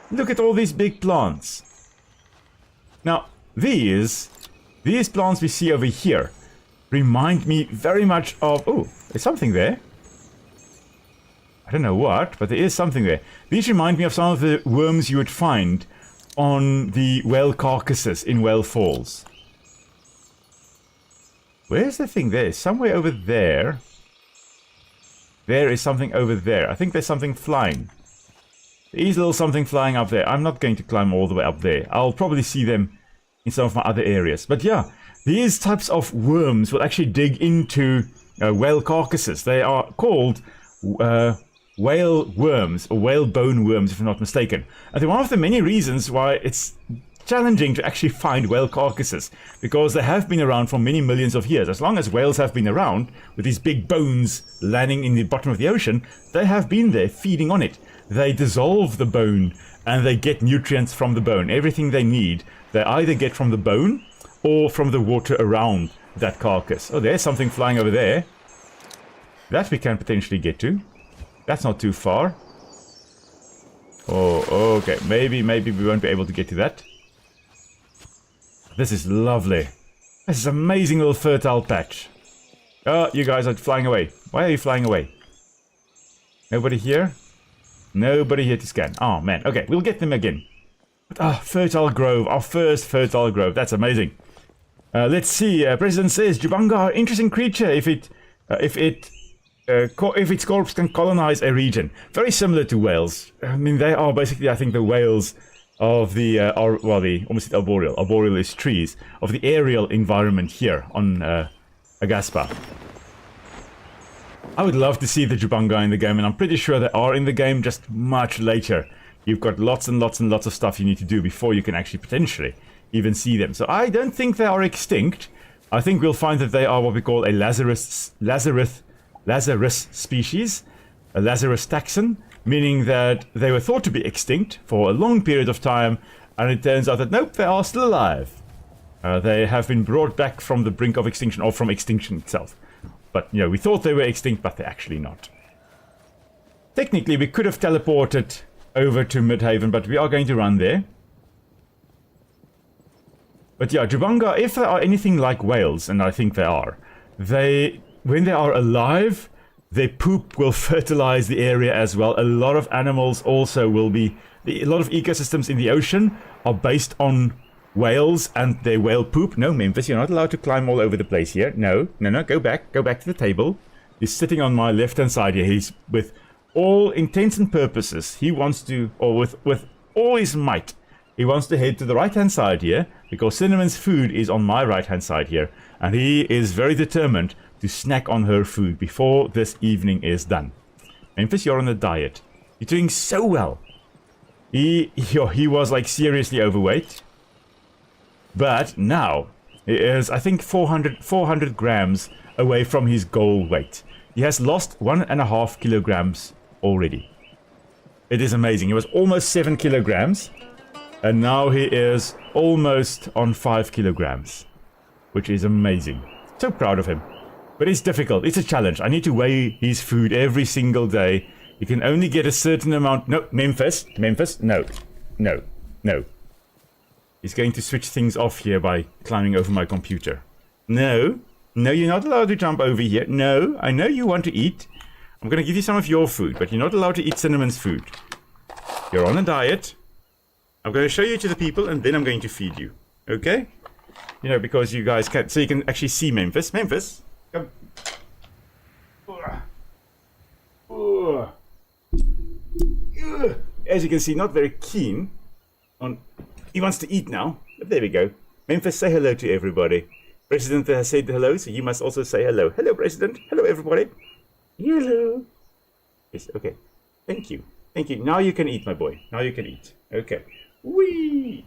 Look at all these big plants. Now, these plants we see over here remind me very much of... Oh, there's something there. I don't know what, but there is something there. These remind me of some of the worms you would find on the whale carcasses in Whale Falls. Where's the thing? There, somewhere over there. There is something over there. I think there's something flying. There is a little something flying up there. I'm not going to climb all the way up there. I'll probably see them in some of my other areas. But yeah, these types of worms will actually dig into whale carcasses. They are called whale worms, or whale bone worms, if I'm not mistaken. I think one of the many reasons why it's challenging to actually find whale carcasses, because they have been around for many millions of years. As long as whales have been around, with these big bones landing in the bottom of the ocean, they have been there feeding on it. They dissolve the bone and they get nutrients from the bone. Everything they need, they either get from the bone or from the water around that carcass. Oh, there's something flying over there. That we can potentially get to. That's not too far. Oh, okay. Maybe we won't be able to get to that. This is lovely. This is an amazing little fertile patch. Oh, you guys are flying away. Why are you flying away? Nobody here? Nobody here to scan. Oh, man. Okay, we'll get them again. But, fertile grove. Our first fertile grove. That's amazing. Let's see. President says, Jubanga, interesting creature if its corpse can colonize a region. Very similar to whales. I mean, they are basically, I think, the whales of the, almost the arboreal. Arboreal is trees. Of the aerial environment here on Aghasba. I would love to see the Jubanga in the game, and I'm pretty sure they are in the game, just much later. You've got lots and lots and lots of stuff you need to do before you can actually potentially even see them. So I don't think they are extinct. I think we'll find that they are what we call a Lazarus species, a Lazarus taxon, meaning that they were thought to be extinct for a long period of time, and it turns out that nope, they are still alive. They have been brought back from the brink of extinction, or from extinction itself. But, you know, we thought they were extinct, but they're actually not. Technically, we could have teleported over to Midhaven, but we are going to run there. But yeah, Jubanga, if they are anything like whales, and I think they are, when they are alive, their poop will fertilize the area as well. A lot of animals also will be... A lot of ecosystems in the ocean are based on whales and their whale poop. No, Memphis, you're not allowed to climb all over the place here. No, go back to the table. He's sitting on my left-hand side here. He's, with all intents and purposes, he wants to, or with all his might, he wants to head to the right-hand side here, because Cinnamon's food is on my right-hand side here, and he is very determined to snack on her food before this evening is done. Memphis, you're on a diet. You're doing so well. He was like seriously overweight. But now, he is, I think, 400 grams away from his goal weight. He has lost 1.5 kilograms already. It is amazing. He was almost 7 kilograms. And now he is almost on 5 kilograms. Which is amazing. So proud of him. But it's difficult. It's a challenge. I need to weigh his food every single day. You can only get a certain amount. No, Memphis, no. He's going to switch things off here by climbing over my computer. No, you're not allowed to jump over here. No, I know you want to eat. I'm going to give you some of your food, but you're not allowed to eat Cinnamon's food. You're on a diet. I'm going to show you to the people, and then I'm going to feed you. Okay? You know, because you guys can't... So you can actually see Memphis. Memphis, come. As you can see, not very keen on... He wants to eat now. But there we go. Memphis, say hello to everybody. President has said hello, so you must also say hello. Hello, President. Hello, everybody. Hello. Yes, okay. Thank you. Now you can eat, my boy. Now you can eat. Okay. Whee!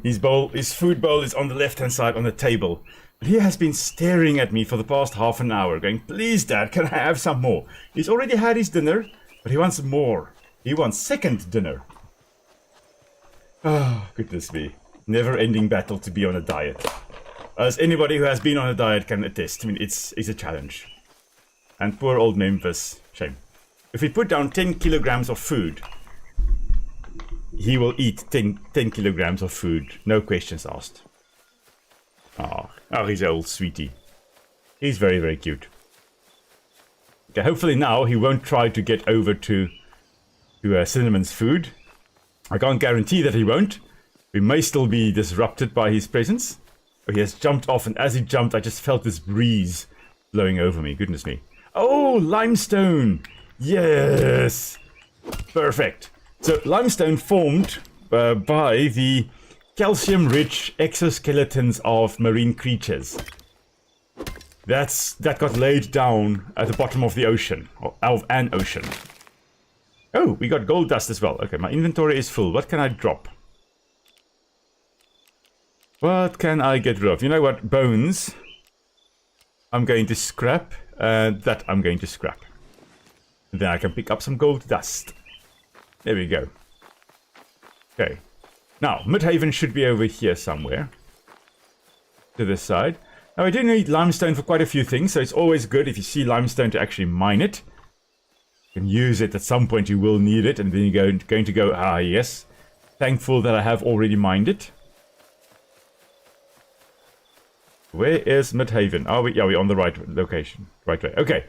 His food bowl is on the left-hand side on the table. He has been staring at me for the past half an hour, going, please, Dad, can I have some more? He's already had his dinner, but he wants more. He wants second dinner. Oh, goodness me. Never-ending battle to be on a diet. As anybody who has been on a diet can attest, I mean, it's a challenge. And poor old Memphis, shame. If we put down 10 kilograms of food, he will eat 10 kilograms of food. No questions asked. Oh, he's an old sweetie. He's very, very cute. Okay, hopefully now he won't try to get over to to Cinnamon's food. I can't guarantee that he won't. We may still be disrupted by his presence. Oh, he has jumped off, and as he jumped, I just felt this breeze blowing over me. Goodness me. Oh, limestone! Yes! Perfect. So, limestone formed by the calcium-rich exoskeletons of marine creatures. That got laid down at the bottom of the ocean, or of an ocean. Oh, we got gold dust as well. Okay, my inventory is full. What can I drop? What can I get rid of? You know what? Bones. I'm going to scrap. And that I'm going to scrap. And then I can pick up some gold dust. There we go. Okay. Now, Midhaven should be over here somewhere. To this side. Now, I do need limestone for quite a few things, so it's always good if you see limestone to actually mine it. You can use it at some point, you will need it, and then you're going to go, ah, yes. Thankful that I have already mined it. Where is Midhaven? Oh, we're on the right location. Right way. Okay.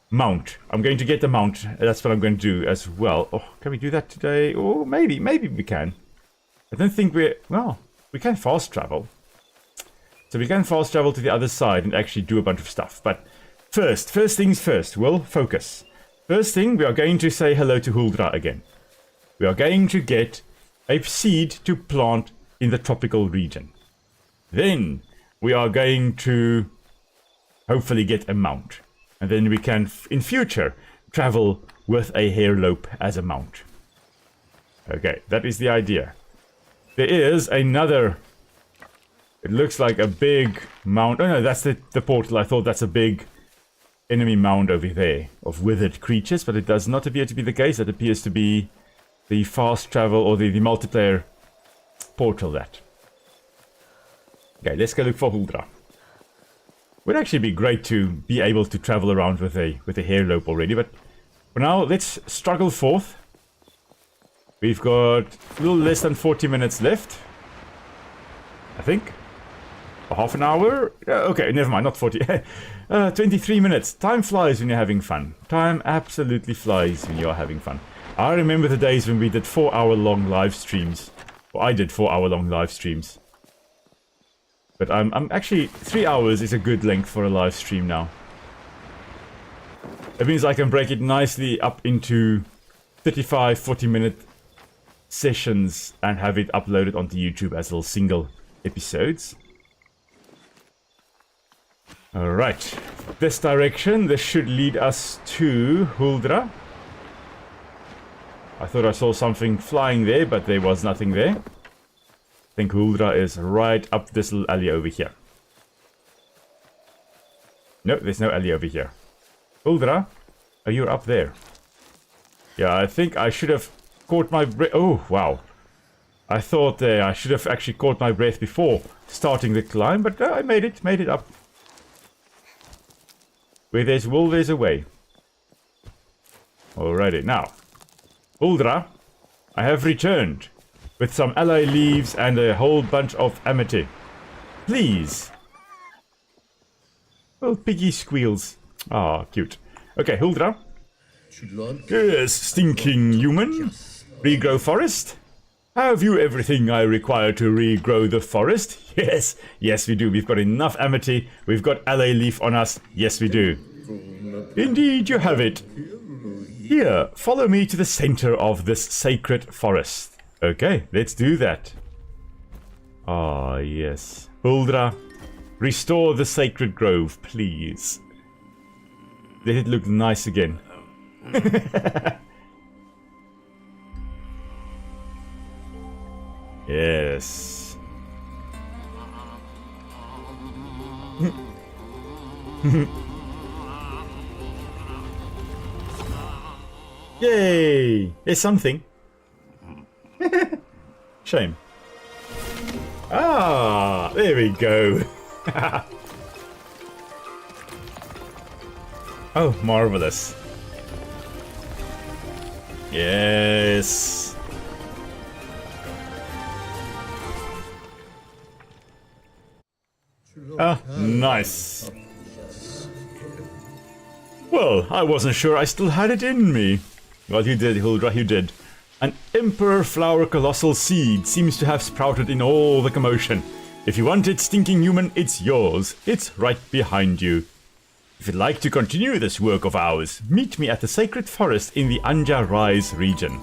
Mount. I'm going to get the mount. That's what I'm going to do as well. Oh, can we do that today? Oh, maybe we can. I don't think well, we can fast travel. So we can fast travel to the other side and actually do a bunch of stuff. But first things first. We'll focus. First thing, we are going to say hello to Huldra again. We are going to get a seed to plant in the tropical region. Then we are going to hopefully get a mount. And then we can, in future, travel with a hairlope as a mount. Okay, that is the idea. There is another... It looks like a big mound. Oh no, that's the portal. I thought that's a big enemy mound over there of withered creatures, but it does not appear to be the case. That appears to be the fast travel or the multiplayer portal that. Okay, let's go look for Huldra. Would actually be great to be able to travel around with a hairlope already, but for now, let's struggle forth. We've got a little less than 40 minutes left, I think. A half an hour? Okay, never mind, not 40. 23 minutes. Time flies when you're having fun. Time absolutely flies when you're having fun. I remember the days when we did 4-hour-long live streams. Well, I did 4-hour-long live streams. But I'm actually 3 hours is a good length for a live stream now. It means I can break it nicely up into 35-40 minute sessions and have it uploaded onto YouTube as little single episodes. Alright, this direction, this should lead us to Huldra. I thought I saw something flying there, but there was nothing there. I think Huldra is right up this little alley over here. No, there's no alley over here. Huldra, oh, you're up there. Yeah, I think I should have caught my breath. Oh, wow. I thought I should have actually caught my breath before starting the climb, but I made it up. Where there's will, there's a way. Alrighty, now. Huldra, I have returned with some ally leaves and a whole bunch of amity. Please. Little piggy squeals. Ah, cute. Okay, Huldra. Yes, stinking human. Regrow forest? Have you everything I require to regrow the forest? Yes, yes we do. We've got enough amity. We've got ally leaf on us. Yes we do. Indeed you have it. Here, follow me to the center of this sacred forest. Okay, let's do that. Ah, yes. Huldra, restore the sacred grove, please. Let it look nice again. Yes. Yay! It's something. Shame. Ah, there we go. Oh, marvelous. Yes. Ah, nice. Well, I wasn't sure I still had it in me. Well, you did, Huldra, you did. An emperor flower colossal seed seems to have sprouted in all the commotion. If you want it, stinking human, it's yours. It's right behind you. If you'd like to continue this work of ours, meet me at the sacred forest in the Anja Rise region.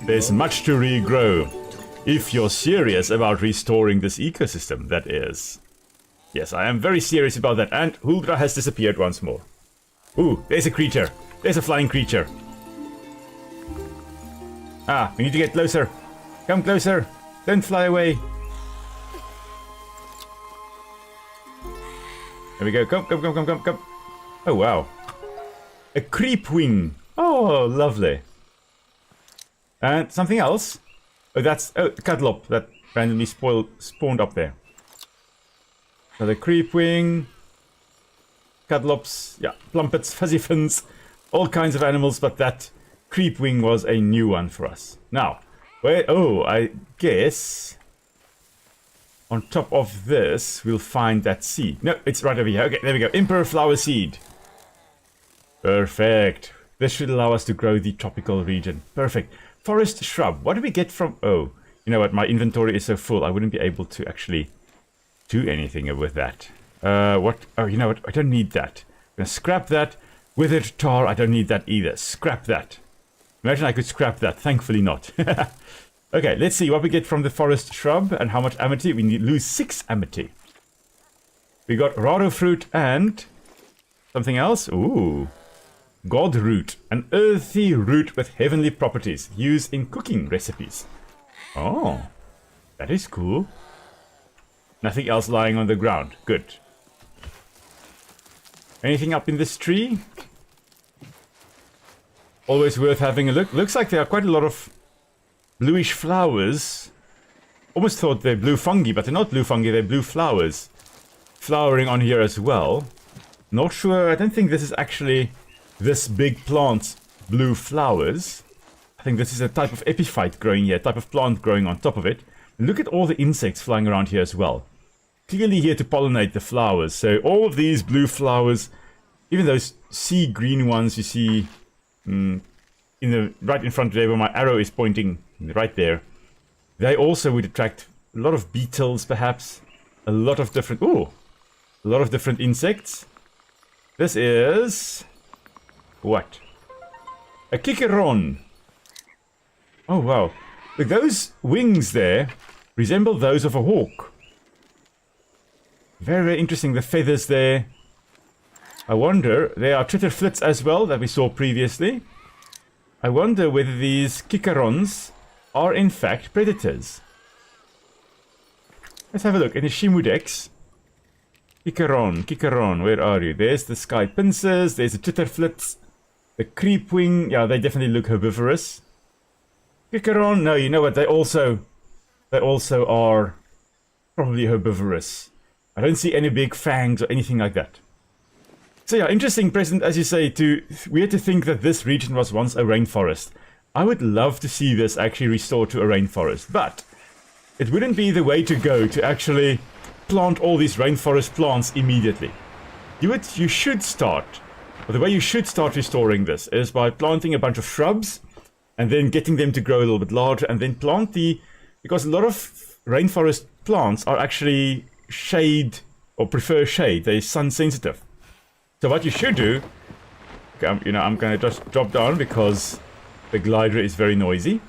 There's much to regrow. If you're serious about restoring this ecosystem, that is. Yes, I am very serious about that, and Huldra has disappeared once more. Ooh, there's a creature. There's a flying creature. Ah, we need to get closer. Come closer. Don't fly away. There we go. Come. Oh, wow. A creep wing. Oh, lovely. And something else. Oh, that's... Oh, Cuddlop that randomly spawned up there. So the creep wing. Cuddlops. Yeah, plumpets, fuzzy fins. All kinds of animals, but that creep wing was a new one for us. Now, where... Oh, I guess... On top of this, we'll find that seed. No, it's right over here. Okay, there we go. Emperor flower seed. Perfect. This should allow us to grow the tropical region. Perfect. Forest shrub. What do we get from... Oh, you know what? My inventory is so full. I wouldn't be able to actually do anything with that. What? Oh, you know what? I don't need that. I'm going to scrap that. Withered tar. I don't need that either. Scrap that. Imagine I could scrap that. Thankfully not. Okay, let's see what we get from the forest shrub and how much amity. We need lose 6 amity. We got raro fruit and something else. Ooh. God root. An earthy root with heavenly properties used in cooking recipes. Oh. That is cool. Nothing else lying on the ground. Good. Anything up in this tree? Always worth having a look. Looks like there are quite a lot of bluish flowers. Almost thought they're blue fungi, but they're not blue fungi, they're blue flowers. Flowering on here as well. Not sure, I don't think this is actually this big plant's blue flowers. I think this is a type of epiphyte growing here, type of plant growing on top of it. And look at all the insects flying around here as well. Clearly here to pollinate the flowers. So all of these blue flowers, even those sea green ones you see right in front of there where my arrow is pointing, right there, they also would attract a lot of beetles, perhaps a lot of different insects. This is what? A kikeron. Oh wow, look, those wings there resemble those of a hawk. Very, very interesting, the feathers there. I wonder, there are tritterflits as well that we saw previously. I wonder whether these kikerons are in fact predators. Let's have a look in the Shimudex. Kikeron, where are you? There's the sky pincers, there's the tritterflits, the creepwing. Yeah, they definitely look herbivorous. Kikeron, no, you know what? They also are probably herbivorous. I don't see any big fangs or anything like that. So yeah, interesting, President, as you say, we had to think that this region was once a rainforest. I would love to see this actually restored to a rainforest, but it wouldn't be the way to go to actually plant all these rainforest plants immediately. You should start, or the way you should start restoring this is by planting a bunch of shrubs and then getting them to grow a little bit larger and then plant because a lot of rainforest plants are actually shade or prefer shade. They're sun sensitive. So what you should do, I'm going to just drop down because the glider is very noisy.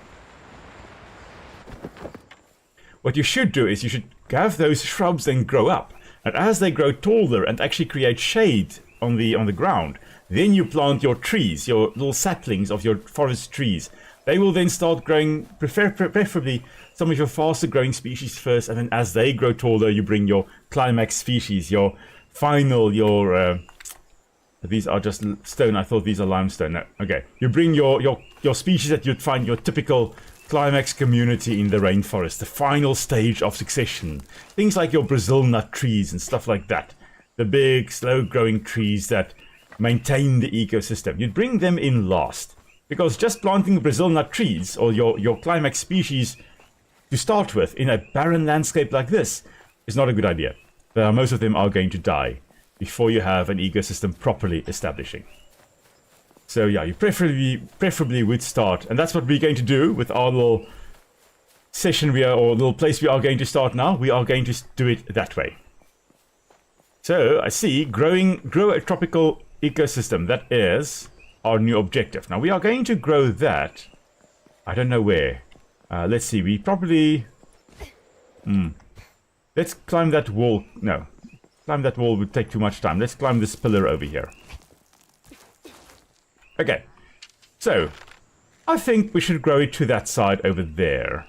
What you should do is you should have those shrubs then grow up. And as they grow taller and actually create shade on the ground, then you plant your trees, your little saplings of your forest trees. They will then start growing, preferably some of your faster growing species first, and then as they grow taller, you bring your climax species, your final, these are just stone. I thought these are limestone. No, okay. You bring your species that you'd find your typical climax community in the rainforest, the final stage of succession. Things like your Brazil nut trees and stuff like that. The big, slow-growing trees that maintain the ecosystem. You'd bring them in last. Because just planting Brazil nut trees, or your climax species to start with, in a barren landscape like this, is not a good idea. Most of them are going to die before you have an ecosystem properly establishing. So yeah, you preferably would start, and that's what we're going to do with our little session or little place we are going to start now. We are going to do it that way. So I see grow a tropical ecosystem. That is our new objective. Now we are going to grow that. I don't know where. Let's see. We probably. Let's climb that wall. No, climb that wall would take too much time. Let's climb this pillar over here. Okay. So I think we should grow it to that side over there.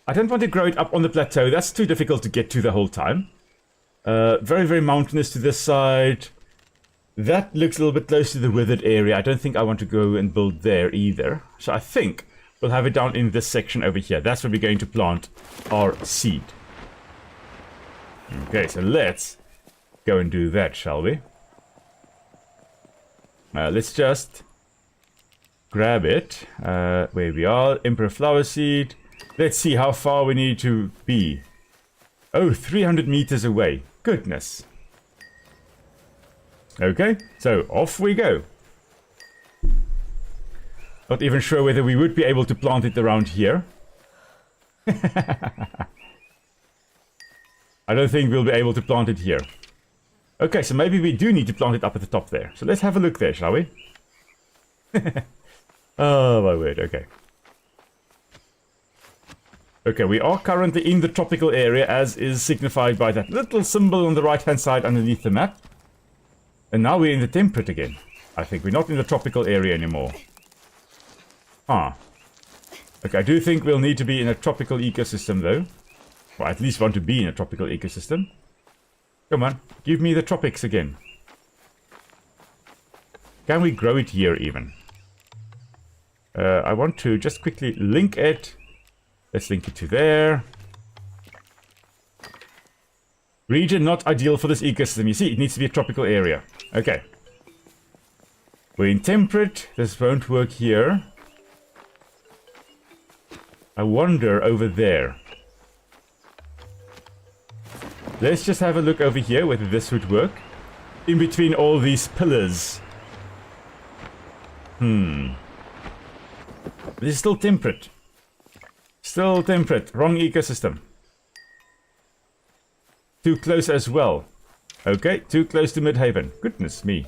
I don't want to grow it up on the plateau. That's too difficult to get to the whole time. Very, very mountainous to this side. That looks a little bit close to the withered area. I don't think I want to go and build there either. So I think we'll have it down in this section over here. That's where we're going to plant our seed. Okay, so let's go and do that, shall we? Let's just grab it. Where we are. Emperor flower seed. Let's see how far we need to be. Oh, 300 meters away. Goodness. Okay, so off we go. Not even sure whether we would be able to plant it around here. I don't think we'll be able to plant it here. Okay, so maybe we do need to plant it up at the top there. So let's have a look there, shall we? Oh, my word, okay. Okay, we are currently in the tropical area, as is signified by that little symbol on the right-hand side underneath the map. And now we're in the temperate again. I think we're not in the tropical area anymore. Huh. Okay, I do think we'll need to be in a tropical ecosystem, though. Or at least want to be in a tropical ecosystem. Come on, give me the tropics again. Can we grow it here, even? I want to just quickly link it. Let's link it to there. Region not ideal for this ecosystem. You see, it needs to be a tropical area. Okay. We're in temperate. This won't work here. I wonder over there. Let's just have a look over here whether this would work. In between all these pillars. This is still temperate. Still temperate. Wrong ecosystem. Too close as well. Okay, too close to Midhaven. Goodness me.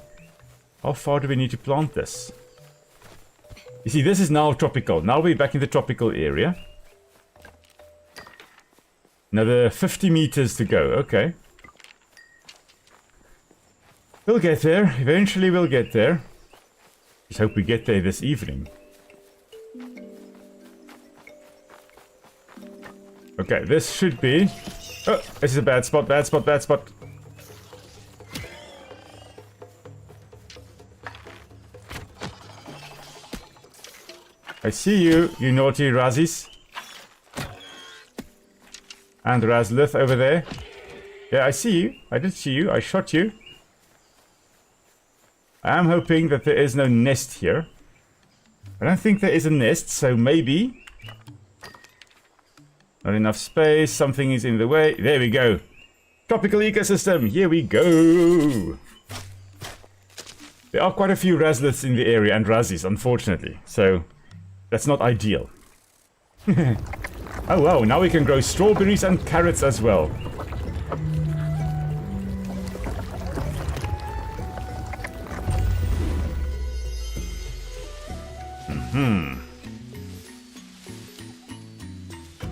How far do we need to plant this? You see, this is now tropical. Now we're back in the tropical area. Another 50 meters to go. Okay. We'll get there. Eventually we'll get there. Just hope we get there this evening. Okay, this should be... Oh, this is a bad spot, bad spot, bad spot. I see you, you naughty Razzies. And Razlith over there. Yeah, I see you. I did see you. I shot you. I am hoping that there is no nest here. I don't think there is a nest, so maybe... Not enough space, something is in the way. There we go. Tropical ecosystem, here we go. There are quite a few Razliths in the area, and Razzies, unfortunately. So, that's not ideal. Oh wow, now we can grow strawberries and carrots as well.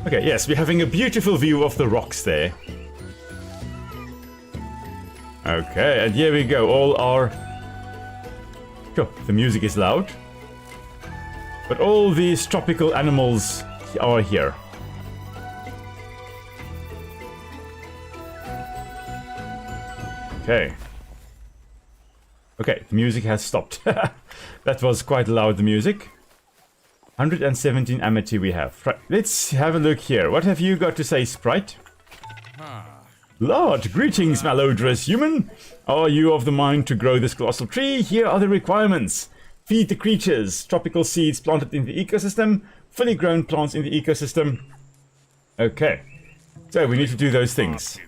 Okay, yes, we're having a beautiful view of the rocks there. Okay, and here we go, all our... Oh, the music is loud. But all these tropical animals are here. Okay. Okay, the music has stopped. That was quite loud, the music. 117 amity we have. Right, let's have a look here. What have you got to say, Sprite? Lord, greetings, malodorous human. Are you of the mind to grow this colossal tree? Here are the requirements. Feed the creatures. Tropical seeds planted in the ecosystem. Fully grown plants in the ecosystem. Okay. So we need to do those things.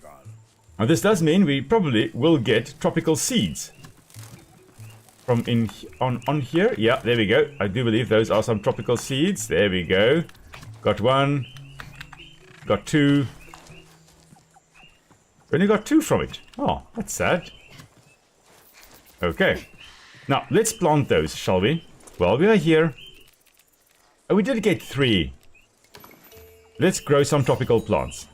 Now this does mean we probably will get tropical seeds. from on here. Yeah, there we go. I do believe those are some tropical seeds. There we go. Got one. Got two. We only got two from it. Oh, that's sad. Okay. Now, let's plant those, shall we? While we are here. Oh, we did get 3. Let's grow some tropical plants.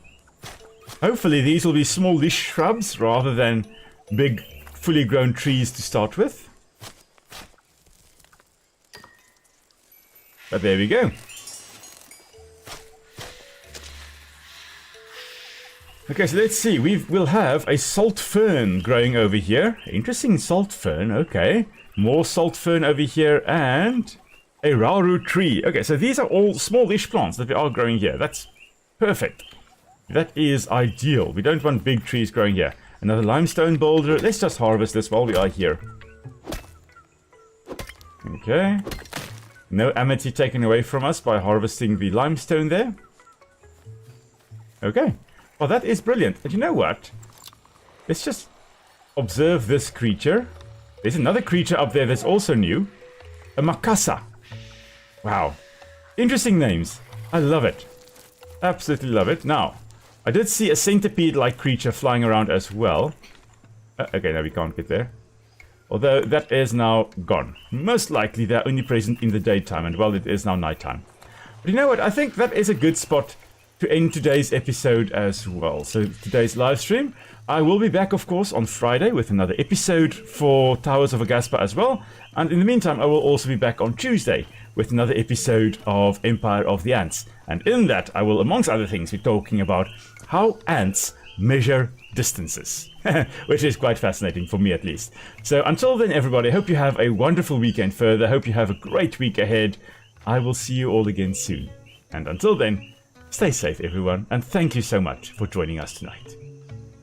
Hopefully these will be small-ish shrubs rather than big, fully grown trees to start with. But there we go. Okay, so let's see. We'll have a salt fern growing over here. Interesting salt fern, okay. More salt fern over here and a rauru tree. Okay, so these are all smallish plants that we are growing here. That's perfect. That is ideal. We don't want big trees growing here. Another limestone boulder. Let's just harvest this while we are here. Okay. No amity taken away from us by harvesting the limestone there. Okay. Well, that is brilliant. And you know what? Let's just observe this creature. There's another creature up there that's also new. A makasa. Wow. Interesting names. I love it. Absolutely love it. Now, I did see a centipede-like creature flying around as well. Okay, now we can't get there. Although that is now gone. Most likely they're only present in the daytime, and well, it is now nighttime. But you know what? I think that is a good spot to end today's episode as well. So today's live stream. I will be back, of course, on Friday with another episode for Towers of Aghasba as well. And in the meantime, I will also be back on Tuesday with another episode of Empire of the Ants. And in that, I will, amongst other things, be talking about how ants measure distances, which is quite fascinating for me at least. So until then, everybody, I hope you have a wonderful weekend further. I hope you have a great week ahead. I will see you all again soon. And until then, stay safe, everyone, and thank you so much for joining us tonight.